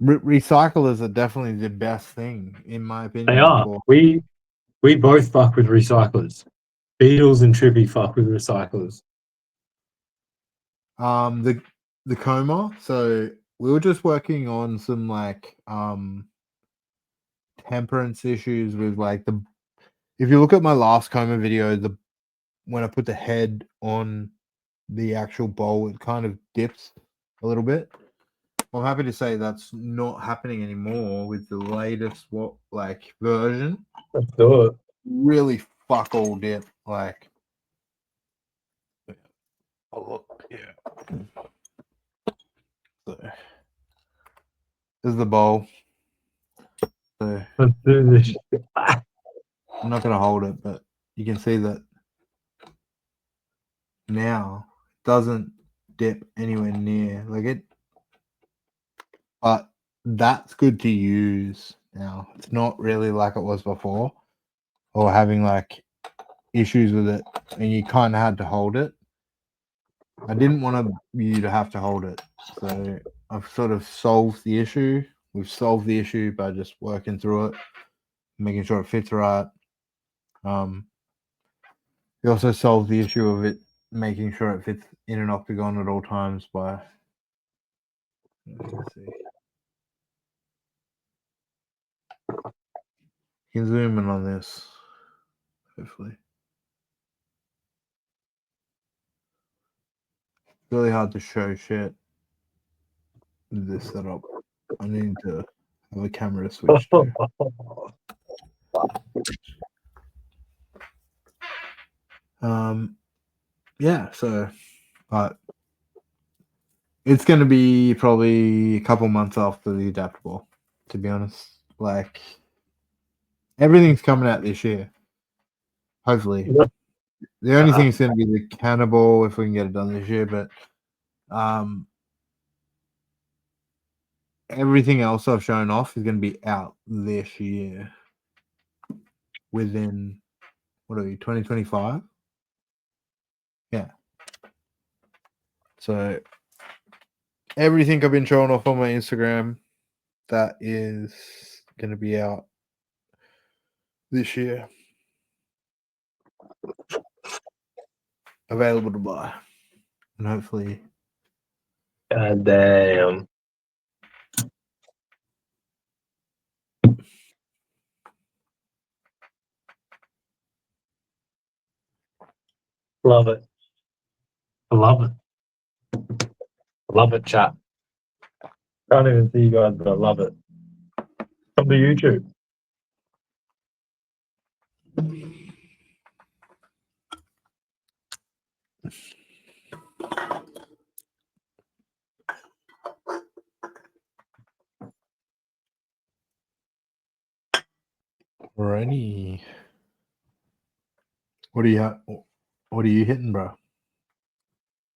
recyclers are definitely the best thing in my They opinion. are. For We both fuck with recyclers. Beedles and Trippy fuck with recyclers. the coma. So we were just working on some like temperance issues with like the. If you look at my last coma video, the when I put the head on the actual bowl, it kind of dips a little bit. I'm happy to say that's not happening anymore with the latest version. Let's do it. Really fuck all dip. Like, oh look, yeah. So, this is the bowl. So Let's do this. I'm not gonna hold it, but you can see that now it doesn't dip anywhere near like it. But that's good to use now. It's not really like it was before, or having like issues with it, and you kind of had to hold it. I didn't want you to have to hold it, so I've sort of solved the issue. We've solved the issue by just working through it, making sure it fits right. We also solved the issue of it making sure it fits in an octagon at all times by. Let's see. You can zoom in on this, hopefully. Really hard to show shit with this setup. I need to have a camera to switch to. Yeah, so, but it's going to be probably a couple months after the adaptable, to be honest. Like, everything's coming out this year, hopefully. The only thing is going to be the cannibal if we can get it done this year, but everything else I've shown off is going to be out this year within, what are we, 2025? Yeah. So everything I've been showing off on my Instagram, that is going to be out this year. Available to buy. And hopefully. God damn. Love it. I love it. I love it, chat. Can't even see you guys, but I love it. Come to YouTube. Alrighty. What are you hitting, bro?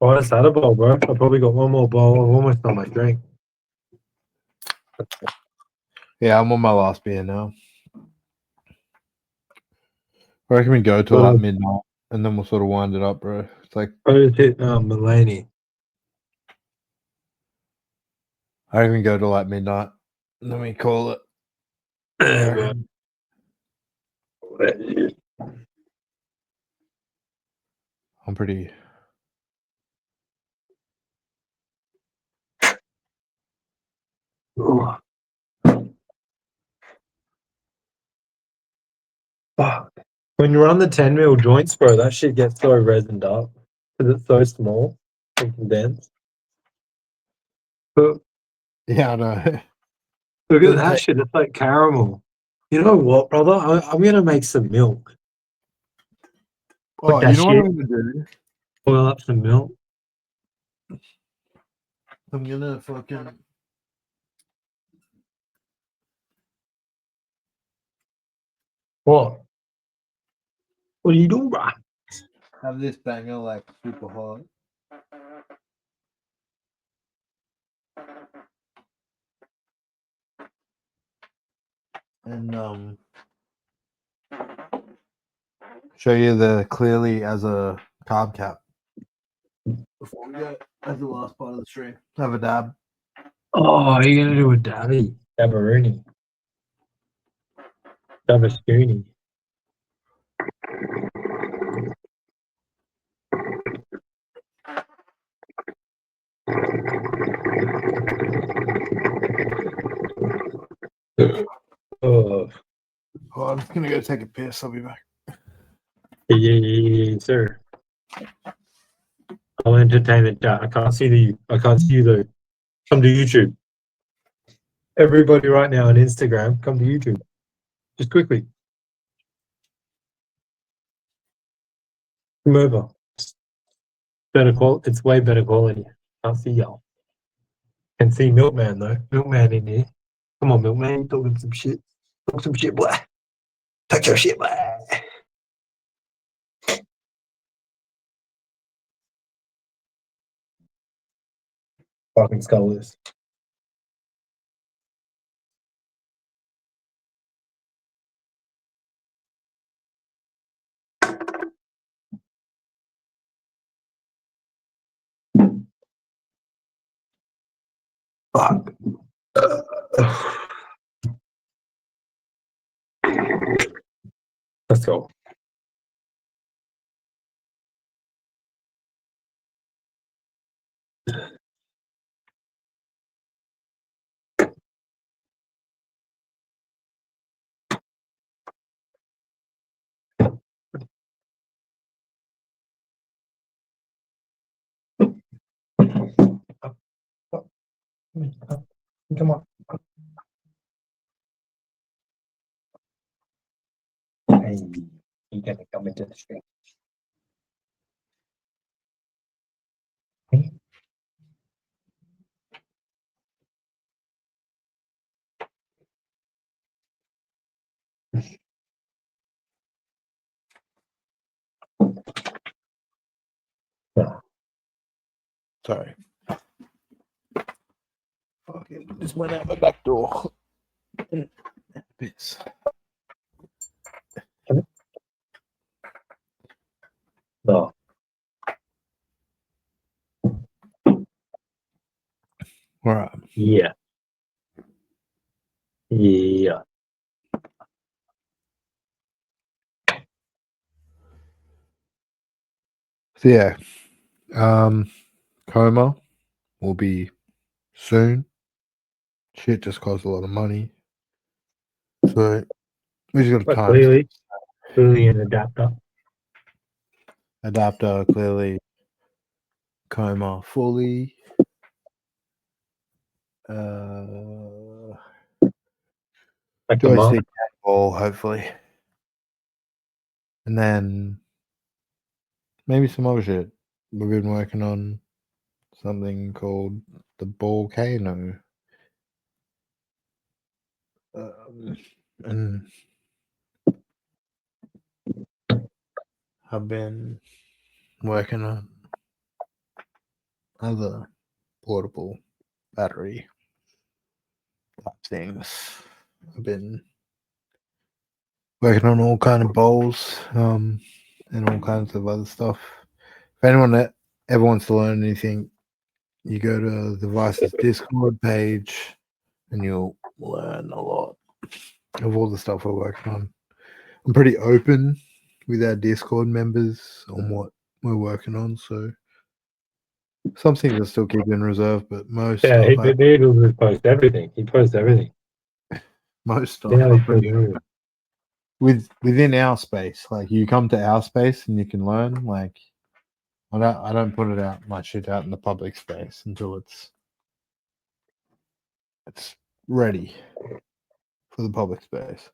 Oh, that's that a bowl, bro. I probably got one more bowl. I've almost done my drink. Yeah, I'm on my last beer now. I reckon we go till like midnight and then we'll sort of wind it up, bro. It's like I just hit Mulaney. I reckon we go till like midnight. And then we call it. I'm pretty. Fuck. When you run the 10 mil joints, bro, that shit gets so resined up because it's so small and condensed. But Yeah, I know. look at that shit. It's like caramel. You know what, brother? I'm going to make some milk. Oh, Put that you know what shit, I'm gonna do? boil up some milk. I'm gonna fucking What? What are you doing, bro? Have this banger like super hot. And show you the clearly as a carb cap before we go as the last part of the stream. Have a dab. Oh, you're gonna do a dabby. Dabberoonie. Dabberspoonie. Oh, Oh, I'm just gonna go take a piss. I'll be back. yeah, sir. I'll entertain the chat. I can't see you though. Come to YouTube. Everybody right now on Instagram, come to YouTube. Just quickly. Come over. Better quality. It's way better quality. Can't see y'all. Can see Milkman though. Milkman in here. Come on, Milkman. You talking some shit. Talk some shit, boy. Talk your shit, boy. Fucking scholars. Fuck. Let's go. Come on. Hey, you gotta come into the stream. Sorry. Fucking just went out my back door. Piss. No. All right. Yeah. Yeah. So yeah, coma will be soon. Shit just costs a lot of money. So we just got But time. clearly an adapter. Adapter clearly. Coma fully. Like the mark. Joystick ball, hopefully. And then maybe some other shit. We've been working on something called the Volcano. And I've been working on other portable battery type things. I've been working on all kind of bowls, and all kinds of other stuff. If anyone that ever wants to learn anything, you go to the Vice's Discord page and you'll learn a lot of all the stuff we're working on. I'm pretty open with our Discord members on what we're working on, so some things I still keep in reserve, but most Yeah, stuff, Beedles would post everything. He posts everything. most stuff, Now he I'm posts pretty everything. within our space. Like you come to our space and you can learn. Like I don't put it out my shit out in the public space until it's ready for the public space.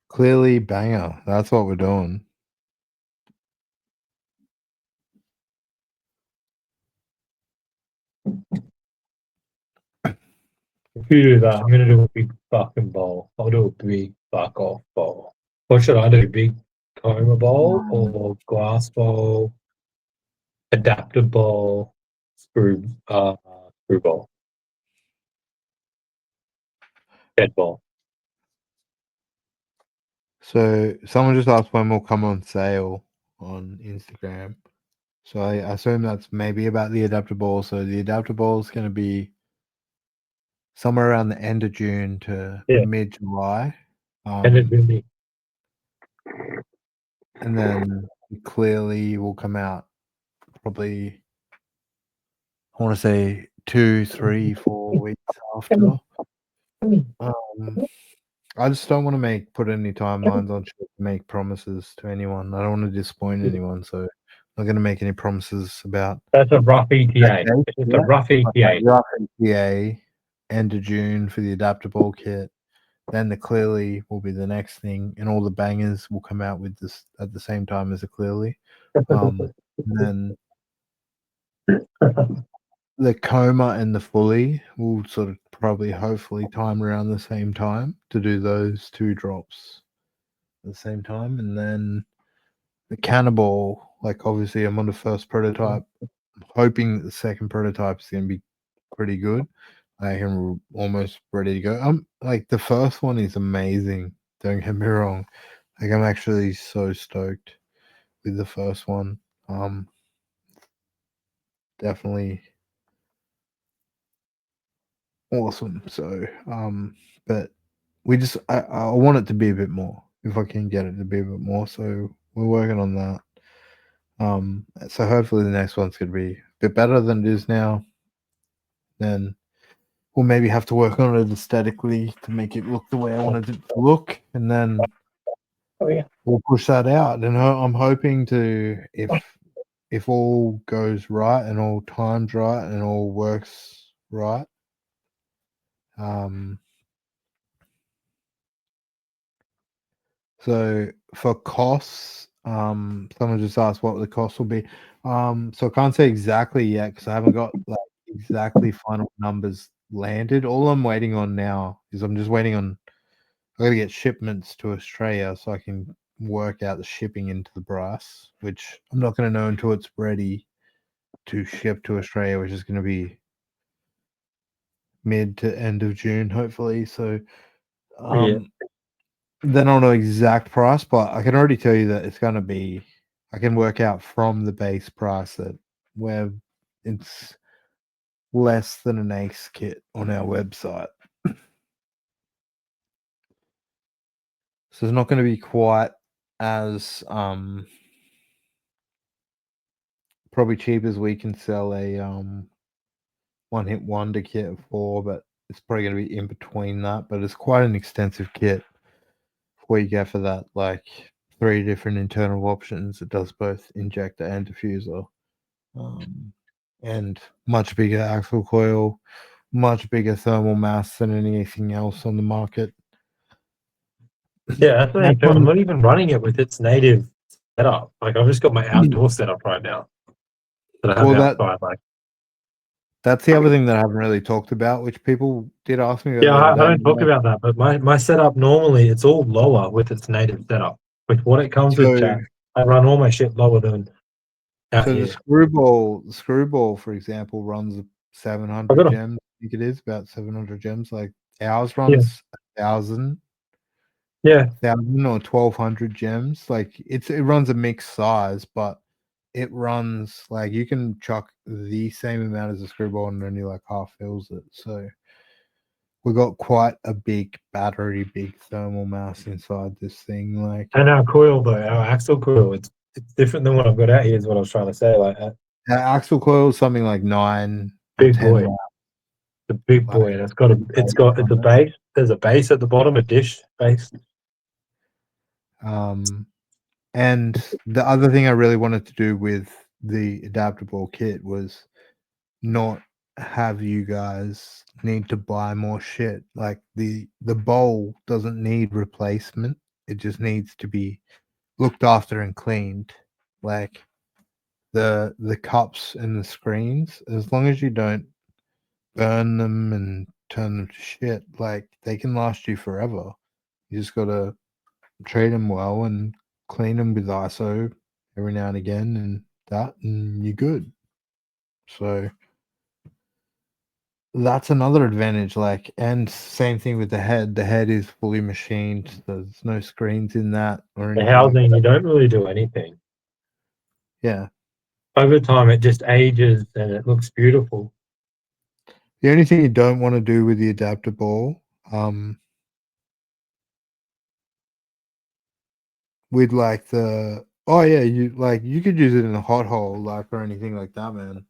Clearly banger. That's what we're doing. If you do that, I'm gonna do a big fucking bowl. I'll do a big fuck off bowl. What should I do? Big coma bowl or glass bowl, adapter bowl, screw bowl, bed bowl. So someone just asked when will come on sale on Instagram. So I assume that's maybe about the adapter ball. So the adapter ball is going to be somewhere around the end of June to Yeah. mid-July. And it really, And then clearly will come out probably, I want to say 2, 3, 4 weeks after. I just don't want to put any timelines on shit, make promises to anyone. I don't want to disappoint anyone, so I'm not going to make any promises about that's a rough ETA. that date. It's just a rough ETA. Rough ETA, end of June for the adaptable kit. Then the Clearly will be the next thing, and all the bangers will come out with this at the same time as the Clearly. And then the Coma and the Fully will sort of probably, hopefully, time around the same time to do those two drops at the same time. And then the Cannibal, like obviously I'm on the first prototype. I'm hoping that the second prototype is going to be pretty good. I am almost ready to go. Like the first one is amazing. Don't get me wrong. Like I'm actually so stoked with the first one. Definitely awesome. So, but I want it to be a bit more if I can get it to be a bit more. So we're working on that. So hopefully the next one's gonna be a bit better than it is now. Then we'll maybe have to work on it aesthetically to make it look the way I wanted it to look, and then we'll push that out. And I'm hoping to, if all goes right and all times right and all works right, so for costs, someone just asked what the cost will be. So I can't say exactly yet because I haven't got like exactly final numbers landed. All I'm waiting on now is I'm just waiting on, I gotta get shipments to Australia so I can work out the shipping into the price, which I'm not gonna know until it's ready to ship to Australia, which is gonna be mid to end of June, hopefully. So then I'll know exact price, but I can already tell you that it's going to be, I can work out from the base price that where it's less than an ace kit on our website. So it's not going to be quite as probably cheap as we can sell a one hit wonder kit for, but it's probably going to be in between that. But it's quite an extensive kit before you go for that, like 3 different internal options. It does both injector and diffuser. And much bigger axle coil, much bigger thermal mass than anything else on the market. Yeah, that's the thing. I'm not even running it with its native setup. Like I've just got my outdoor setup right now. That I have outside. Like that's the other thing that I haven't really talked about, which people did ask me. Yeah, I don't talk about that, but my setup normally it's all lower with its native setup. With what it comes with, chat, I run all my shit lower than. So the screwball, for example, runs 700 gems. I think it is about 700 gems. Like ours runs 1,000. Yeah, 1,000 or 1,200 gems. Like it runs a mixed size, but it runs like you can chuck the same amount as a screwball and only like half fills it. So we got quite a big battery, big thermal mass inside this thing. Like, and our coil though, our axle coil, it's different than what I've got out here. Is what I was trying to say. Like our axle coil is something like 9 big 10 boy, the big boy, and it's a base. There's a base at the bottom, a dish base. And the other thing I really wanted to do with the adaptable kit was not have you guys need to buy more shit. Like the bowl doesn't need replacement. It just needs to be looked after and cleaned. Like the cups and the screens, as long as you don't burn them and turn them to shit. Like they can last you forever. You just gotta treat them well and clean them with ISO every now and again, and you're good. So that's another advantage. Like, and same thing with the head. The head is fully machined. There's no screens in that or The anything like housing, that. you don't really do anything. Yeah. Over time, it just ages and it looks beautiful. The only thing you don't want to do with the adapter ball, with like the you could use it in a hot hole like or anything like that, man.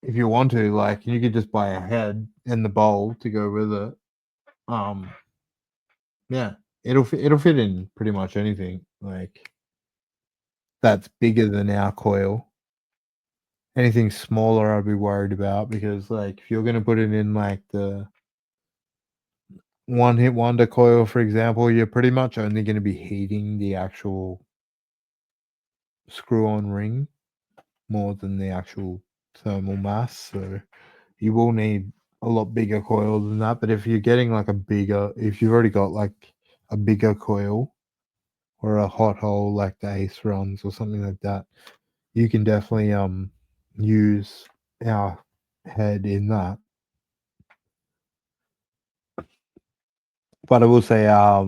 If you want to, like you could just buy a head and the bowl to go with it. Yeah, it'll fit in pretty much anything like that's bigger than our coil. Anything smaller I'd be worried about because like if you're gonna put it in like the one hit wonder coil, for example, you're pretty much only going to be heating the actual screw on ring more than the actual thermal mass. So you will need a lot bigger coil than that. But if you're getting like if you've already got like a bigger coil or a hot hole like the Ace runs or something like that, you can definitely use our head in that. But I will say our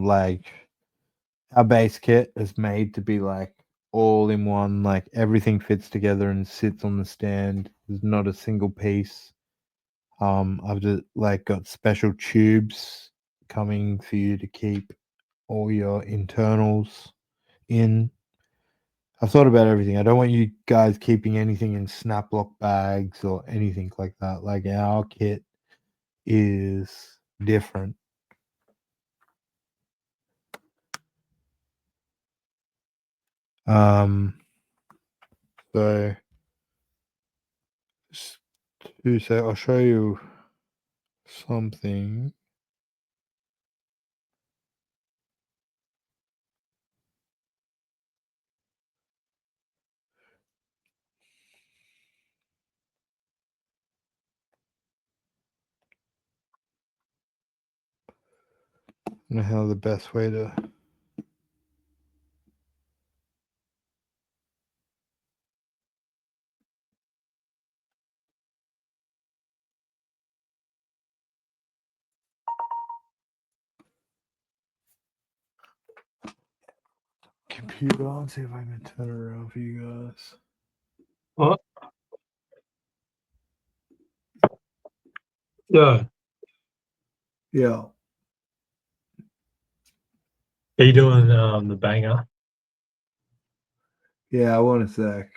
base kit is made to be like all in one, like everything fits together and sits on the stand. There's not a single piece. I've just like got special tubes coming for you to keep all your internals in. I've thought about everything. I don't want you guys keeping anything in snap lock bags or anything like that. Like our kit is different. So to say, I'll show you something. I don't know how the best way to. Computer, I'll see if I can turn it around for you guys. What? Yeah. Yeah. Are you doing the banger? Yeah, I want a sec.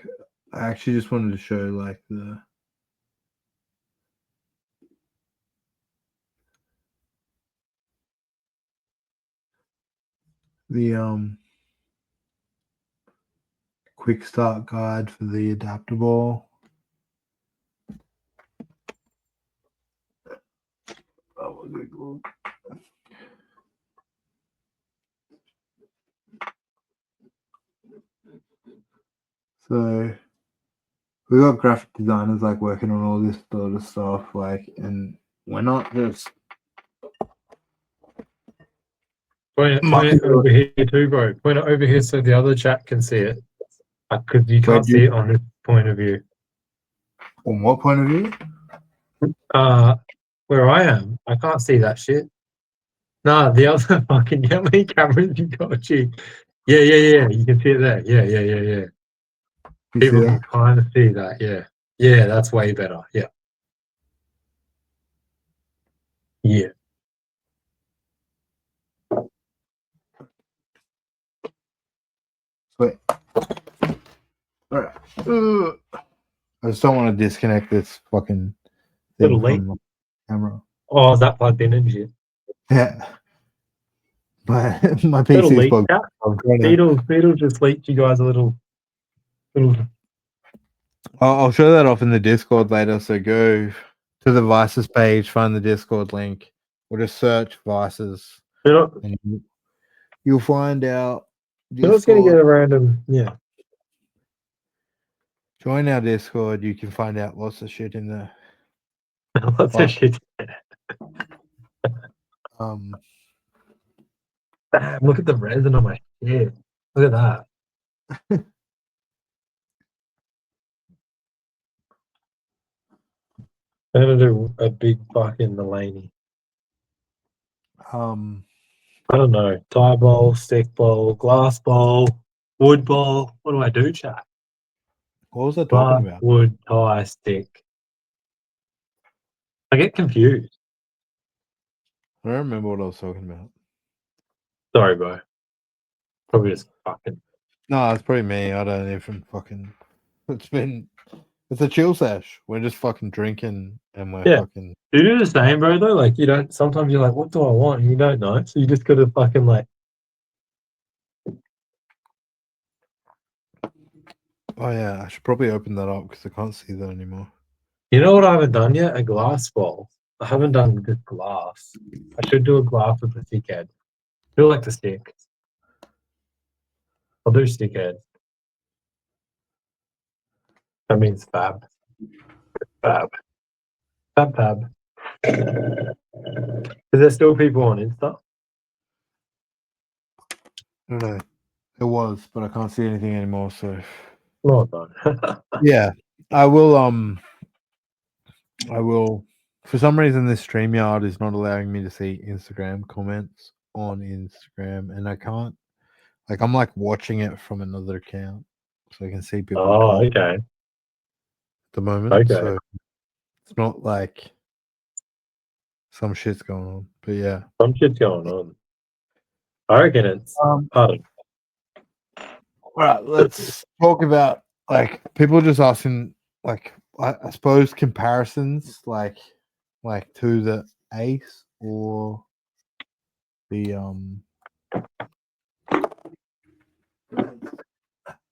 I actually just wanted to show like the quick start guide for the adaptable. Oh, good look. So we got graphic designers like working on all this sort of stuff, like, and we're not just Point it over here too, bro. Point it over here so the other chat can see it. Because you can't see it on this point of view. On what point of view? Where I am, I can't see that shit. Nah, the other fucking how many cameras you got, G? Yeah. You can see it there. Yeah. You People see can that? kind of see that. Yeah, that's way better. Yeah. Wait. All right. I just don't want to disconnect this fucking Little thing late. from the camera. Oh, is that plugged in and shit? Yeah. My Little PC's leak. plugged. I'm trying to. Beedles just leaked you guys a little. I'll show that off in the Discord later. So go to the Vices page, find the Discord link, or just search Vices, and you'll find out. You're not going to Discord. get a random. Yeah. Join our Discord. You can find out lots of shit in there. What's that shit? Damn, look at the resin on my shit. Look at that. I'm gonna do a big fucking Mulaney. I don't know. Tie bowl, stick bowl, glass bowl, wood bowl. What do I do, chat? What was I Glass, talking about? wood, tie, stick. I get confused. I don't remember what I was talking about. Sorry, bro. Probably just fucking. No, it's probably me. I don't even fucking. It's a chill sesh. We're just fucking drinking and we're Yeah. fucking. You do the same, bro, though? Like, you don't. Sometimes you're like, what do I want? And you don't know. So you just gotta fucking, like. Oh yeah, I should probably open that up because I can't see that anymore. You know what I haven't done yet? A glass bowl. I haven't done just glass. I should do a glass with a thick head. I feel like the stick. I'll do stick head. That means fab. Fab. Fab fab. Is there still people on Insta? I don't know. It was, but I can't see anything anymore. So Well done. yeah, I will. I will. For some reason, this StreamYard is not allowing me to see Instagram comments on Instagram, and I can't. Like, I'm like watching it from another account, so I can see people Oh, talk okay. at the moment. Okay. So it's not like some shit's going on. But yeah. Some shit's going on. I reckon it's pardon. All right, let's talk about like people just asking like I suppose comparisons like to the Ace or the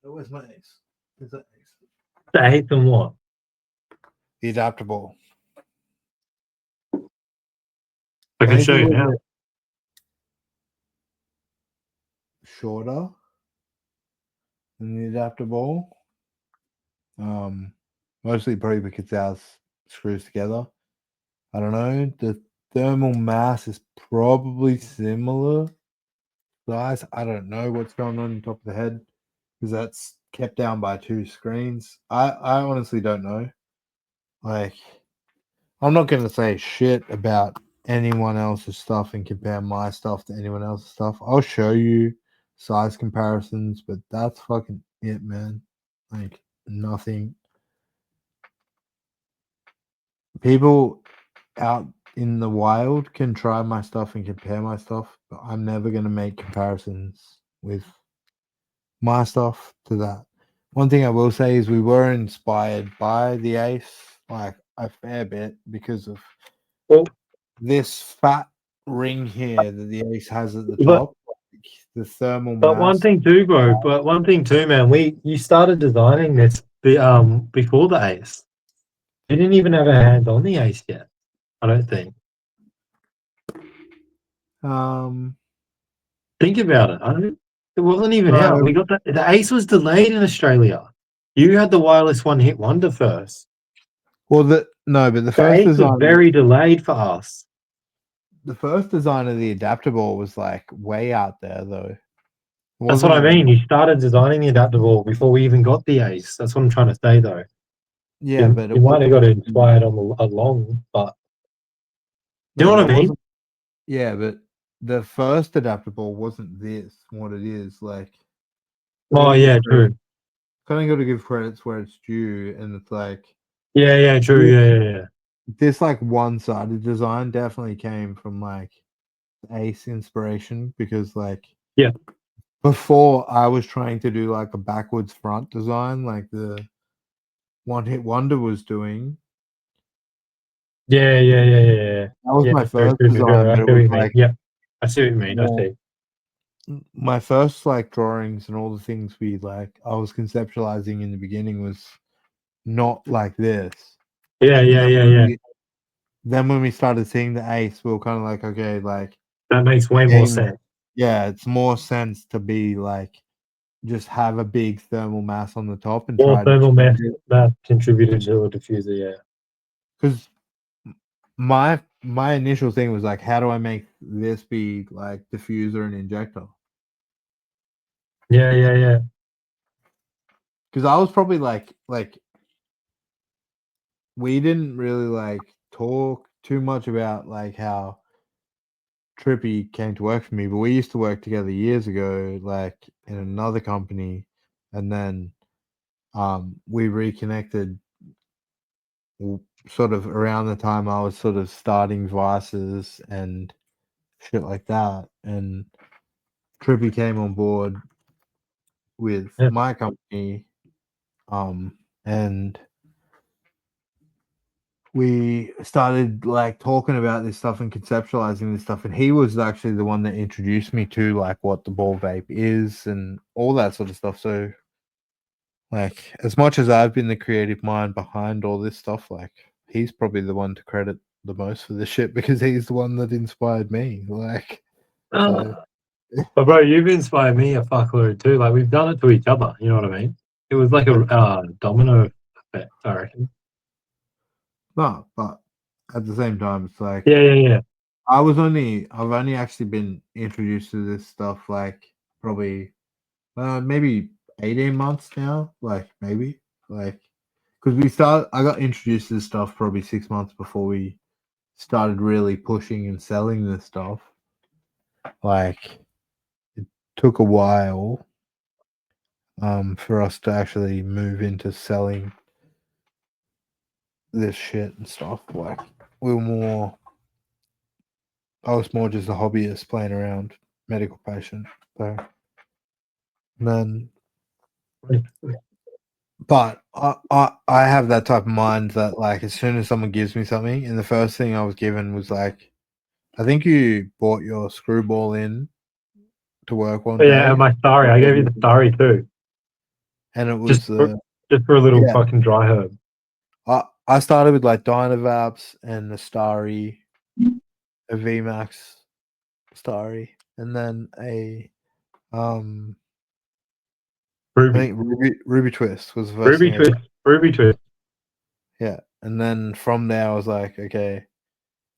where's my Ace? Is that Ace? The eighth and what? The adaptable. I can Ace show is a you little now. bit shorter than the adaptable. Mostly probably because ours screws together. I don't know. The thermal mass is probably similar size. I don't know what's going on top of the head because that's kept down by two screens. I honestly don't know. Like, I'm not going to say shit about anyone else's stuff and compare my stuff to anyone else's stuff. I'll show you size comparisons, but that's fucking it, man. Like, nothing. People out in the wild can try my stuff and compare my stuff, but I'm never going to make comparisons with my stuff to that. One thing I will say is we were inspired by the Ace like a fair bit because of this fat ring here that the Ace has at the top. The thermal But one mass. thing too, bro. But one thing too, man. You started designing this before the Ace. You didn't even have our hands on the Ace yet. I don't think. Think about it. It wasn't even out. We got the Ace was delayed in Australia. You had the wireless one hit wonder first. Well, but the The first Ace was design, very delayed for us. the first design of the adaptable was like way out there though. That's what I mean. You started designing the adaptable before we even got the Ace. That's what I'm trying to say, though. Yeah, but you might have got inspired along, but you know what I mean? Yeah, but the first adaptable wasn't this what it is. Like, Oh yeah, true. Kind of got to give credits where it's due, and it's like, yeah, true, yeah. This like one-sided design definitely came from like Ace inspiration because like before I was trying to do like a backwards front design like the One Hit Wonder was doing. Yeah. That was my first design, but it was like I see what you mean. I see. My first like drawings and all the things we like I was conceptualizing in the beginning was not like this. Yeah. Then when we started seeing the Ace, we were kind of like, okay, like that makes way more sense. Yeah, it's more sense to be like just have a big thermal mass on the top and more try thermal mass contributed to a diffuser, yeah. Because my initial thing was like, how do I make this be like diffuser and injector? Yeah. Because I was probably like we didn't really like talk too much about like how Trippy came to work for me, but we used to work together years ago, like in another company, and then we reconnected sort of around the time I was sort of starting Vices and shit like that, and Trippy came on board with Yeah. my company, and we started like talking about this stuff and conceptualizing this stuff, and he was actually the one that introduced me to like what the ball vape is and all that sort of stuff. So like as much as I've been the creative mind behind all this stuff, like he's probably the one to credit the most for this shit because he's the one that inspired me. Like so But bro, you've inspired me a fuckload too. Like we've done it to each other. You know what I mean? It was like a domino effect, I reckon. no, but at the same time it's like Yeah. I've only actually been introduced to this stuff like probably maybe 18 months now, like maybe like because I got introduced to this stuff probably 6 months before we started really pushing and selling this stuff. Like it took a while for us to actually move into selling this shit and stuff. Like we were more I was more just a hobbyist playing around, medical patient. So then but I have that type of mind that like as soon as someone gives me something, and the first thing I was given was like, I think you bought your screwball in to work one But yeah, and day, my starry, I gave you the starry too. and it Just was for, just for a little yeah. fucking dry herb. I started with like Dynavaps and the Starry, a VMAX Starry, and then a I Ruby. think Ruby Twist was the first thing I got. Ruby twist. Yeah, and then from there I was like, okay.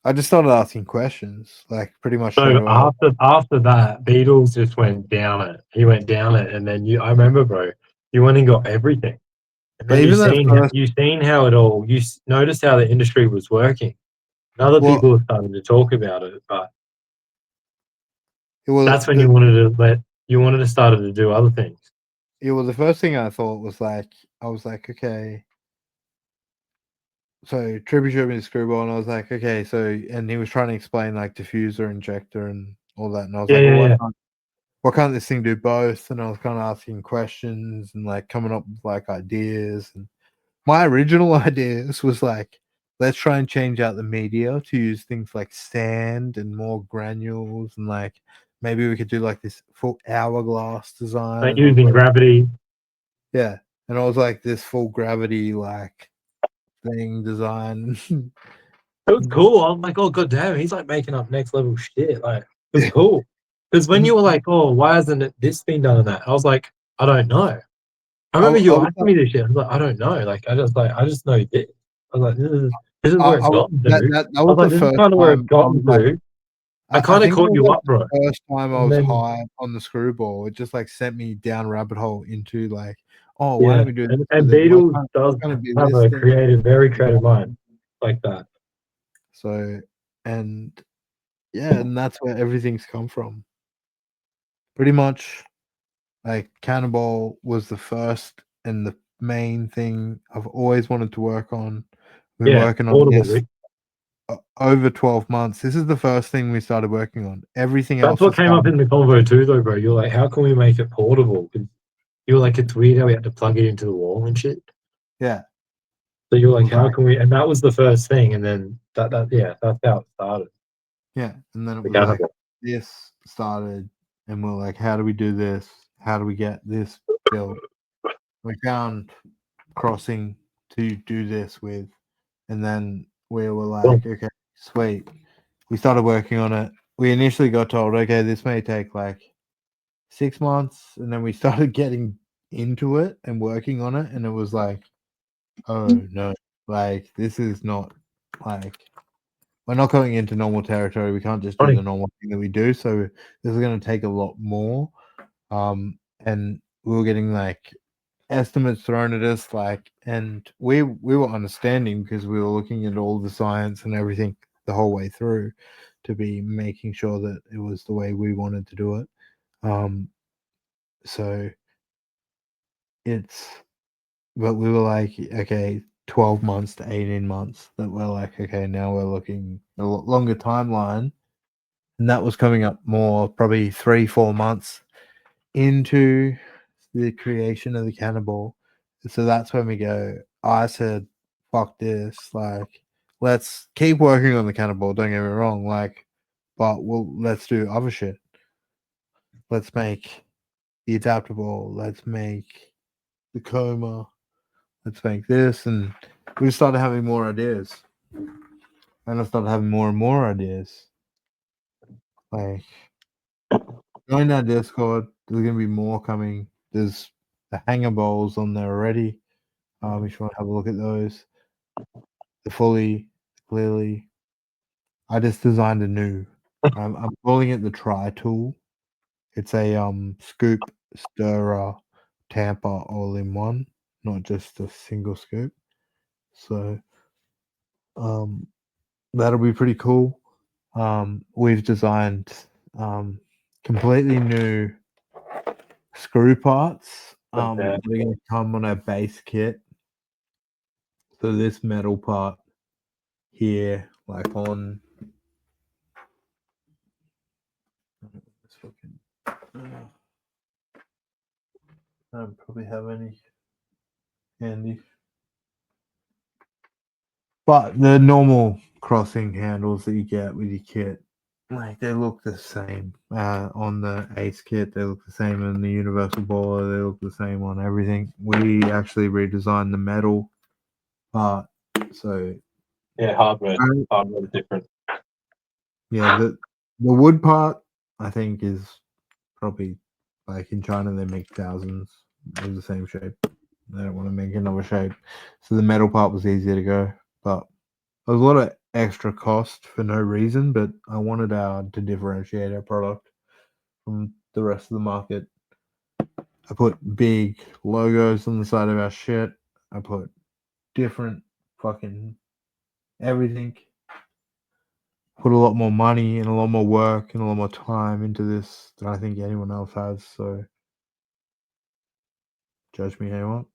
I just started asking questions, like pretty much straight So away. after that, Beedles just went down it. He went down it, and then I remember, bro, you went and got everything, and Yeah, then even that first. you seen how it all. Noticed how the industry was working. And other Well, people are starting to talk about it, but it was that's when you wanted to start to do other things. the first thing I thought was like I was like, okay. So Trippy showed me the screwball, and I was like, okay. So and he was trying to explain like diffuser, injector, and all that, and I was like, well, Yeah. why can't this thing do both? And I was kind of asking questions and like coming up with like ideas. And my original ideas was like, let's try and change out the media to use things like sand and more granules, and like maybe we could do like this full hourglass design. Like And I was using like, gravity. yeah, and I was like this full gravity like thing design. It was cool. I'm like, oh god damn, he's like making up next level shit. Like it was cool. Because when you were like, oh, why hasn't this been done and that? I was like, I don't know. I remember I you was asking me this shit. I was like, I don't know. Like I just know this. I was like, this is where it's gotten to. that I was was the like, this is first kind of where it's time I was gotten like, to. I I kind of think that caught was you like up, bro. the first time I And was then high on the screwball. It just like sent me down rabbit hole into like, oh, why yeah, don't we do this and with it? Beatles Why does can't it be have this a thing? very creative mind like that. So and yeah, and that's where everything's come from. Pretty much like Cannonball was the first and the main thing I've always wanted to work on. Been Yeah, working on portable. this over 12 months. This is the first thing we started working on. Everything That's else what has came up come. in the convo too, though, bro. You're like, how can we make it portable? 'Cause you were like, it's weird how we had to plug it into the wall and shit. Yeah. So you're It like, was how like, can we? And that was the first thing, and then that's how it started. yeah. And then it The was like cannibal. this started, and we're like, how do we do this? How do we get this built? We found crossing to do this with, and then we were Cool. like, okay, sweet. We started working on it. We initially got told, okay, this may take like 6 months, and then we started getting into it and working on it, and it was like, oh no, like this is not like we're not going into normal territory. We can't just do Funny. the normal thing that we do. So this is going to take a lot more. And we were getting like estimates thrown at us, like, and we were understanding because we were looking at all the science and everything the whole way through to be making sure that it was the way we wanted to do it. So it's, but we were like, okay, 12 months to 18 months that we're like, okay, now we're looking a lot longer timeline. And that was coming up more probably 3-4 months into the creation of the cannibal. So that's when we go, I said, fuck this. Like, let's keep working on the cannibal. Don't get me wrong. Like, but let's do other shit. Let's make the adaptable. Let's make the coma. Let's make this. And we started having more ideas. And I started having more and more ideas. Like, join that Discord. There's going to be more coming. There's the hanger bowls on there already. If you want to have a look at those. The fully, clearly. I just designed a new. I'm calling it the Tri Tool. It's a scoop, stirrer, tamper all in one, not just a single scoop. So that'll be pretty cool. We've designed completely new screw parts. Okay. They're going to come on our base kit. So this metal part here, like on this fucking. I don't probably have any handy. But the normal crossing handles that you get with your kit, like they look the same on the Ace kit. They look the same on the Universal Bowler. They look the same on everything. We actually redesigned the metal part, so Yeah, hardware is different. yeah, the wood part I think is probably like in China they make thousands of the same shape. They don't want to make another shape, so the metal part was easier to go, but there was a lot of extra cost for no reason, but I wanted to differentiate our product from the rest of the market. I put big logos on the side of our shit. I put different fucking everything. Put a lot more money and a lot more work and a lot more time into this than I think anyone else has. So judge me how you want.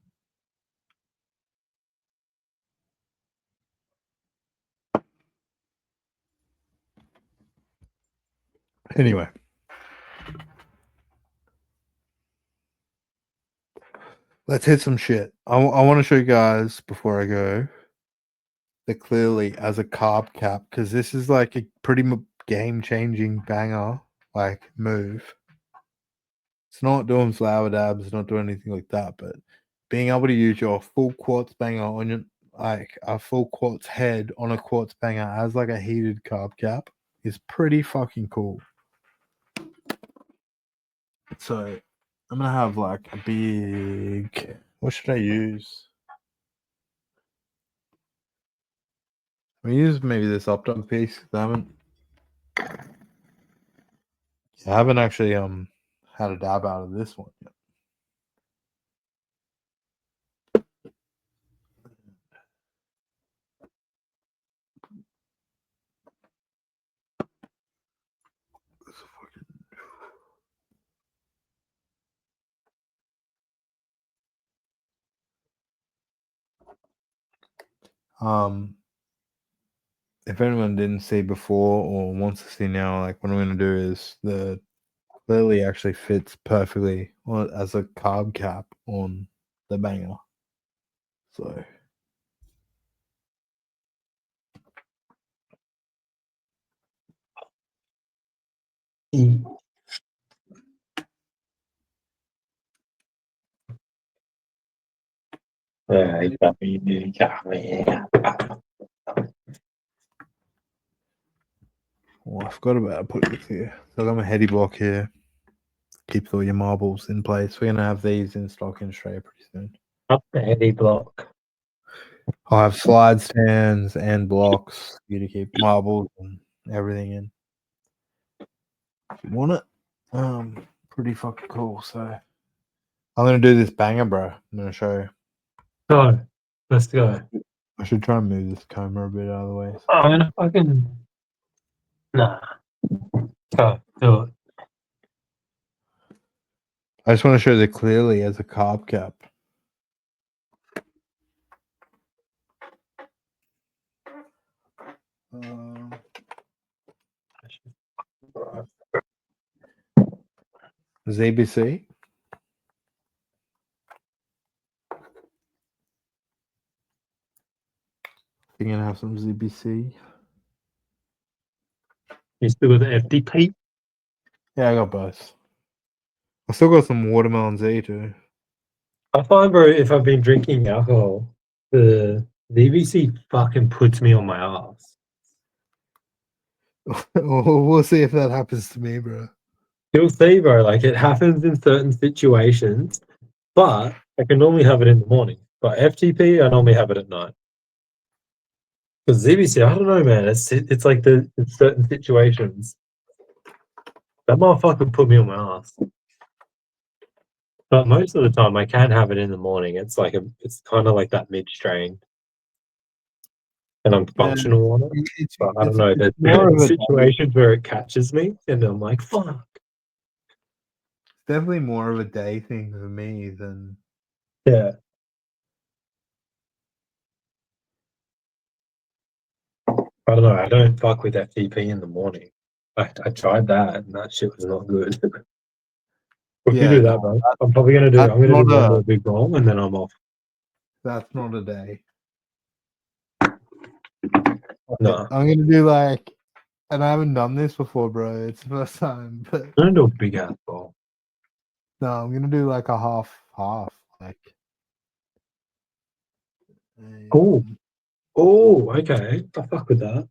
Anyway. Let's hit some shit. I want to show you guys before I go that clearly as a carb cap, because this is like a pretty game-changing banger like move. It's not doing flower dabs, it's not doing anything like that, but being able to use your full quartz banger on your like a full quartz head on a quartz banger as like a heated carb cap is pretty fucking cool. So I'm gonna have like a big. What should I use? I use maybe this updog piece. I haven't actually had a dab out of this one yet. If anyone didn't see before or wants to see now, like what I'm gonna do is the clearly actually fits perfectly as a carb cap on the banger. So I forgot about putting this here. So I got my heady block here. Keeps all your marbles in place. We're gonna have these in stock in Australia pretty soon. Up the heady block. I'll have slide stands and blocks for you to keep marbles and everything in. If you want it, pretty fucking cool. So I'm gonna do this banger, bro. I'm gonna show you. Go. Let's go. I should try and move this camera a bit out of the way. I'm gonna fucking. Nah. Go. Do it. I just want to show that clearly as a carb cap. ZBC. You're gonna have some ZBC. You still got the FDP? Yeah, I got both. I still got some watermelon Z too. I find, bro, if I've been drinking alcohol, the EBC fucking puts me on my ass. We'll see if that happens to me, bro. You'll see, bro. Like it happens in certain situations, but I can normally have it in the morning. But FTP, I normally have it at night. Because ZBC, I don't know, man. It's like in certain situations. That motherfucker put me on my ass. But most of the time, I can have it in the morning. It's kind of like that mid strain, and I'm functional on it. But I don't know. There's more of a situations where it catches me, and I'm like, "Fuck." definitely more of a day thing for me than Yeah. I don't know. I don't fuck with FTP in the morning. I tried that, and that shit was not good. If you do that, bro, I'm probably gonna do. I'm gonna do one more big bowl, and then I'm off. That's not a day. No, I'm gonna do like, and I haven't done this before, bro. It's the first time, but I'm gonna do a big ass bowl. no, I'm gonna do like a half, like. Oh, oh, okay. I fuck with that.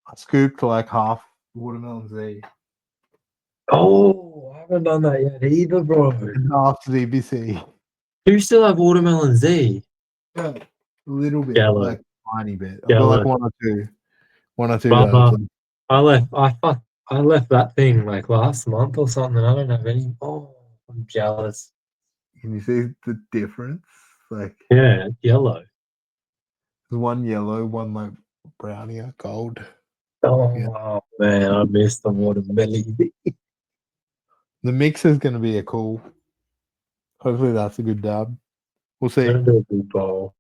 I scooped like half watermelon Z Oh, I haven't done that yet either, bro. and half ZBC. Do you still have watermelon Z? Yeah, a little bit, Yellow. like tiny bit. I've Yellow. got like one or two Baba, bags. I left that thing like last month or something. I don't have any. Oh, I'm jealous. Can you see the difference? Like, Yeah, yellow. there's one yellow, one like brownier gold. Oh Yeah. man, I miss the watermelon. The mix is gonna be a cool. Hopefully that's a good dab. We'll see. I'm gonna do a big bowl.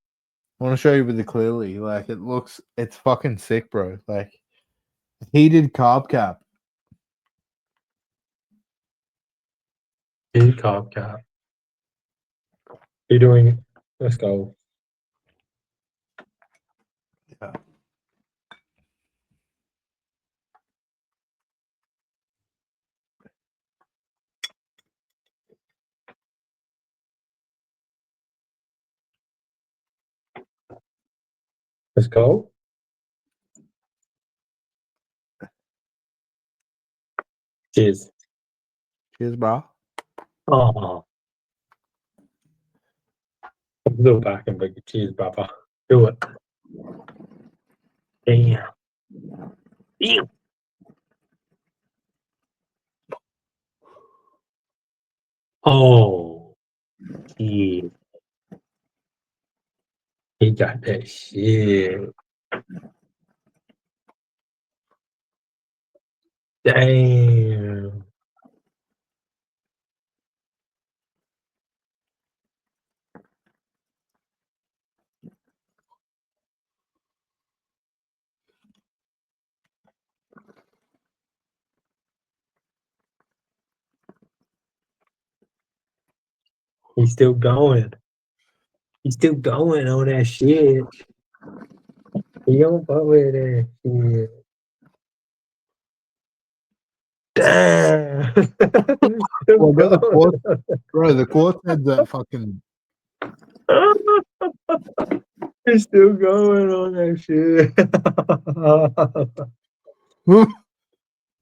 I want to show you with the clearly. Like it's fucking sick, bro. Like heated carb cap. Big carb cap. You're doing it. Let's go. Yeah. Let's go. Cheers. Cheers, bro. Oh, I'm still back and big cheers, Papa. Do it. Damn. Damn. Oh, yeah. He got that shit. Damn. He's still going. He's still going on that shit. He don't fuck with that shit. Damn. Well, I got the quartz, bro. The quartz head's that fucking. He's still going on that shit.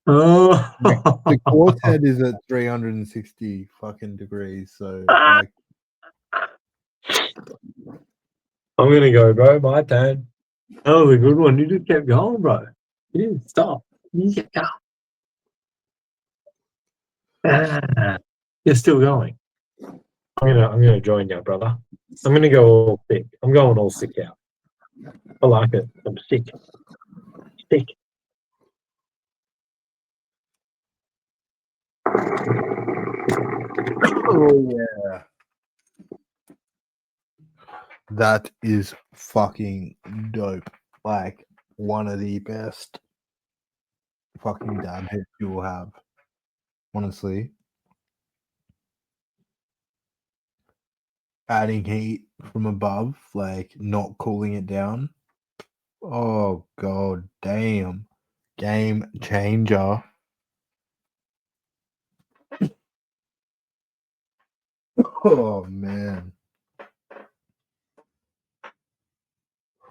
Oh. The quartz head is at 360 fucking degrees. So like, I'm gonna go, bro. My turn. That was a good one. You just kept going, bro. You didn't stop. You kept going. Ah, you're still going. I'm gonna join you, brother. I'm gonna go all sick. I'm going all sick out. I like it. I'm sick. Sick. Oh yeah. That is fucking dope. Like one of the best fucking dab hits you will have. Honestly. Adding heat from above, like not cooling it down. Oh god damn. Game changer. Oh man.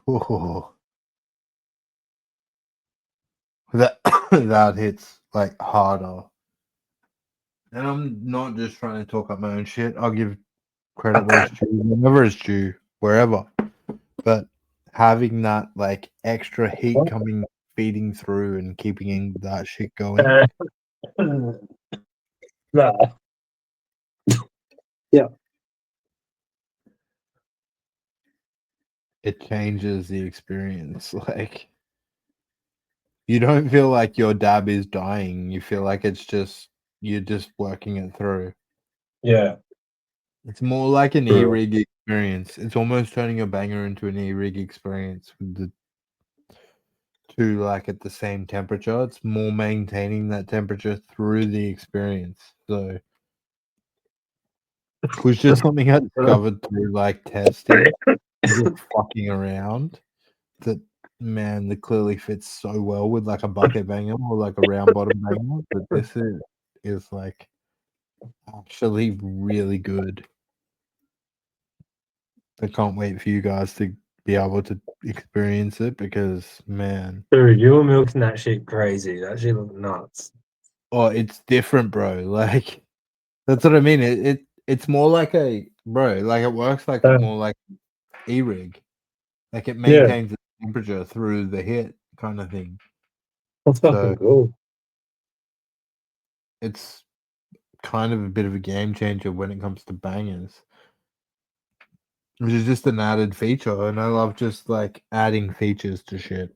Oh, that that hits like harder. And I'm not just trying to talk up my own shit. I'll give credit where it's due, whenever it's due, wherever. But having that like extra heat coming feeding through and keeping that shit going. Nah. Yeah. It changes the experience. Like you don't feel like your dab is dying. You feel like it's just you're just working it through. Yeah. It's more like an True. e-rig experience. It's almost turning a banger into an e-rig experience with the two like at the same temperature. It's more maintaining that temperature through the experience. So it was just something I discovered through like testing and just fucking around that man that clearly fits so well with like a bucket banger or like a round bottom banger. But this is like actually really good. I can't wait for you guys to be able to experience it because man, Dude, you were milking that shit crazy. That shit looked nuts. oh, it's different, bro. Like that's what I mean. It's more like a bro. Like it works like more like e-rig. Like it Yeah, maintains the temperature through the hit kind of thing. that's So fucking cool. it's kind of a bit of a game changer when it comes to bangers, which is just an added feature. And I love just like adding features to shit.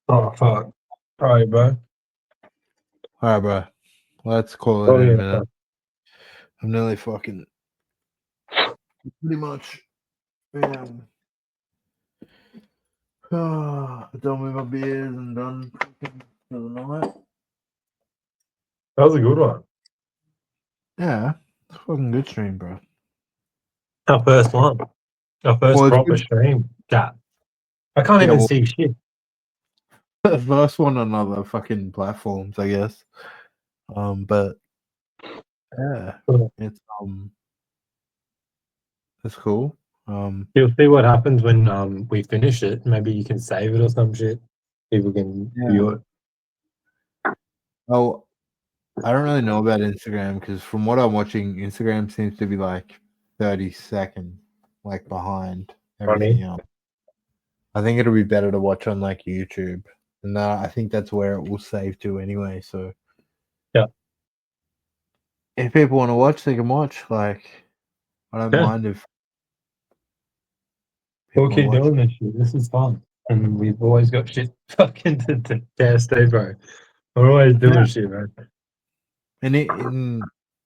Oh fuck. Alright, bro. All right, bro. Let's call it Probably in a gonna minute. fuck. I'm nearly fucking pretty much. Yeah. Done with my beers and done fucking for the night. That was a good one. Yeah, it's a fucking good stream, bro. Our first one. Our first Well, it's proper good. stream. Chat. I can't Yeah, even well, see shit. the first one on other fucking platforms, I guess. But yeah, it's it's cool. You'll see what happens when we finish it. Maybe you can save it or some shit. People can Yeah. view it. Oh, I don't really know about Instagram because from what I'm watching, Instagram seems to be like 30 seconds, like behind everything Funny. else. I think it'll be better to watch on like YouTube, and I think that's where it will save to anyway. So Yeah. if people want to watch, they can watch. Like I don't Yeah. mind if We'll people keep want to watch. doing this shit. This is fun. And we've always got shit fucking to test, bro. We're always Yeah. doing shit, man. And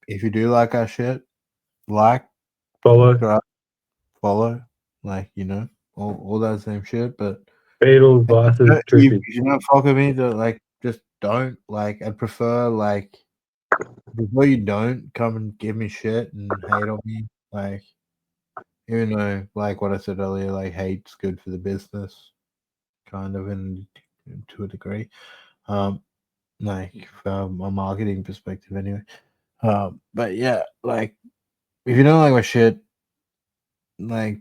if you do like our shit, like, Follow subscribe, follow, like all that same shit. But Beedles, if Vices, you, Trippy. if you don't fuck with me, to like just don't like. I'd prefer like before you don't come and give me shit and hate on me. Like even though like what I said earlier, like hate's good for the business, kind of in to a degree. Um, like from a marketing perspective, anyway. But yeah, like if you don't like my shit, like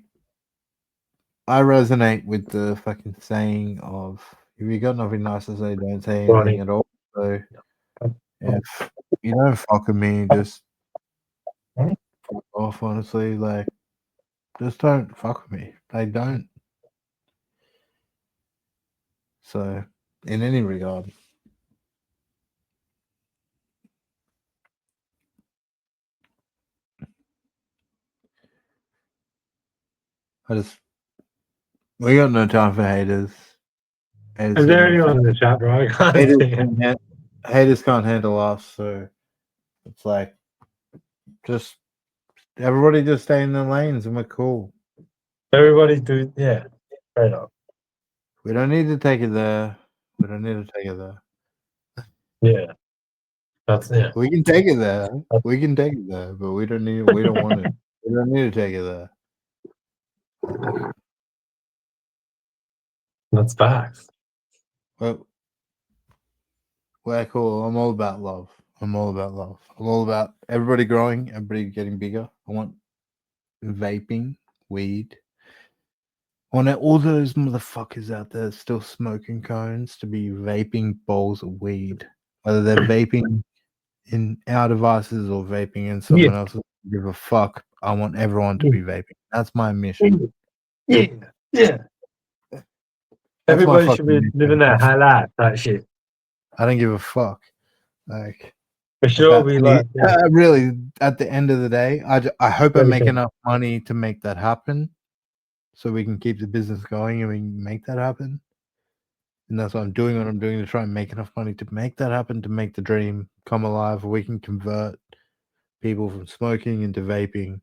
I resonate with the fucking saying of if you got nothing nice to say, don't say anything Funny. at all. So If you don't fuck with me, just fuck off. Honestly, like, just don't fuck with me. They don't. So, in any regard. We got no time for haters. Is there anyone in the chat, bro? I can't haters, see it. haters can't handle us, so it's like just everybody just stay in their lanes and we're cool. Everybody do, yeah, straight up. We don't need to take it there. We don't need to take it there. Yeah, that's it. We can take it there. We can take it there, but we don't need. We don't want it. We don't need to take it there. That's facts. Well, we're cool. I'm all about love. I'm all about love. I'm all about everybody growing, everybody getting bigger. I want vaping, weed. I want all those motherfuckers out there still smoking cones to be vaping bowls of weed. Whether they're vaping in our devices or vaping in someone else's, I don't give a fuck. I want everyone to be vaping. That's my mission. Yeah. That's Everybody my should be fucking living mission. their high life, that shit. I don't give a fuck. Like, For sure, we like. really, at the end of the day, I hope I make Everything. enough money to make that happen, so we can keep the business going and we can make that happen. And that's what I'm doing. What I'm doing to try and make enough money to make that happen, to make the dream come alive. Where we can convert people from smoking into vaping.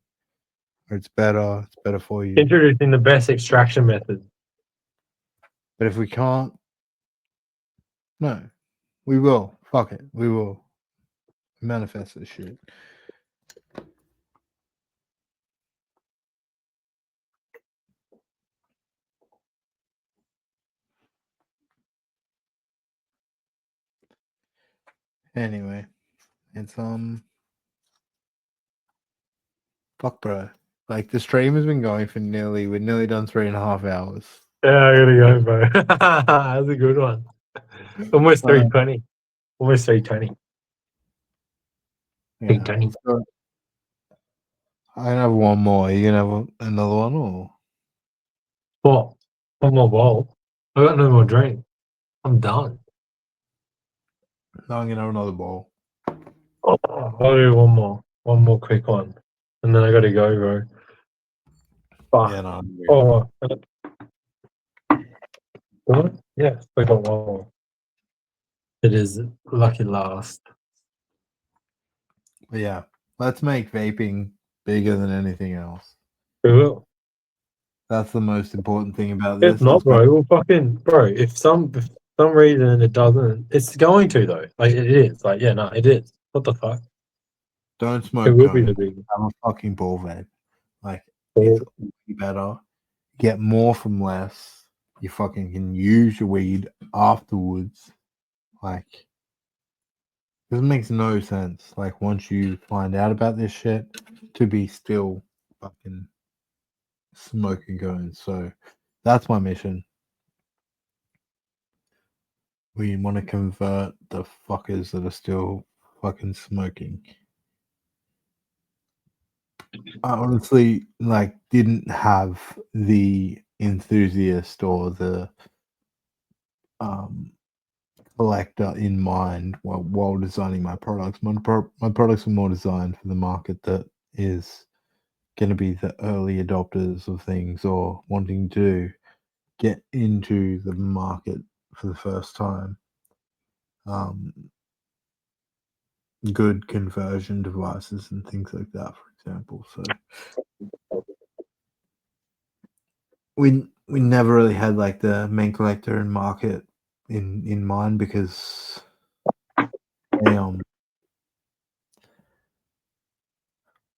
Where it's better. It's better for you. Introducing the best extraction method. But if we can't, no, we will. Fuck it. We will manifest this shit. Anyway, it's fuck, bro. Like the stream has been going for we're nearly done 3.5 hours. Yeah, I gotta go, bro. That's a good one. Almost 320. Almost 320. Yeah, 320. I can have one more. Are you gonna have another one or? What? One more bowl. I got no more drink. I'm done. No, I'm gonna have another bowl. I'll do one more. One more quick one. And then I gotta go, bro. Fuck. Yeah, no. Oh. What? Yeah, I got one more. It is lucky last. But yeah, let's make vaping bigger than anything else. We will. That's the most important thing about this. If not, bro, we'll fucking bro. If some reason it doesn't, it's going to though. Like it is. Like yeah, no, it is. What the fuck? Don't It smoke will be the cones. big. Have a fucking ball vape. Like it's way better. Get more from less. You fucking can use your weed afterwards. Like this makes no sense. Like once you find out about this shit, to be still fucking smoking cones. So that's my mission. We want to convert the fuckers that are still fucking smoking. I honestly didn't have the enthusiast or the collector in mind while designing my products. My products are more designed for the market that is going to be the early adopters of things or wanting to get into the market for the first time. Good conversion devices and things like that, for example. So we never really had like the main collector and market in mind because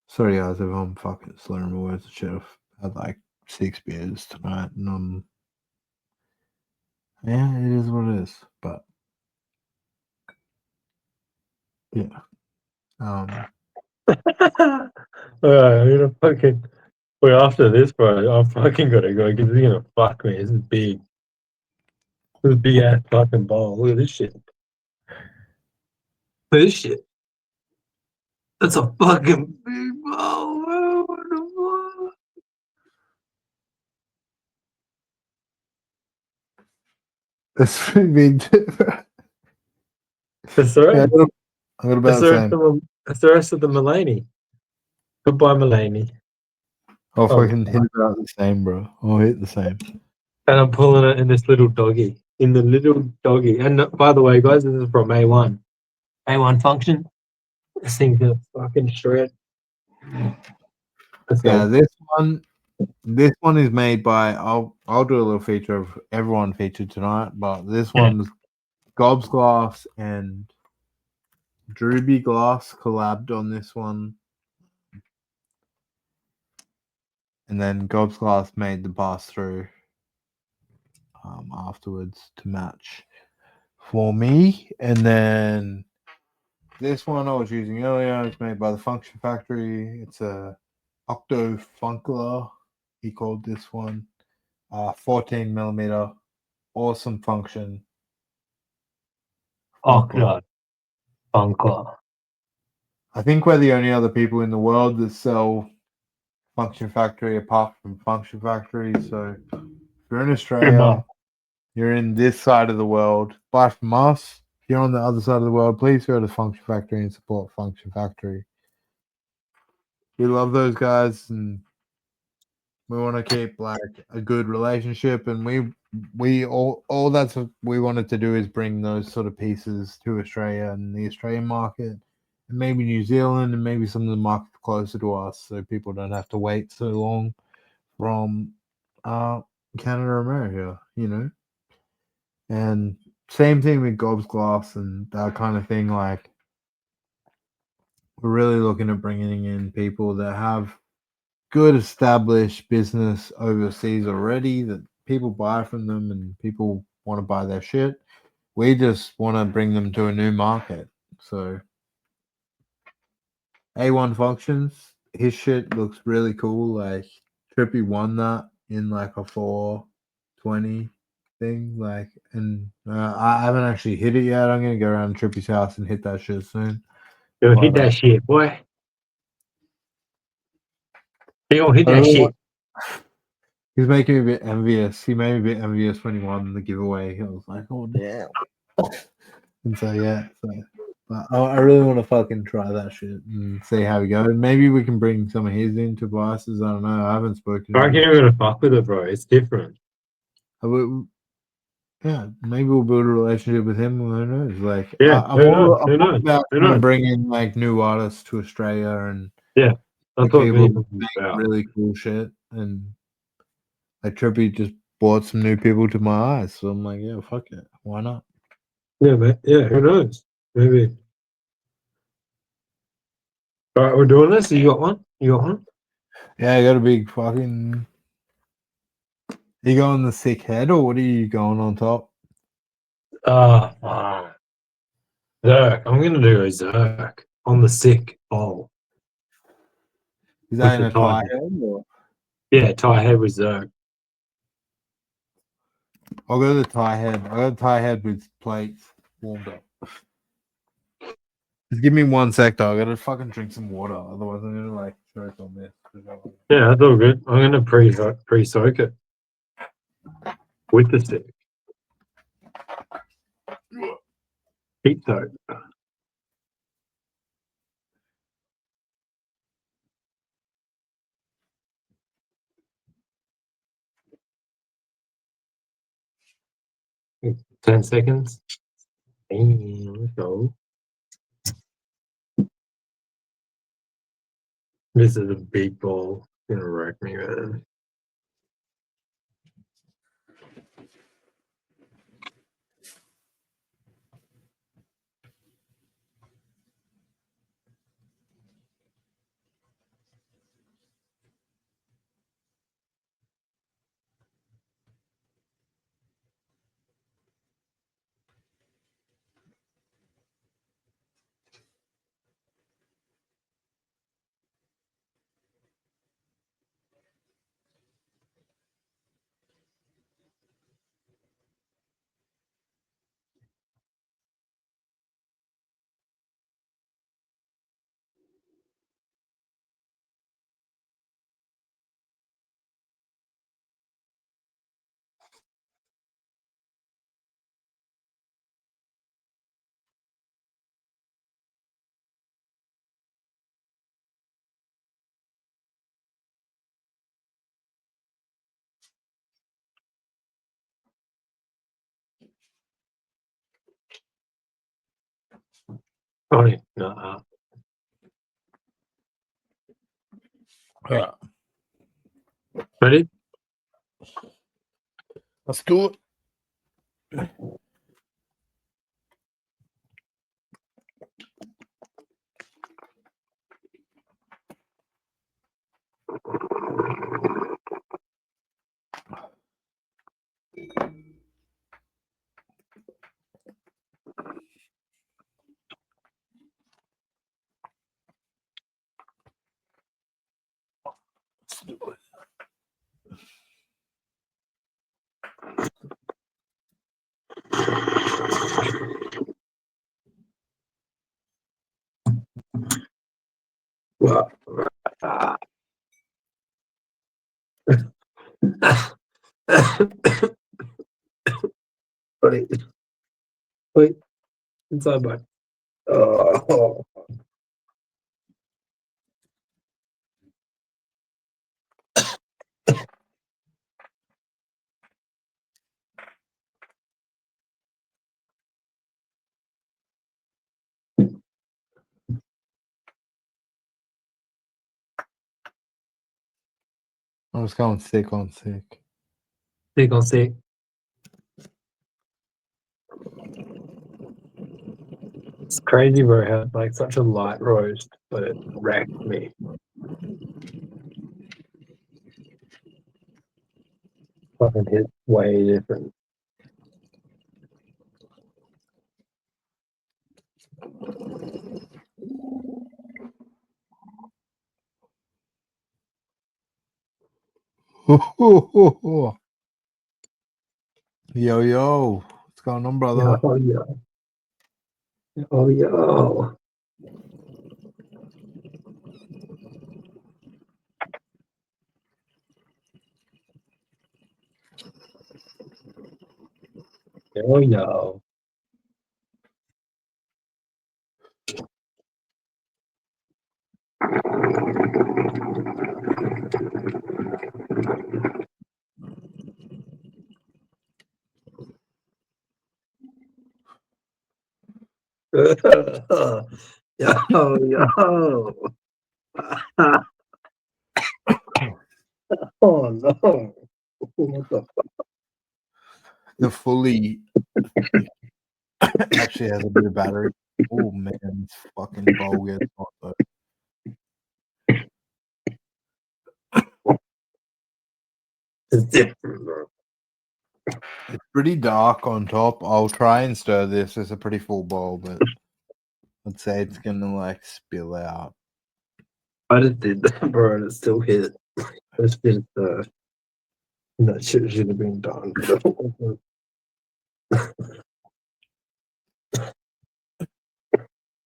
sorry guys if I'm fucking slurring my words. I should have had like 6 beers tonight and yeah, it is what it is. But yeah. Alright, I'm gonna fucking wait after this, bro. I'm fucking gotta go because he's gonna fuck me. This is big. This is big ass fucking ball. Look at this shit. This shit. That's a fucking big ball, bro. What the That's pretty big. fuck? That's the Yeah, rest. I'm gonna That's about the the rest same. of them. That's the rest of the Mulaney. Goodbye, Mulaney. I'll Oh, fucking hit about the same, bro. I'll hit the same. and I'm pulling it in this little doggy. In the little doggy. And by the way, guys, this is from A1. A1 function. This thing's gonna fucking shred. Let's Yeah, go. this one is made by I'll do a little feature of everyone featured tonight, but this Yeah. one's Gobs Glass and Drewby Glass collabed on this one. And then Gobs Glass made the pass through afterwards to match for me. And then this one I was using earlier is made by the Function Factory. It's a Octo Funkler, he called this one. 14 millimeter, awesome function. Oh, Funkler. God. Bunker. I think we're the only other people in the world that sell Function Factory apart from Function Factory. So if you're in Australia, you're in this side of the world, buy from us. If you're on the other side of the world, please go to Function Factory and support Function Factory. We love those guys and we want to keep like a good relationship, and we all that's what we wanted to do is bring those sort of pieces to Australia and the Australian market, and maybe New Zealand, and maybe some of the markets closer to us, so people don't have to wait so long from Canada or America, you know. And same thing with Gobs Glass and that kind of thing. Like we're really looking at bringing in people that have good established business overseas already that people buy from them and people want to buy their shit. We just want to bring them to a new market. So A1 Functions, his shit looks really cool. Like Trippy won that in like a 420 thing. Like, and I haven't actually hit it yet. I'm gonna go around Trippy's house and hit that shit soon. Yo, hit But that shit, boy. They gonna hit I that really want, shit. he's making me a bit envious. He made me a bit envious when he won the giveaway. I was like, oh damn. And so yeah, so but I really want to fucking try that shit and see how we go. And maybe we can bring some of his into biases. I don't know. I haven't spoken I to reckon him. you're gonna fuck with it, bro. It's different. Yeah, maybe we'll build a relationship with him. Who knows? Like Yeah, who knows? I'm Who all knows? about Who trying to knows? bring in like new artists to Australia and Yeah, that's like what people Beedles is make about. really cool shit. And like Trippy just brought some new people to my eyes. So I'm like, yeah, fuck it. Why not? Yeah, man. Yeah, who knows? Maybe. All right, we're doing this. You got one? You got one? Yeah, I got a big fucking. You going the sick head or what are you going on top? Ah, Zerk. I'm gonna do a Zerk on the sick bowl Is with that in the a tie tie head. head or? Yeah, tie head with Zerk. I'll go to the tie head. I'll go to tie head with plates warmed up. Just give me 1 sec though. I gotta fucking drink some water. Otherwise I'm gonna like choke on this. Yeah, that's all good. I'm gonna pre-soak it with the stick. Heat soak. 10 seconds. Damn, let's go. This is a big ball. It's gonna wreck me, man. Sorry. No. Ready? Let's do it. What? Wait. Wait. Inside my. Oh. I was going sick on sick. Sick on sick. It's crazy, bro. How it's like such a light roast, but it wrecked me. Fucking hit way different. Yo, yo. What's going on, brother? Oh yeah. Oh yeah. Oh yeah. Yo yo. Oh no. What the The fully actually has a bit of battery. Oh man, this fucking bowl gets hot though. It's different, bro. It's pretty dark on top. I'll try and stir this. It's a pretty full bowl, but I'd say it's gonna like spill out. I just did that, bro, and it still hit. It's just that shit should have been done.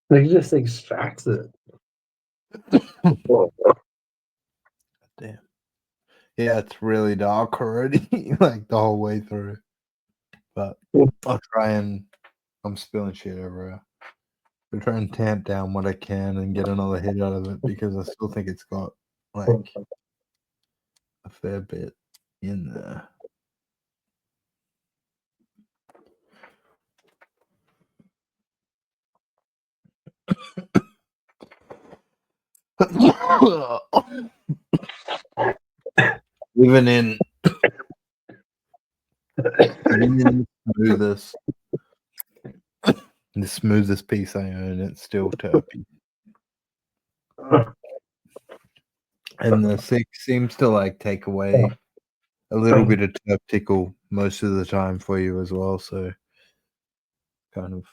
Like, it just extracts it. Oh, Damn. Yeah, it's really dark already, like the whole way through. But I'll try and I'm spilling shit everywhere. I'll try and tamp down what I can and get another hit out of it because I still think it's got like a fair bit in there. Even in the smoothest piece I own, it's still terpy. And the six seems to like take away a little bit of terp tickle most of the time for you as well. So kind of.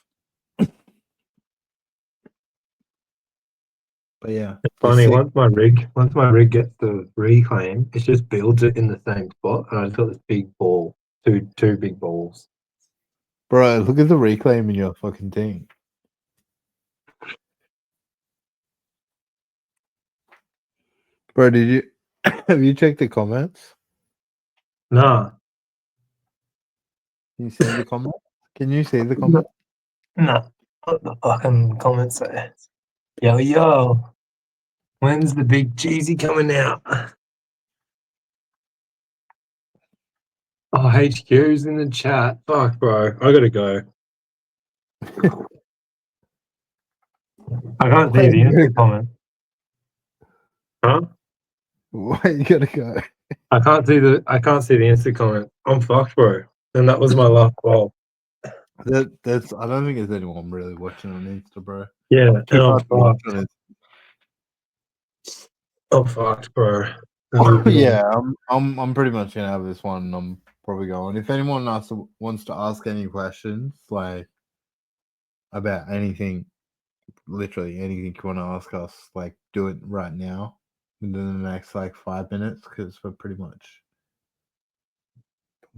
But yeah, funny. Once my rig gets the reclaim, it just builds it in the same spot, and I just got this big ball, two big balls. bro, look at the reclaim in your fucking thing. Bro, did you have you checked the comments? Nah, Can you see the comments? Can you see the comments? nah. What the fucking comments say? Yo yo, when's the big cheesy coming out? Oh, HQ's in the chat. Fuck, bro, I gotta go. I can't see the instant comment. Huh? Why you gotta go? I can't see the instant comment. I'm fucked, bro. And that was my last ball. That's. I don't think there's anyone really watching on Insta, bro. Yeah, Too and I'm hard to watch fucked. on it. I'm fucked, bro. I need to Yeah, I'm pretty much gonna have this one. I'm probably going. If anyone wants to ask any questions, like about anything, literally anything you want to ask us, like do it right now within the next like 5 minutes, because we're pretty much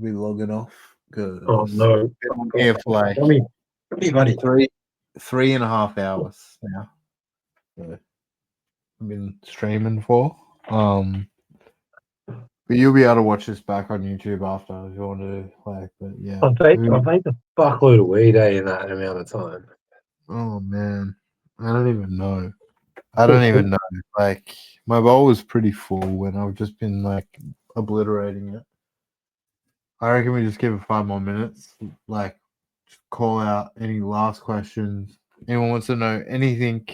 be logging off. Because Oh no. I'm here for like Come here, buddy. 3.5 hours now. So I've been streaming for. But you'll be able to watch this back on YouTube after if you want to, like. But yeah. I've made a fuckload of weed in that amount of time. Oh man, I don't even know. I don't even know. Like my bowl was pretty full, and I've just been like obliterating it. I reckon we just give it 5 more minutes. Like, just call out any last questions. Anyone wants to know anything?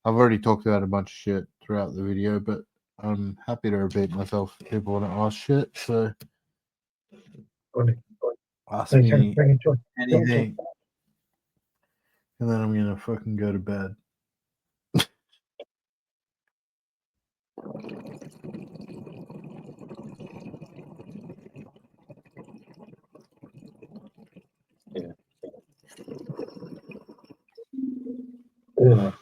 I've already talked about a bunch of shit throughout the video, but I'm happy to repeat myself if people want to ask shit. So ask me anything, and then I'm gonna fucking go to bed. Yeah.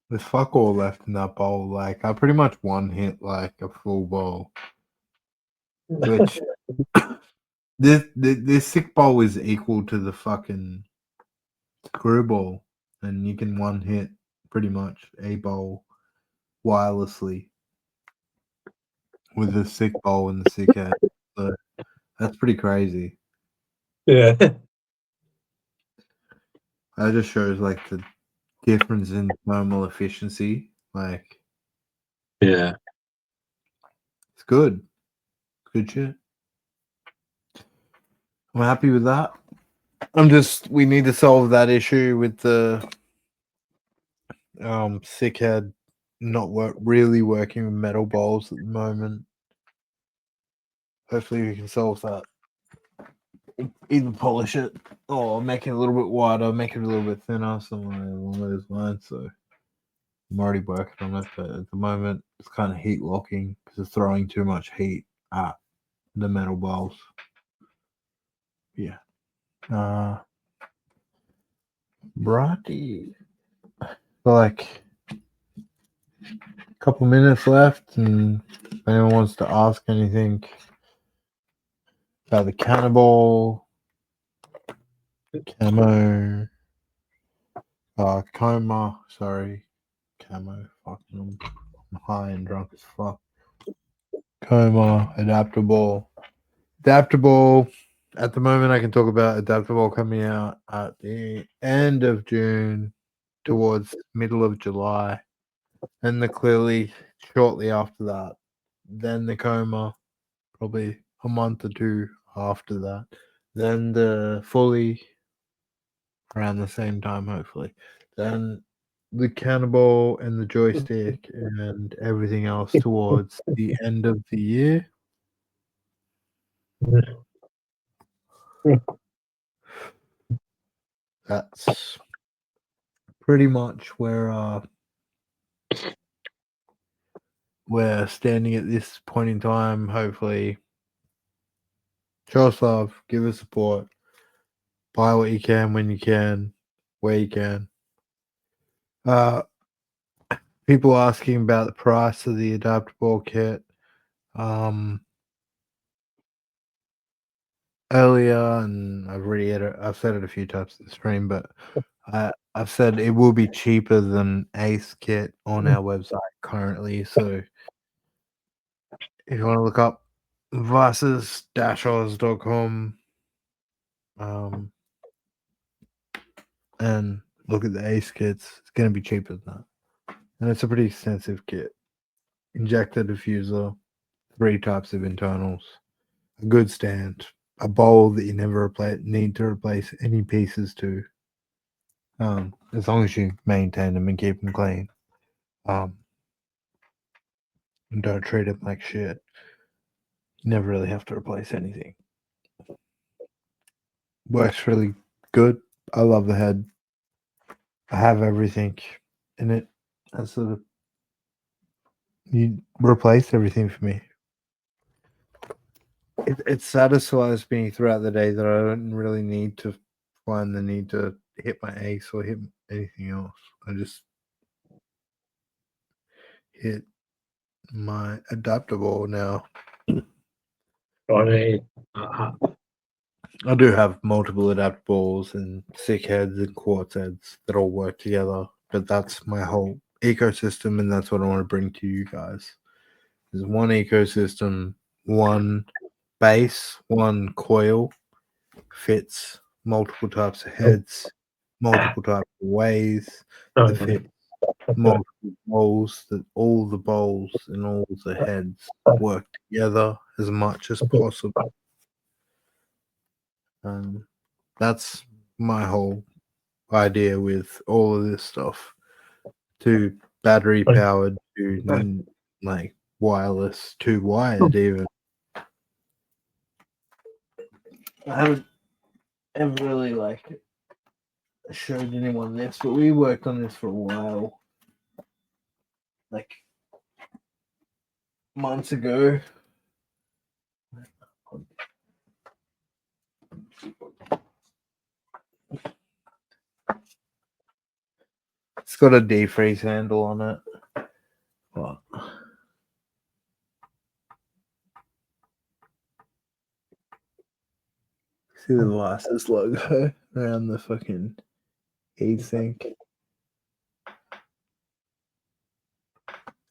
There's fuck all left in that bowl. Like I pretty much one hit like a full bowl, which this sick bowl is equal to the fucking screwball, and you can one hit pretty much a bowl wirelessly with the sick bowl and the sick head. So that's pretty crazy. Yeah. That just shows like the difference in thermal efficiency. Like Yeah. it's good. Good shit. I'm happy with that. We need to solve that issue with the sick head not really working with metal bowls at the moment. Hopefully we can solve that. Either polish it or make it a little bit wider, make it a little bit thinner, somewhere along those lines. So I'm already working on it, but at the moment it's kind of heat locking because it's throwing too much heat at the metal bowls. Yeah. Righty. Like a couple minutes left, and if anyone wants to ask anything about the cannibal, coma, sorry, camo, fucking, I'm high and drunk as fuck. Coma, adaptable. At the moment, I can talk about adaptable coming out at the end of June, towards middle of July, and the clearly shortly after that. Then the coma, probably a month or two after that. Then the fully around the same time, hopefully. Then the cannibal and the joystick and everything else towards the end of the year. That's pretty much where we're standing at this point in time. Hopefully, show us love, give us support, buy what you can when you can, where you can. People asking about the price of the adaptable kit. Earlier, and I've said it a few times in the stream, but I've said it will be cheaper than Ace kit on our website currently. So if you want to look up vices-oz.com, And look at the Ace kits. It's going to be cheaper than that. And it's a pretty extensive kit. Injector diffuser, 3 types of internals, a good stand, a bowl that you never need to replace any pieces to, as long as you maintain them and keep them clean. And don't treat them like shit. You never really have to replace anything. Works really good. I love the head. I have everything in it. That's sort of you replace everything for me. It satisfies me throughout the day that I don't really need to find the need to hit my ace or hit anything else. I just hit my adaptable now. I I do have multiple adaptables and sick heads and quartz heads that all work together, but that's my whole ecosystem, and that's what I want to bring to you guys. There's one ecosystem, one base, one coil fits multiple types of heads, multiple types of ways that fit multiple bowls, that all the bowls and all the heads work together as much as possible. That's my whole idea with all of this stuff. To battery powered, to like wireless, to wired even. I haven't ever really like showed anyone this, but we worked on this for a while. Like months ago. It's got a defreeze handle on it. But see the Lassus logo around the fucking heatsink.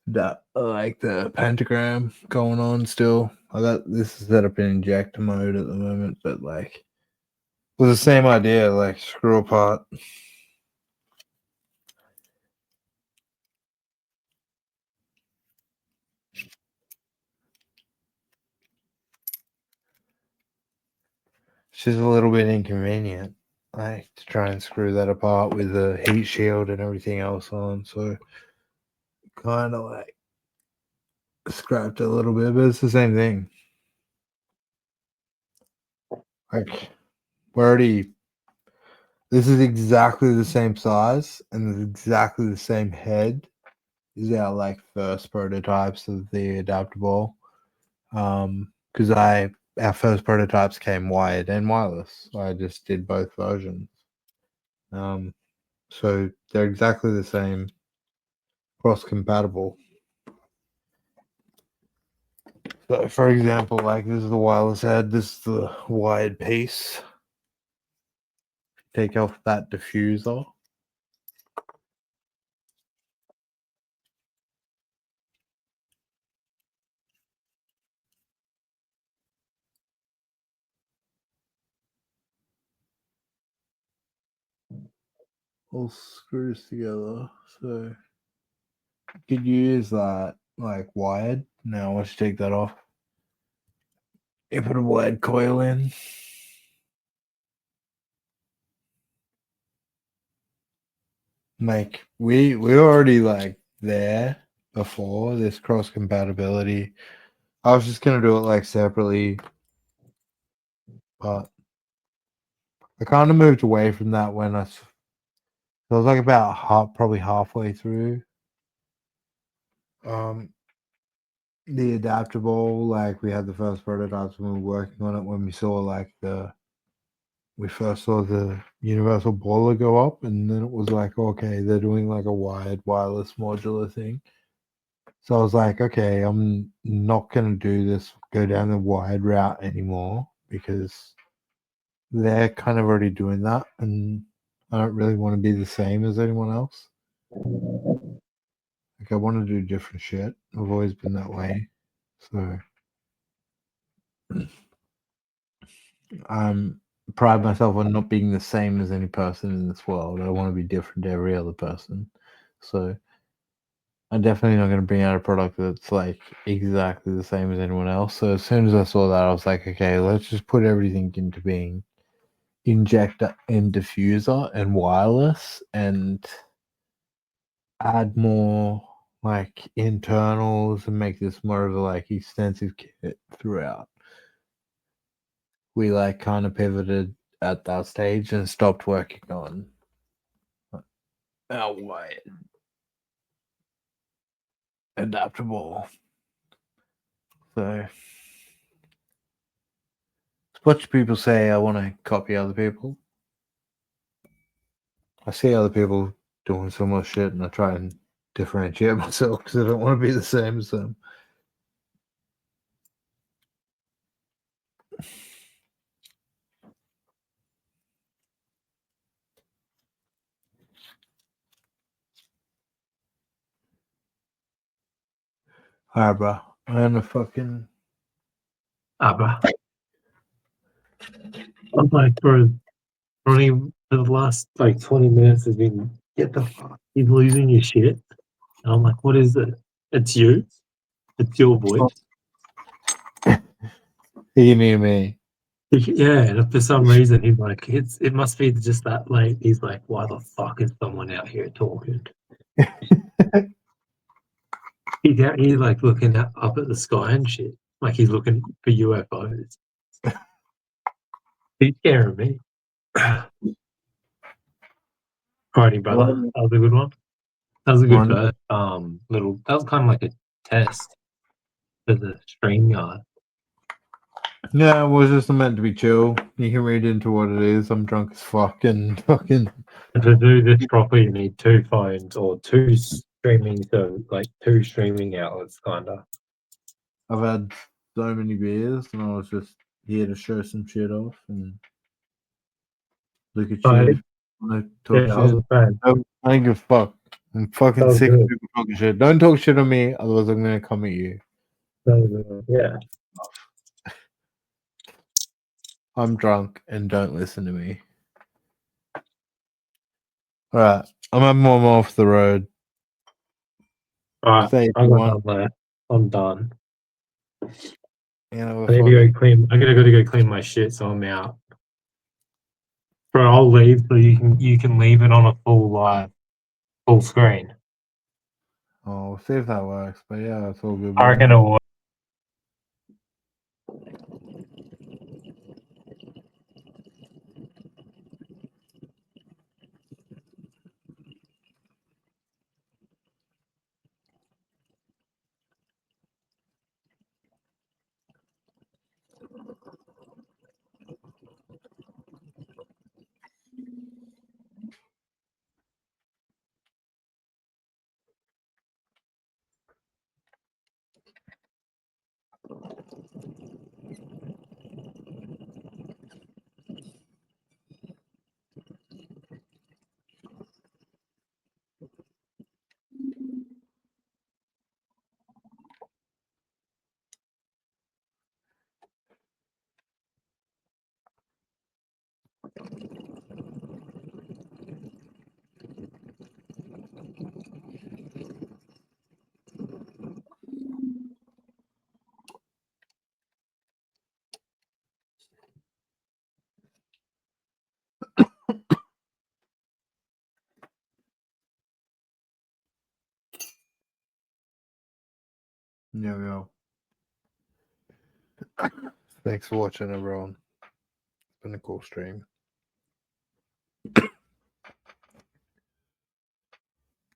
That I like the pentagram going on still. I got this set up in injector mode at the moment, but like with the same idea, like screw apart. It's just a little bit inconvenient, like to try and screw that apart with the heat shield and everything else on. So kind of like scrapped it a little bit, but it's the same thing. Like we're already. This is exactly the same size and it's exactly the same head. These are like first prototypes of the adaptable. Because our first prototypes came wired and wireless. I just did both versions. So they're exactly the same, cross compatible. So for example, like this is the wireless head, this is the wired piece. Take off that diffuser. All screws together. So you could use that like wired. Now let's take that off. You put a wired coil in. Like we already like there before this cross compatibility. I was just gonna do it like separately, but I kind of moved away from that when I was like about probably halfway through. The adaptable, like we had the first prototypes when we were working on it. When we first saw the universal boiler go up, and then it was like, okay, they're doing like a wired wireless modular thing. So I was like, okay, I'm not gonna go down the wired route anymore because they're kind of already doing that, and I don't really want to be the same as anyone else. Like I want to do different shit. I've always been that way. So pride myself on not being the same as any person in this world. I want to be different to every other person. So I'm definitely not going to bring out a product that's like exactly the same as anyone else. So as soon as I saw that, I was like, okay, let's just put everything into being injector and diffuser and wireless and add more like internals and make this more of a like extensive kit throughout. We like kind of pivoted at that stage and stopped working on our wired adaptable. So watch people say I want to copy other people. I see other people doing similar shit and I try and differentiate myself because I don't want to be the same as them. Alright, bro. I'm a fucking. Bro. I'm like, bro, Ronnie, for the last like 20 minutes has been, get the fuck, he's losing your shit. And I'm like, what is it? It's you? It's your voice? You need me. Yeah, and if for some reason he's like, it must be just that late. He's like, why the fuck is someone out here talking? He's out here like looking up at the sky and shit. Like he's looking for UFOs. He's scaring me. Alrighty, brother. That was a good one. That was a good first little, that was kind of like a test for the stream yard. Yeah, it was just meant to be chill. You can read into what it is. I'm drunk as fuck and fucking. And to do this properly, you need 2 phones or 2 streaming, so like 2 streaming outlets, kinda. I've had so many beers and I was just here to show some shit off and look at Right. you. I talk Yeah, I was shit. a fan. I don't give a fuck. I'm fucking That was sick of good. people talking shit. Don't talk shit on me, otherwise I'm gonna come at you. That was good. Yeah. I'm drunk and don't listen to me. Alright, I'm having one more off the road. Alright, Say if I you got want. done there. I'm done. You know, I need to go clean. I gotta go clean my shit, so I'm out. Bro, I'll leave so you can leave it on a full screen. Oh, we'll see if that works. But yeah, it's all good. I reckon it'll work. There we go. Thanks for watching, everyone. It's been a cool stream.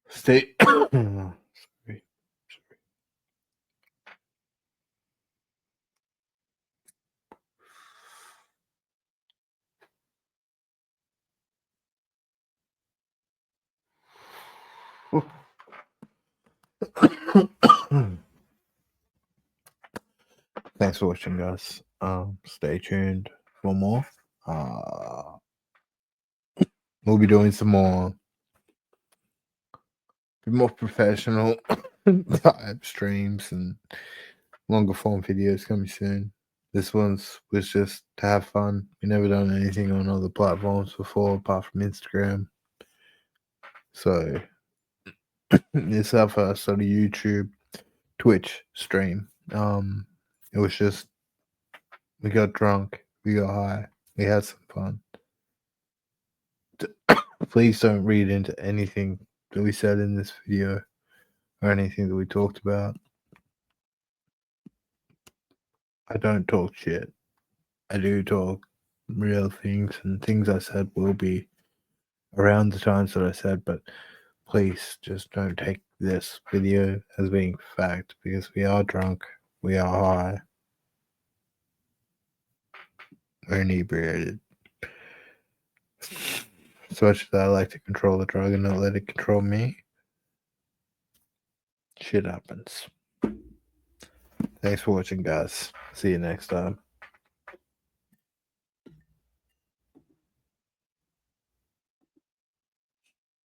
Stay. Sorry. Thanks for watching, guys. Stay tuned for more. We'll be doing some more, professional type streams and longer form videos coming soon. This was just to have fun. We never done anything on other platforms before apart from Instagram. So it's our first sort of YouTube, Twitch stream. It was just we got drunk, we got high, we had some fun. Please don't read into anything that we said in this video or anything that we talked about. I don't talk shit. I do talk real things, and things I said will be around the times that I said, but please just don't take this video as being fact, because we are drunk, we are high, we're inebriated. So much that I like to control the drug and not let it control me. Shit happens. Thanks for watching, guys. See you next time.